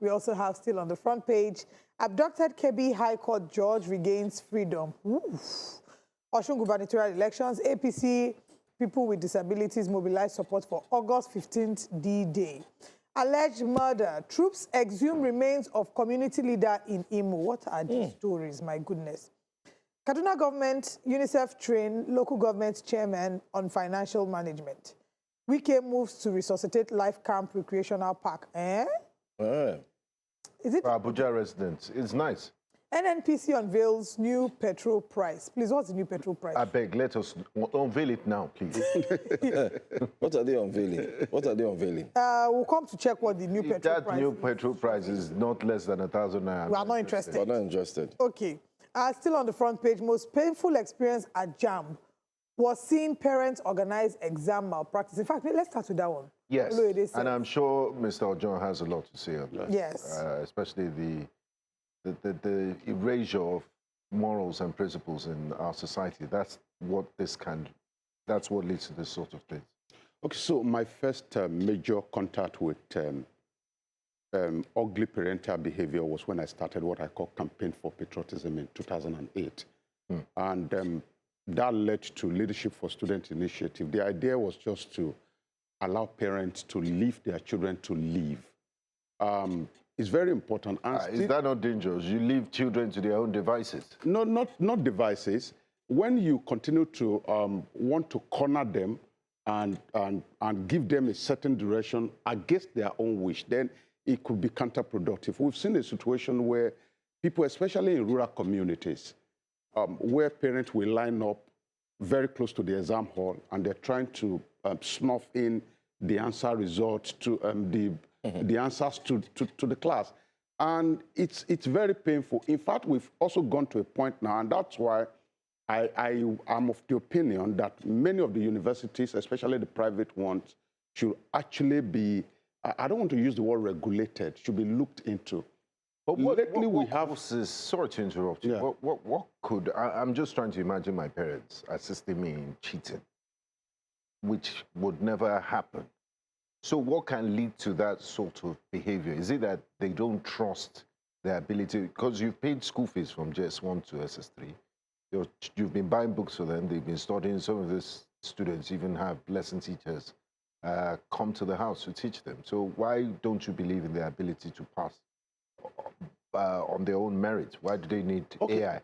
We also have still on the front page, abducted Kebbi High Court judge regains freedom. Oof. Osun gubernatorial elections, APC people with disabilities mobilize support for August 15th D-Day. Alleged murder, troops exhume remains of community leader in Imo. What are these stories, my goodness? Kaduna government, UNICEF train local government chairman on financial management. Wike moves to resuscitate Life Camp Recreational Park. Is it? For Abuja residents, it's nice. NNPC unveils new petrol price. Please, what's the new petrol price? I beg, let us unveil it now, please. What are they unveiling? What are they unveiling? We'll come to check what the new petrol price is. That new petrol price is not less than 1,000 naira. We are not interested. We're not interested. Okay. Still on the front page, most painful experience at JAMB was seeing parents organize exam malpractice. In fact, let's start with that one. Yes, and I'm sure Mr. Ojon has a lot to say on that. Yes. Especially the erasure of morals and principles in our society. That's what leads to this sort of thing. Okay, so my first major contact with ugly parental behavior was when I started what I call Campaign for Patriotism in 2008. And that led to Leadership for Student Initiative. The idea was just to allow parents to leave their children to live. It's very important. And is that not dangerous? You leave children to their own devices? No, not devices. When you continue to want to corner them and give them a certain direction against their own wish, then it could be counterproductive. We've seen a situation where people, especially in rural communities, where parents will line up very close to the exam hall and they're trying to snuff in the answer results to the answers to the class. And it's very painful. In fact, we've also gone to a point now, and that's why I am of the opinion that many of the universities, especially the private ones, should actually be, I don't want to use the word regulated, should be looked into. But what causes, sorry to interrupt you, Yeah. what could, I'm just trying to imagine my parents assisting me in cheating, which would never happen. So what can lead to that sort of behavior? Is it that they don't trust their ability? Because you've paid school fees from JS1 to SS3. You've been buying books for them. They've been studying. Some of these students even have lesson teachers come to the house to teach them. So why don't you believe in their ability to pass on their own merit? Why do they need AI?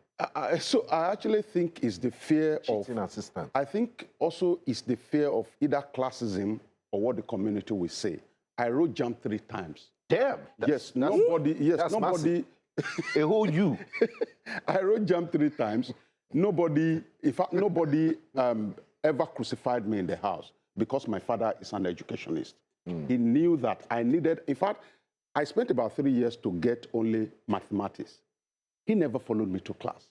So I actually think it's the fear Cheating assistant. I think also it's the fear of either classism or what the community will say. I wrote JAMB 3 times. Damn. Yes, nobody. A whole you. I wrote JAMB 3 times. Nobody, in fact, nobody ever crucified me in the house because my father is an educationist. He knew that I needed, in fact, I spent about 3 years to get only mathematics. He never followed me to class.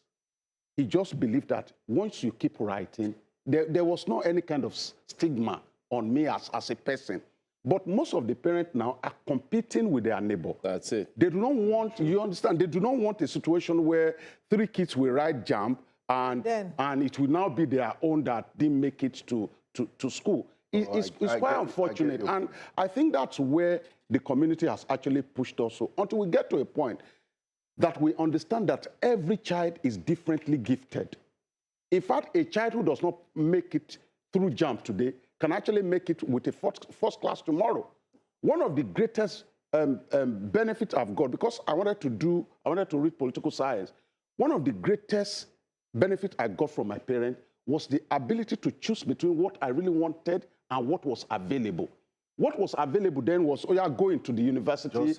He just believed that once you keep writing, there was no any kind of stigma on me as a person. But most of the parents now are competing with their neighbor. That's it. They do not want, you understand, they do not want a situation where 3 kids will write JAMB and it will now be their own that didn't make it to school. It's quite unfortunate. And I think that's where the community has actually pushed us. So until we get to a point that we understand that every child is differently gifted. In fact, a child who does not make it through JAMB today can actually make it with a first class tomorrow. One of the greatest benefits I've got, because I wanted to read political science, one of the greatest benefits I got from my parents was the ability to choose between what I really wanted and what was available. What was available then was, oh yeah, go into the university,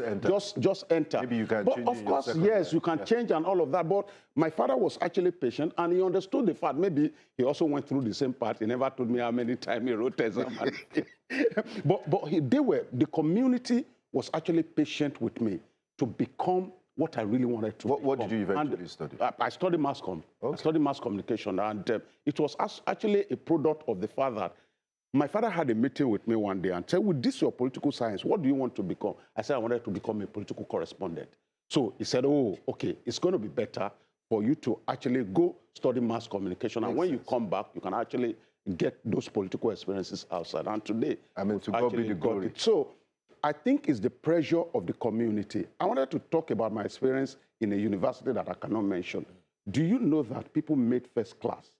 just enter. Maybe you can but change of course, yes, you can change and all of that. But my father was actually patient and he understood the fact. Maybe he also went through the same part. He never told me how many times he wrote exam. but the community was actually patient with me to become what I really wanted to What did you eventually study? I studied mass comm. Okay. I studied mass communication, and it was actually a product of the fact that my father had a meeting with me one day and said, with this your political science, what do you want to become? I said, I wanted to become a political correspondent. So he said, oh, okay, it's going to be better for you to actually go study mass communication. And when you come back, you can actually get those political experiences outside. And today, I mean, to God be the glory. So I think it's the pressure of the community. I wanted to talk about my experience in a university that I cannot mention. Do you know that people made first class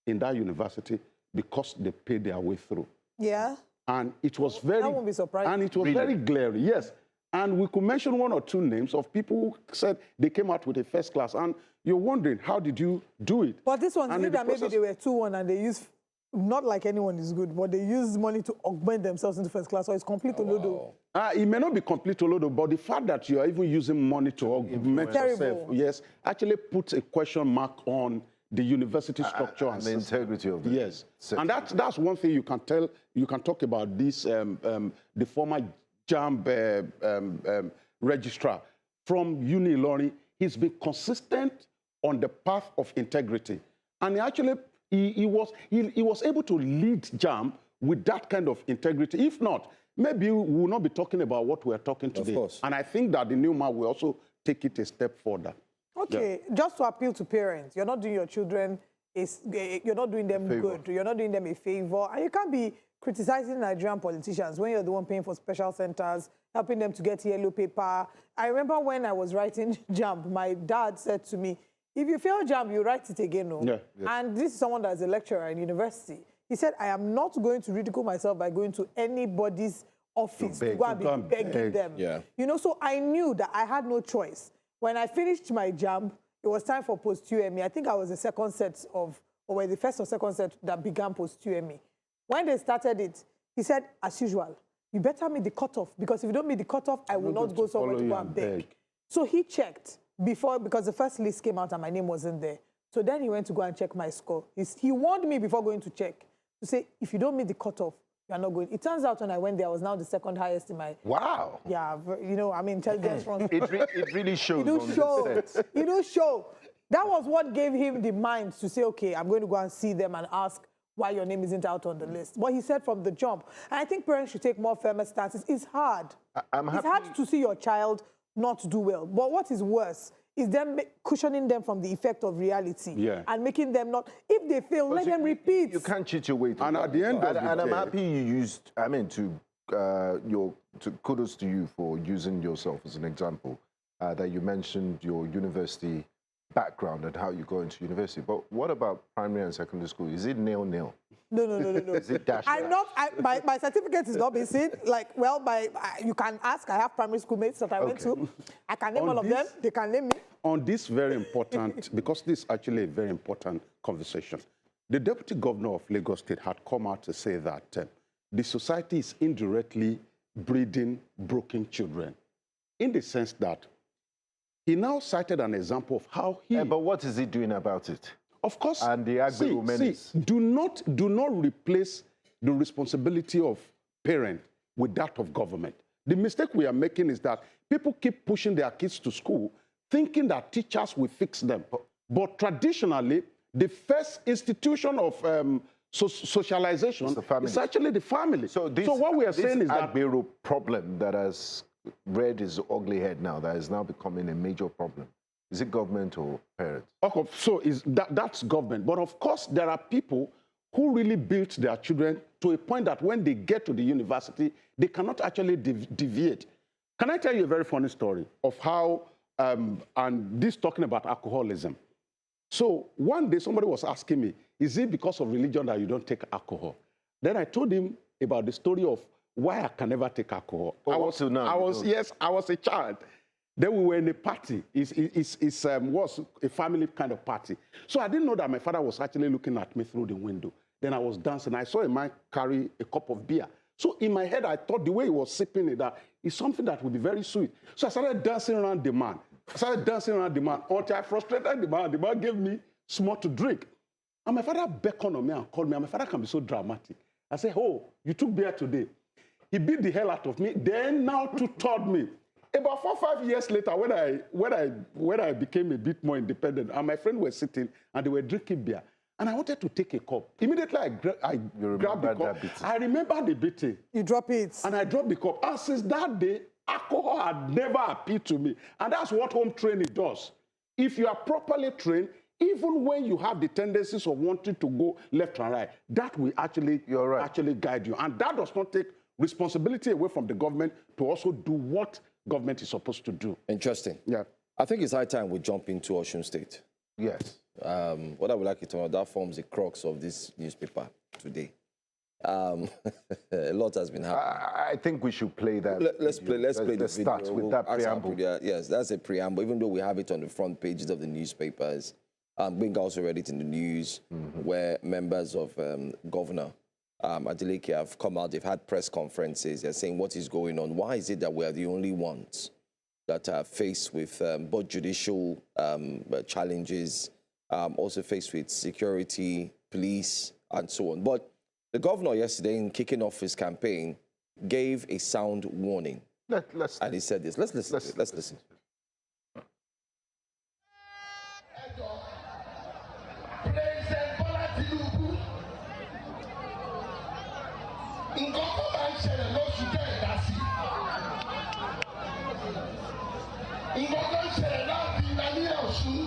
in that university because they paid their way through? Yeah. And it was very... That won't be surprising. And it was very glaring, yes. And we could mention one or two names of people who said they came out with a first class. And you're wondering, how did you do it? But this one, that maybe they were 2-1 and they used... Not like anyone is good, but they use money to augment themselves into first class, so it's complete olodo. It may not be complete olodo, but the fact that you are even using money to augment yourself, yes, actually puts a question mark on the university structure and the integrity of the yes. And that's one thing you can tell. You can talk about this. The former JAMB registrar from Uni Ilorin, he's been consistent on the path of integrity, and he actually. He was able to lead JAMB with that kind of integrity. If not, maybe we will not be talking about what we are talking today. Of course. And I think that the new man will also take it a step further. Okay, just to appeal to parents, you're not doing your children, you're not doing them good, you're not doing them a favor, and you can't be criticizing Nigerian politicians when you're the one paying for special centers, helping them to get yellow paper. I remember when I was writing JAMB, my dad said to me, if you fail JAMB, you write it again, no? Yeah. Yes. And this is someone that's a lecturer in university. He said, I am not going to ridicule myself by going to anybody's office to go and be begging them. Yeah. You know, so I knew that I had no choice. When I finished my JAMB, it was time for post-UME. I think I was the second set of, or the first or second set that began post-UME. When they started it, he said, as usual, you better meet the cutoff, because if you don't meet the cutoff, I will not go somewhere to go and beg. So he checked. Because the first list came out and my name wasn't there. So then he went to go and check my score. He warned me before going to check to say, if you don't meet the cutoff, you're not going. It turns out when I went there, I was now the second highest in my... Wow. Yeah, you know, I mean, intelligence runs... It really shows. It do show. That was what gave him the mind to say, okay, I'm going to go and see them and ask why your name isn't out on the list. What he said from the jump. And I think parents should take more firmer stances. It's hard. It's hard to see your child not do well. But what is worse is them cushioning them from the effect of reality and making them not, if they fail, let them repeat. You can't cheat your way to and at the end of the day, and I'm happy you used, I mean, kudos to you for using yourself as an example, that you mentioned your university background and how you go into university. But what about primary and secondary school? Is it nil-nil? No. Is it dash? My certificate is not missing. Like, well, you can ask. I have primary school mates that I went to. I can name all of them. They can name me. On this very important, because this is actually a very important conversation, the Deputy Governor of Lagos State had come out to say that the society is indirectly breeding broken children, in the sense that he now cited an example of how he... but what is he doing about it? Of course. And the Agbero Menace. Do not replace the responsibility of parent with that of government. The mistake we are making is that people keep pushing their kids to school thinking that teachers will fix them. But traditionally, the first institution of socialization is actually the family. So what we are saying is that... Agbero problem that has reared its ugly head now, that is now becoming a major problem. Is it government or parents? Okay, so that's government. But of course, there are people who really built their children to a point that when they get to the university, they cannot actually deviate. Can I tell you a very funny story of how, and this talking about alcoholism. So one day somebody was asking me, is it because of religion that you don't take alcohol? Then I told him about the story of why I can never take alcohol. I was a child. Then we were in a party. It was a family kind of party. So I didn't know that my father was actually looking at me through the window. Then I was dancing. I saw a man carry a cup of beer. So in my head, I thought the way he was sipping it, that it's something that would be very sweet. So I started dancing around the man. Until I frustrated the man. The man gave me small to drink. And my father beckoned on me and called me. And my father can be so dramatic. I said, oh, you took beer today. He beat the hell out of me. Then now to told me, about 4 or 5 years later, when I became a bit more independent, and my friends were sitting and they were drinking beer, and I wanted to take a cup. Immediately, I grabbed the cup. I remember the beating. You drop it. And I dropped the cup. And since that day, alcohol had never appealed to me. And that's what home training does. If you are properly trained, even when you have the tendencies of wanting to go left and right, that will actually guide you. And that does not take responsibility away from the government to also do what government is supposed to do. Interesting. Yeah. I think it's high time we jump into Osun State. Yes. What I would like you to know, that forms the crux of this newspaper today. A lot has been happening. I think we should play that. Let's play the video. Let's start with that preamble. Yes, that's a preamble, even though we have it on the front pages of the newspapers. Benga also read it in the news, where members of Governor Adeleke have come out. They've had press conferences. They're saying what is going on. Why is it that we are the only ones that are faced with both judicial challenges, also faced with security, police, and so on? But the governor yesterday, in kicking off his campaign, gave a sound warning. And he said this. Let's listen. Let's listen. President Bola Tinubu, nǹkan tó máa ń ṣẹlẹ̀ lóṣù tẹ́ ẹ̀ dá sí. Nǹkan tó ń ṣẹlẹ̀ láti ní Ọ̀ṣun,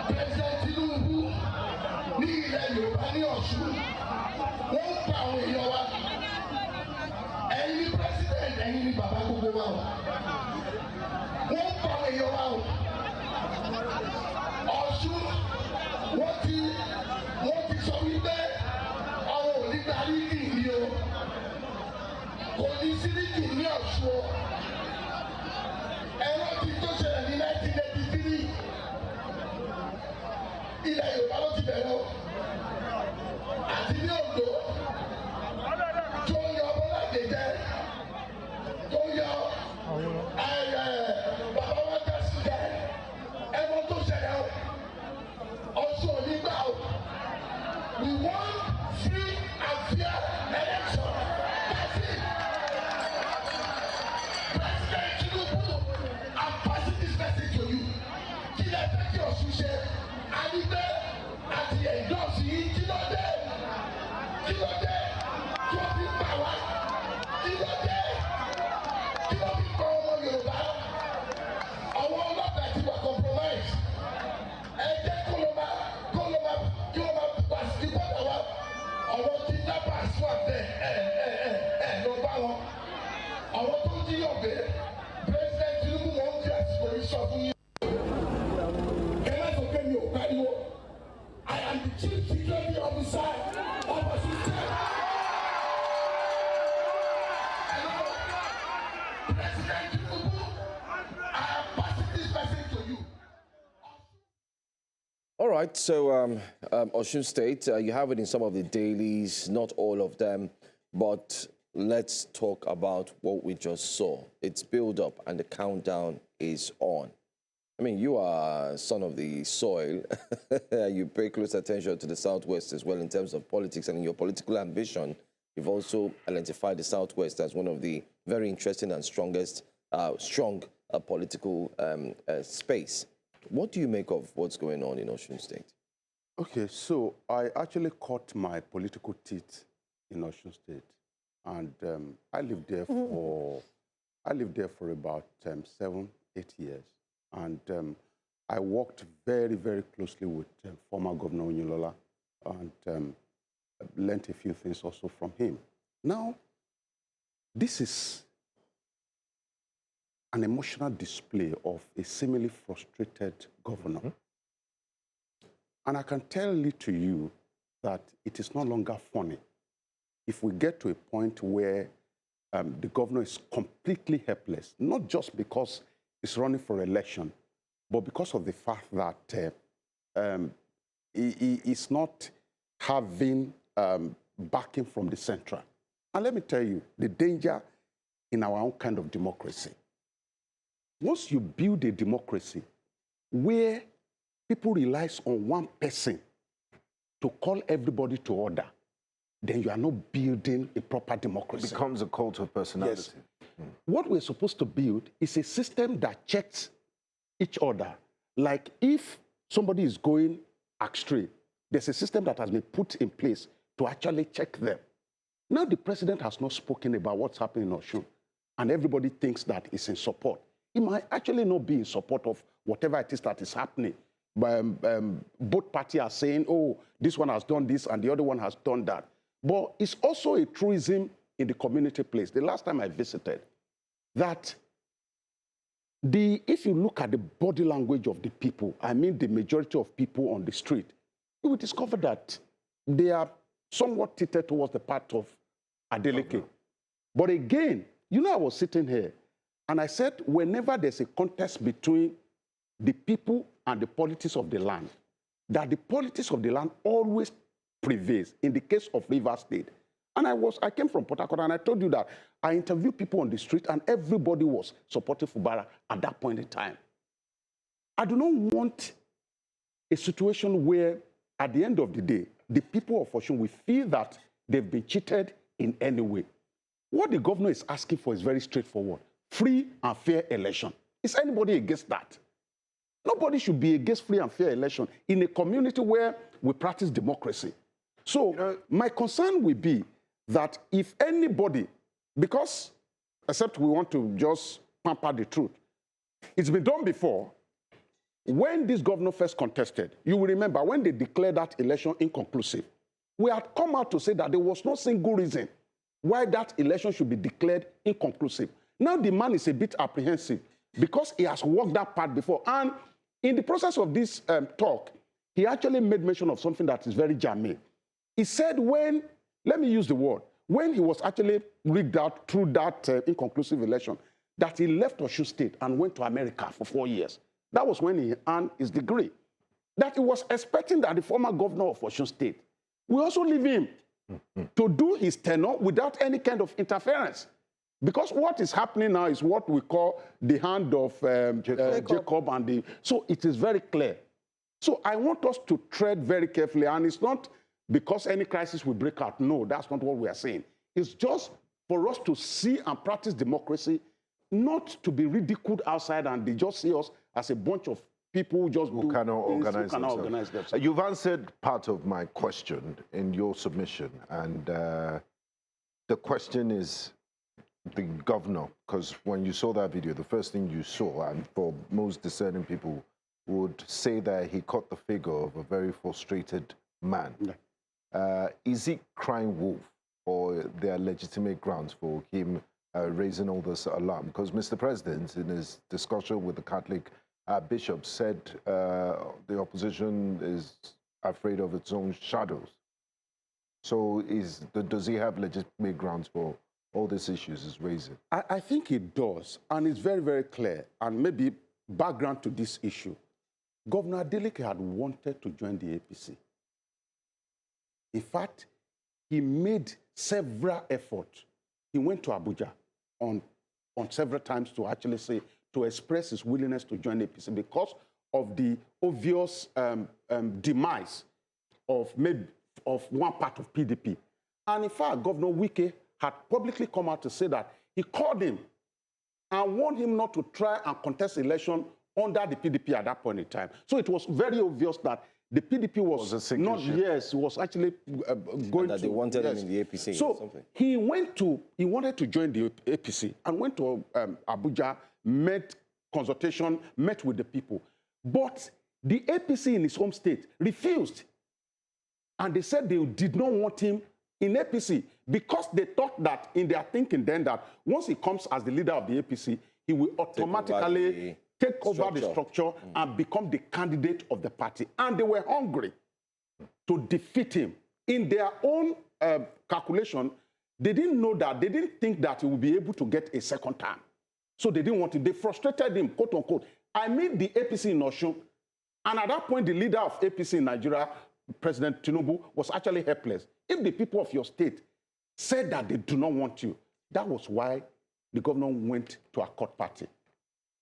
President Tinubu ní ilẹ̀ Yorùbá ní Ọ̀ṣun, wọ́n ń pa àwọn èèyàn wa. Ẹ̀yin ni President, ẹ̀yin ni bàbá gbogbo wa o. Wọ́n ń pa àwọn èèyàn wa o. Ọ̀ṣun, wọ́n ti sọ wípé àwọn ò ní gba lígì ní o. Kò ní sí lígì ní Ọ̀ṣun o. Ẹ̀rọ ti tó ṣẹlẹ̀ ní 1983. Ilẹ̀ Yorùbá ló ti bẹ̀rẹ̀ o. Àti ní Oǹdó tó yọ Bọ́lá Gèjẹ́, tó yọ bàbá wa Jásí jẹ́, ẹ̀rọ tó ṣẹlẹ̀ o. Ọ̀ṣun ò ní gbà o. We want free and fair election. That's it. President Tinubu, I'm passing this message to you. Kí lẹ fẹ́ kí Ọ̀ṣun ṣe? Àdìgbé àti ẹ̀dọ́sì yìí kí ló dé? Kí ló dé? Kí wọ́n fi pa wá? Kí ló dé? Kí wọ́n fi kọ́ ọmọ Yorùbá? Àwọn ọlọ́pàá ti wà compromise. Ẹ jẹ́ kí wọ́n máa wá sí bọ́dà wa. Àwọn kidnappers wà bẹ́ẹ̀ lọ bá wọn. Àwọn tó jí ọ̀bẹ, President Tinubu wọn ń fi àsìkò yìí sọ fún yín. Ẹ má sọ pé mi ò pariwo. I am the chief security officer of Osun State. President Tinubu, I am passing this message to you. All right, so Osun State, you have it in some of the dailies, not all of them, but let's talk about what we just saw. It's build up and the countdown is on. I mean, you are son of the soil. You pay close attention to the Southwest as well in terms of politics, and in your political ambition, you've also identified the Southwest as one of the very interesting and strong political space. What do you make of what's going on in Osun State? Okay, so I actually caught my political teeth in Osun State, and I lived there for about 7-8 years, and I worked very, very closely with former Governor Ojuelegba, and learned a few things also from him. Now, this is an emotional display of a seemingly frustrated governor. And I can tell it to you that it is no longer funny if we get to a point where the governor is completely helpless, not just because he's running for election, but because of the fact that he is not having backing from the central. And let me tell you, the danger in our own kind of democracy. Once you build a democracy where people rely on one person to call everybody to order, then you are not building a proper democracy. It becomes a cult of personality. Yes. what we're supposed to build is a system that checks each other. Like if somebody is going astray, there's a system that has been put in place to actually check them. Now the president has not spoken about what's happening in Osun, and everybody thinks that he's in support. He might actually not be in support of whatever it is that is happening. Both parties are saying, oh, this one has done this and the other one has done that. But it's also a truism in the community place. The last time I visited, that if you look at the body language of the people, I mean the majority of people on the street, you will discover that they are somewhat tilted towards the part of Adeleke. But again, you know, I was sitting here and I said, whenever there's a contest between the people and the politics of the land, that the politics of the land always prevails in the case of Rivers State. And I came from Port Harcourt and I told you that I interviewed people on the street and everybody was supporting Fubara at that point in time. I do not want a situation where at the end of the day, the people of Osun will feel that they've been cheated in any way. What the governor is asking for is very straightforward. Free and fair election. Is anybody against that? Nobody should be against free and fair election in a community where we practice democracy. So my concern will be that if anybody, because except we want to just pamper the truth, it's been done before. When this governor first contested, you will remember when they declared that election inconclusive, we had come out to say that there was no single reason why that election should be declared inconclusive. Now the man is a bit apprehensive because he has walked that path before. And in the process of this talk, he actually made mention of something that is very germane. He said when, let me use the word, when he was actually rigged out through that inconclusive election, that he left Osun State and went to America for 4 years. That was when he earned his degree. That he was expecting that the former governor of Osun State will also leave him to do his tenure without any kind of interference. Because what is happening now is what we call the hand of Jacob and the... So it is very clear. So I want us to tread very carefully, and it's not because any crisis will break out. No, that's not what we are saying. It's just for us to see and practice democracy, not to be ridiculed outside and they just see us as a bunch of people who just cannot organize themselves. You've answered part of my question in your submission, and the question is the governor, because when you saw that video, the first thing you saw, and for most discerning people, would say that he caught the figure of a very frustrated man. Yeah. Is he crying wolf, or there are legitimate grounds for him raising all this alarm? Because Mr. President, in his discussion with the Catholic bishop, said the opposition is afraid of its own shadows. So does he have legitimate grounds for all these issues he's raising? I think it does, and it's very, very clear. And maybe background to this issue. Governor Adeleke had wanted to join the APC. In fact, he made several efforts. He went to Abuja on several times to actually say, to express his willingness to join the APC because of the obvious demise of one part of PDP. And in fact, Governor Wike had publicly come out to say that he called him and warned him not to try and contest election under the PDP at that point in time. So it was very obvious that the PDP was not, yes, was actually going that to... they wanted yes. him in the APC so or something. He wanted to join the APC and went to Abuja, consultation, met with the people. But the APC in his home state refused. And they said they did not want him in APC because they thought that in their thinking then that once he comes as the leader of the APC, he will automatically take over the structure and become the candidate of the party. And they were hungry to defeat him. In their own calculation, they didn't know that, they didn't think that he would be able to get a second term. So they didn't want him. They frustrated him, quote unquote. I mean the APC in Osun. And at that point, the leader of APC in Nigeria, President Tinubu, was actually helpless. If the people of your state said that they do not want you, that was why the governor went to a court party.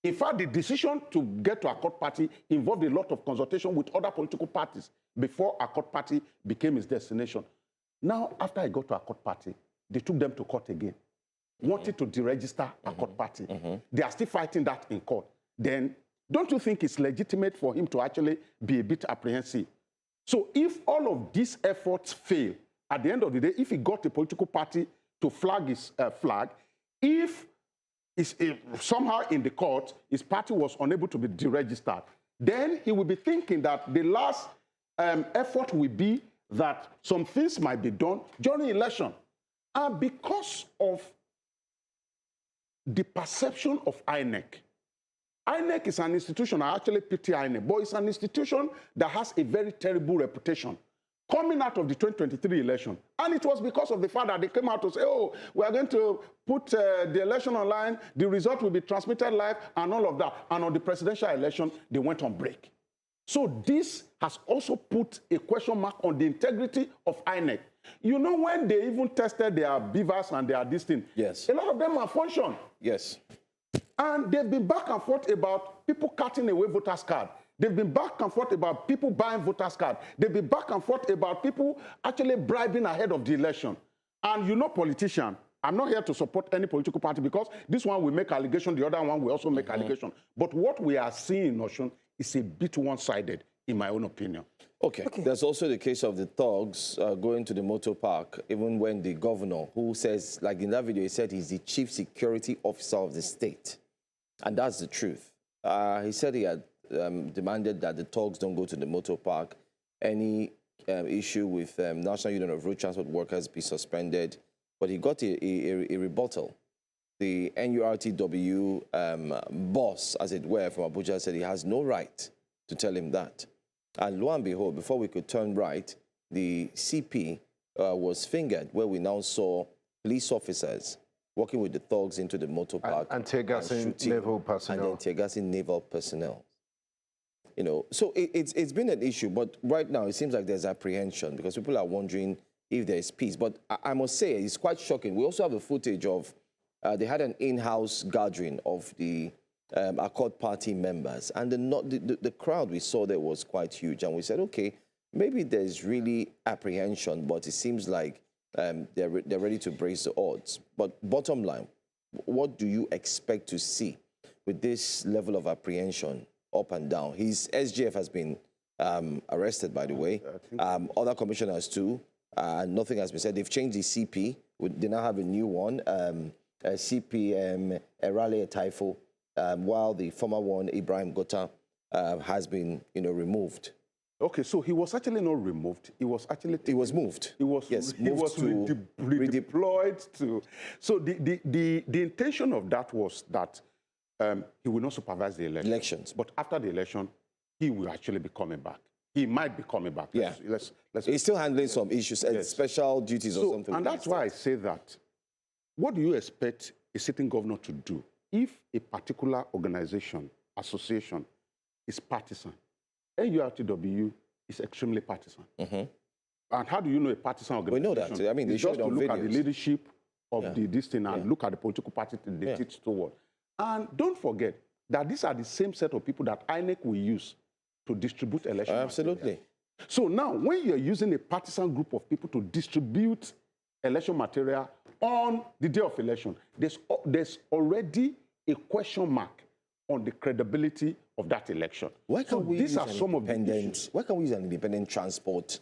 In fact, the decision to get to a court party involved a lot of consultation with other political parties before a court party became his destination. Now, after I got to a court party, they took them to court again. wanted to deregister Accord Party. They are still fighting that in court. Then don't you think it's legitimate for him to actually be a bit apprehensive? So if all of these efforts fail, at the end of the day, if he got a political party to flag his flag, if somehow in the court his party was unable to be deregistered, then he will be thinking that the last effort will be that some things might be done during election. And because of the perception of INEC is an institution, I actually pity INEC, but it's an institution that has a very terrible reputation coming out of the 2023 election. And it was because of the fact that they came out to say, oh, we are going to put the election online, the result will be transmitted live, and all of that. And on the presidential election, they went on break. So this has also put a question mark on the integrity of INEC. You know, when they even tested their beavers and their this thing, yes, a lot of them malfunctioned. Yes. And they've been back and forth about people cutting away voters' cards. They've been back and forth about people buying voters' cards. They've been back and forth about people actually bribing ahead of the election. And you know, politicians, I'm not here to support any political party because this one will make allegation, the other one will also make allegation. But what we are seeing in Osun is a bit one-sided, in my own opinion. Okay. There's also the case of the thugs going to the motor park, even when the governor, who says, like in that video, he said he's the chief security officer of the state. And that's the truth. He said he had demanded that the thugs don't go to the motor park. Any issue with National Union of Road Transport Workers be suspended. But he got a rebuttal. The NURTW boss, as it were, from Abuja said he has no right to tell him that. And lo and behold, before we could turn right, the CP was fingered, where we now saw police officers working with the thugs into the motor park. And tear-gassing naval personnel. And then tear-gassing naval personnel. You know, so it's been an issue, but right now it seems like there's apprehension because people are wondering if there is peace. But I must say, it's quite shocking. We also have a footage of, they had an in-house gathering of the Accord Party members, and the crowd we saw there was quite huge. And we said, okay, maybe there's really apprehension, but it seems like they're ready to brace the odds. But bottom line, what do you expect to see with this level of apprehension up and down? His SGF has been arrested, by the way. Other commissioners too. Nothing has been said. They've changed the CP. They now have a new one, CP Erale Taifo, while the former one, Ibrahim Gota, has been, removed. Okay, so he was actually not removed. He was actually... He was moved. He was, yes, he was redeployed to... So the intention of that was that he will not supervise the elections. But after the election, he will actually be coming back. He might be coming back. Yeah. Let's He's still handling some issues, special duties or something. And that's why I say that. What do you expect a sitting governor to do if a particular organization, association, is partisan? NURTW is extremely partisan. And how do you know a partisan organization? We know that. I mean, they just to look at the leadership of this thing and look at the political party they teach toward. And don't forget that these are the same set of people that INEC will use to distribute election Absolutely. material. So now, when you're using a partisan group of people to distribute election material on the day of election, there's already a question mark on the credibility of that election. Why can't we use why can't we use an independent transport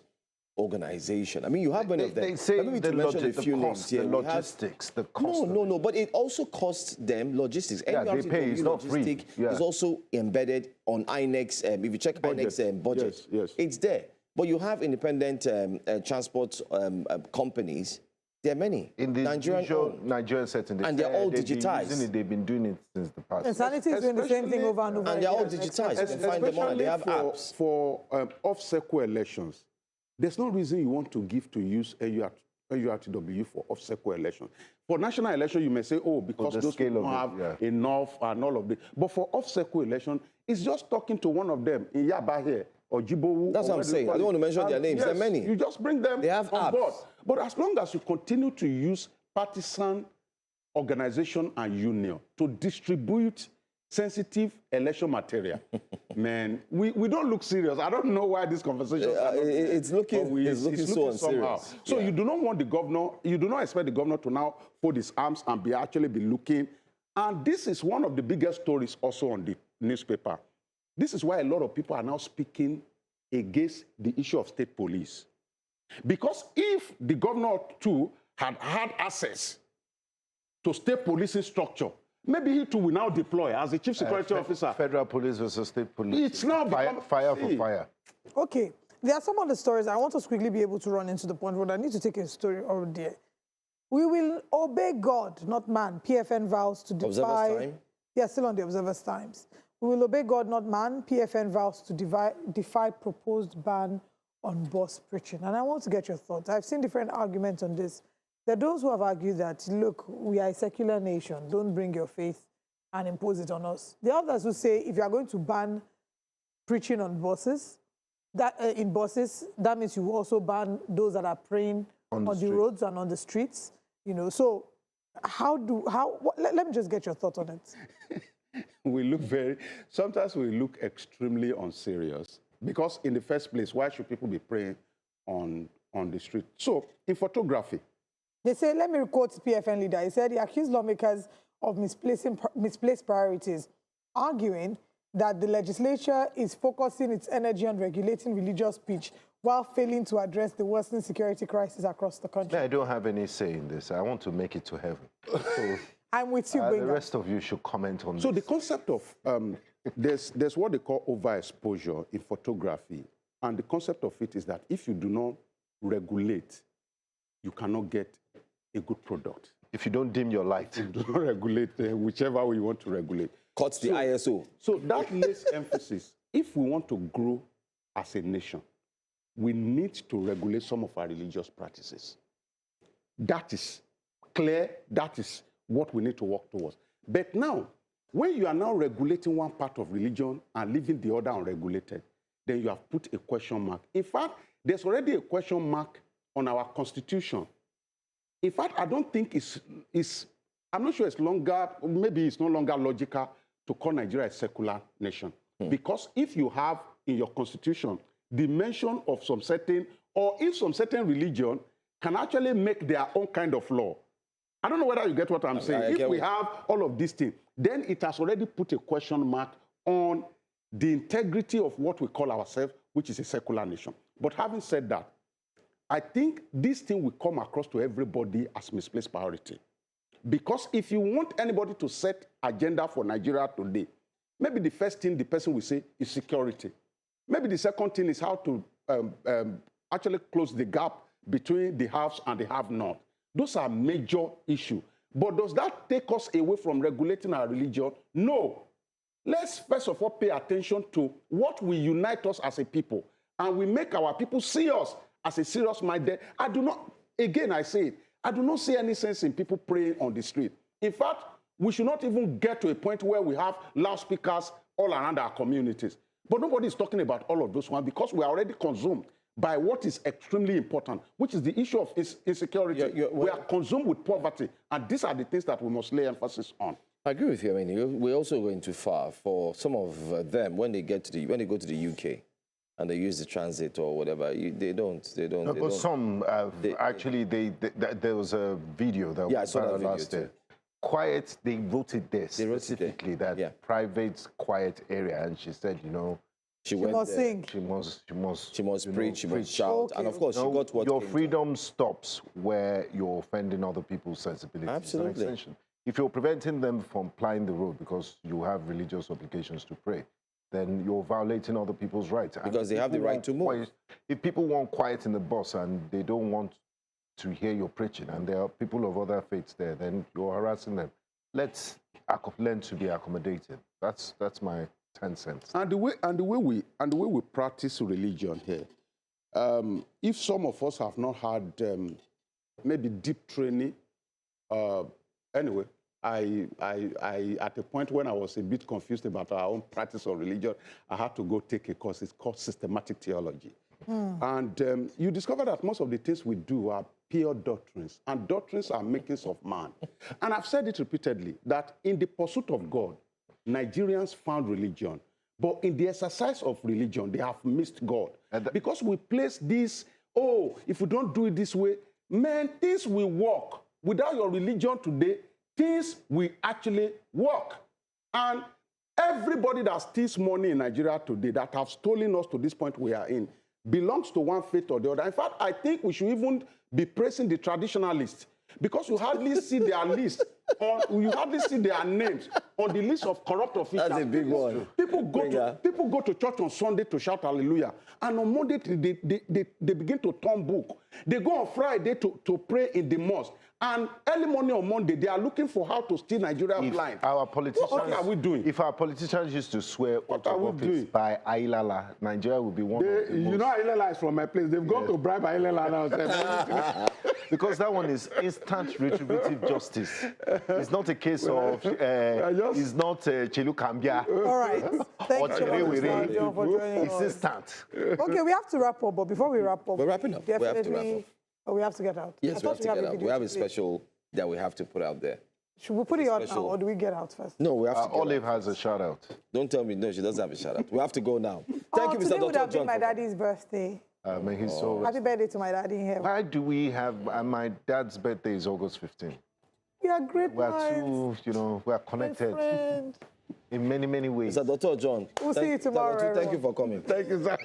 organization? I mean, you have many of them. They say the logistics, the cost. No, but it also costs them logistics. Yeah, they pay, it's not free. It's also embedded on INEC's, if you check INEC's budget, it's there. But you have independent transport companies. There are many. In the Nigerian setting. And they're all digitized. They've been doing it since the past. And Sanity is doing the same thing over and over. And they're all digitized. You can find them on. They have apps. For off-circle elections, there's no reason you want to give to use NURTW for off-circle elections. For national election, you may say, oh, because those people don't have enough and all of this. But for off-circle election, it's just talking to one of them in Yaba here or Jibowu. That's what I'm saying. I don't want to mention their names. Yes, there are many. You just bring them they have on apps. board. But as long as you continue to use partisan organization and union to distribute sensitive election material, man, we don't look serious. I don't know why this conversation it's looking so somehow. unserious. So you do not want the governor, you do not expect the governor to now fold his arms and be looking. And this is one of the biggest stories also on the newspaper. This is why a lot of people are now speaking against the issue of state police. Because if the governor too had had access to state policing structure, maybe he too will now deploy as the chief security officer. Federal police versus state police. It's now fire for fire. Okay, there are some of the stories I want us to quickly be able to run into the point where I need to take a story over there. We will obey God, not man. PFN vows to defy... Observer's time? Yeah, still on the Observer's Times. We will obey God, not man. PFN vows to defy proposed ban on bus preaching. And I want to get your thoughts. I've seen different arguments on this. There are those who have argued that, look, we are a secular nation. Don't bring your faith and impose it on us. The others who say, if you are going to ban preaching on buses, that means you will also ban those that are praying on the roads and on the streets. You know, so let me just get your thoughts on it. Sometimes we look extremely unserious because in the first place, why should people be praying on the street? So in photography, they say, let me quote PFN leader. He said he accused lawmakers of misplaced priorities, arguing that the legislature is focusing its energy on regulating religious speech while failing to address the worsening security crisis across the country. I don't have any say in this. I want to make it to heaven. So, I'm with you, the rest of you should comment on this. So the concept of, there's what they call overexposure in photography. And the concept of it is that if you do not regulate, you cannot get a good product. If you don't dim your light. You do not regulate whichever way you want to regulate. Cuts the ISO. So that lays emphasis. If we want to grow as a nation, we need to regulate some of our religious practices. That is clear. That is what we need to work towards. But now, when you are now regulating one part of religion and leaving the other unregulated, then you have put a question mark. In fact, there's already a question mark on our constitution. In fact, I don't think I'm not sure it's longer, maybe it's no longer logical to call Nigeria a secular nation. Because if you have in your constitution the mention of some certain, or if some certain religion can actually make their own kind of law. I don't know whether you get what I'm saying. If we have all of these things, then it has already put a question mark on the integrity of what we call ourselves, which is a secular nation. But having said that, I think this thing will come across to everybody as misplaced priority. Because if you want anybody to set agenda for Nigeria today, maybe the first thing the person will say is security. Maybe the second thing is how to actually close the gap between the haves and the have-not. Those are major issues. But does that take us away from regulating our religion? No. Let's first of all pay attention to what will unite us as a people. And we make our people see us as a serious-minded. I do not, again I say it, I do not see any sense in people praying on the street. In fact, we should not even get to a point where we have loudspeakers all around our communities. But nobody is talking about all of those ones because we are already consumed by what is extremely important, which is the issue of insecurity. We are consumed with poverty, and these are the things that we must lay emphasis on. I agree with you. I mean, we're also going too far for some of them when they go to the UK and they use the transit or whatever. They don't. But some actually, there was a video that was last year. Quiet, they wrote it there specifically, that private, quiet area, and she said, you know, she must sing. She must preach. She must shout. And of course, she got what your freedom stops where you're offending other people's sensibilities. Absolutely. If you're preventing them from plying the road because you have religious obligations to pray, then you're violating other people's rights. Because they have the right to move. If people want quiet in the bus and they don't want to hear your preaching, and there are people of other faiths there, then you're harassing them. Let's learn to be accommodated. That's my 10 cents. And the way we practice religion here, if some of us have not had maybe deep training, anyway, I at a point when I was a bit confused about our own practice of religion, I had to go take a course. It's called systematic theology. And you discover that most of the things we do are pure doctrines, and doctrines are makings of man. And I've said it repeatedly, that in the pursuit of God, Nigerians found religion. But in the exercise of religion, they have missed God. Because we place this, oh, if we don't do it this way, man, things will work. Without your religion today, things will actually work. And everybody that steals money in Nigeria today, that have stolen us to this point we are in, belongs to one faith or the other. In fact, I think we should even be praising the traditionalists, because you hardly see their list, or you hardly see their names on the list of corrupt officials. That's a big one. People go to church on Sunday to shout hallelujah, and on Monday they begin to turn book. They go on Friday to pray in the mosque, and early morning on Monday they are looking for how to steal Nigeria blind. Our politicians, what are we doing? If our politicians used to swear out of office by Ailala, Nigeria would be one of the most... You know, Ailala is from my place. They've gone to bribe Ailala now. Because that one is instant retributive justice. It's not a case of, it's not Chelu Kambia. All right. Thank you for joining us. It's instant. Okay, we have to wrap up, but before we wrap up, we're wrapping up. We have to wrap up. Oh, we have to get out. Yes, we have to get out. We have a special that we have to put out there. Should we put it on now, or do we get out first? No, we have to. Olive has a shout out. Don't tell me. No, she doesn't have a shout out. We have to go now. Thank you, Mr. Today would have Dr. been my daddy's birthday. May he's so... Happy birthday to my daddy here. Why do we have... my dad's birthday is August 15th. We are great We're two, we are connected in many, many ways. Mr. Dr. John. We'll see you tomorrow. Thank you for coming. Thank you, sir.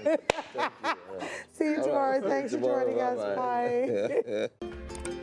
See you tomorrow. Thanks for joining us. Bye.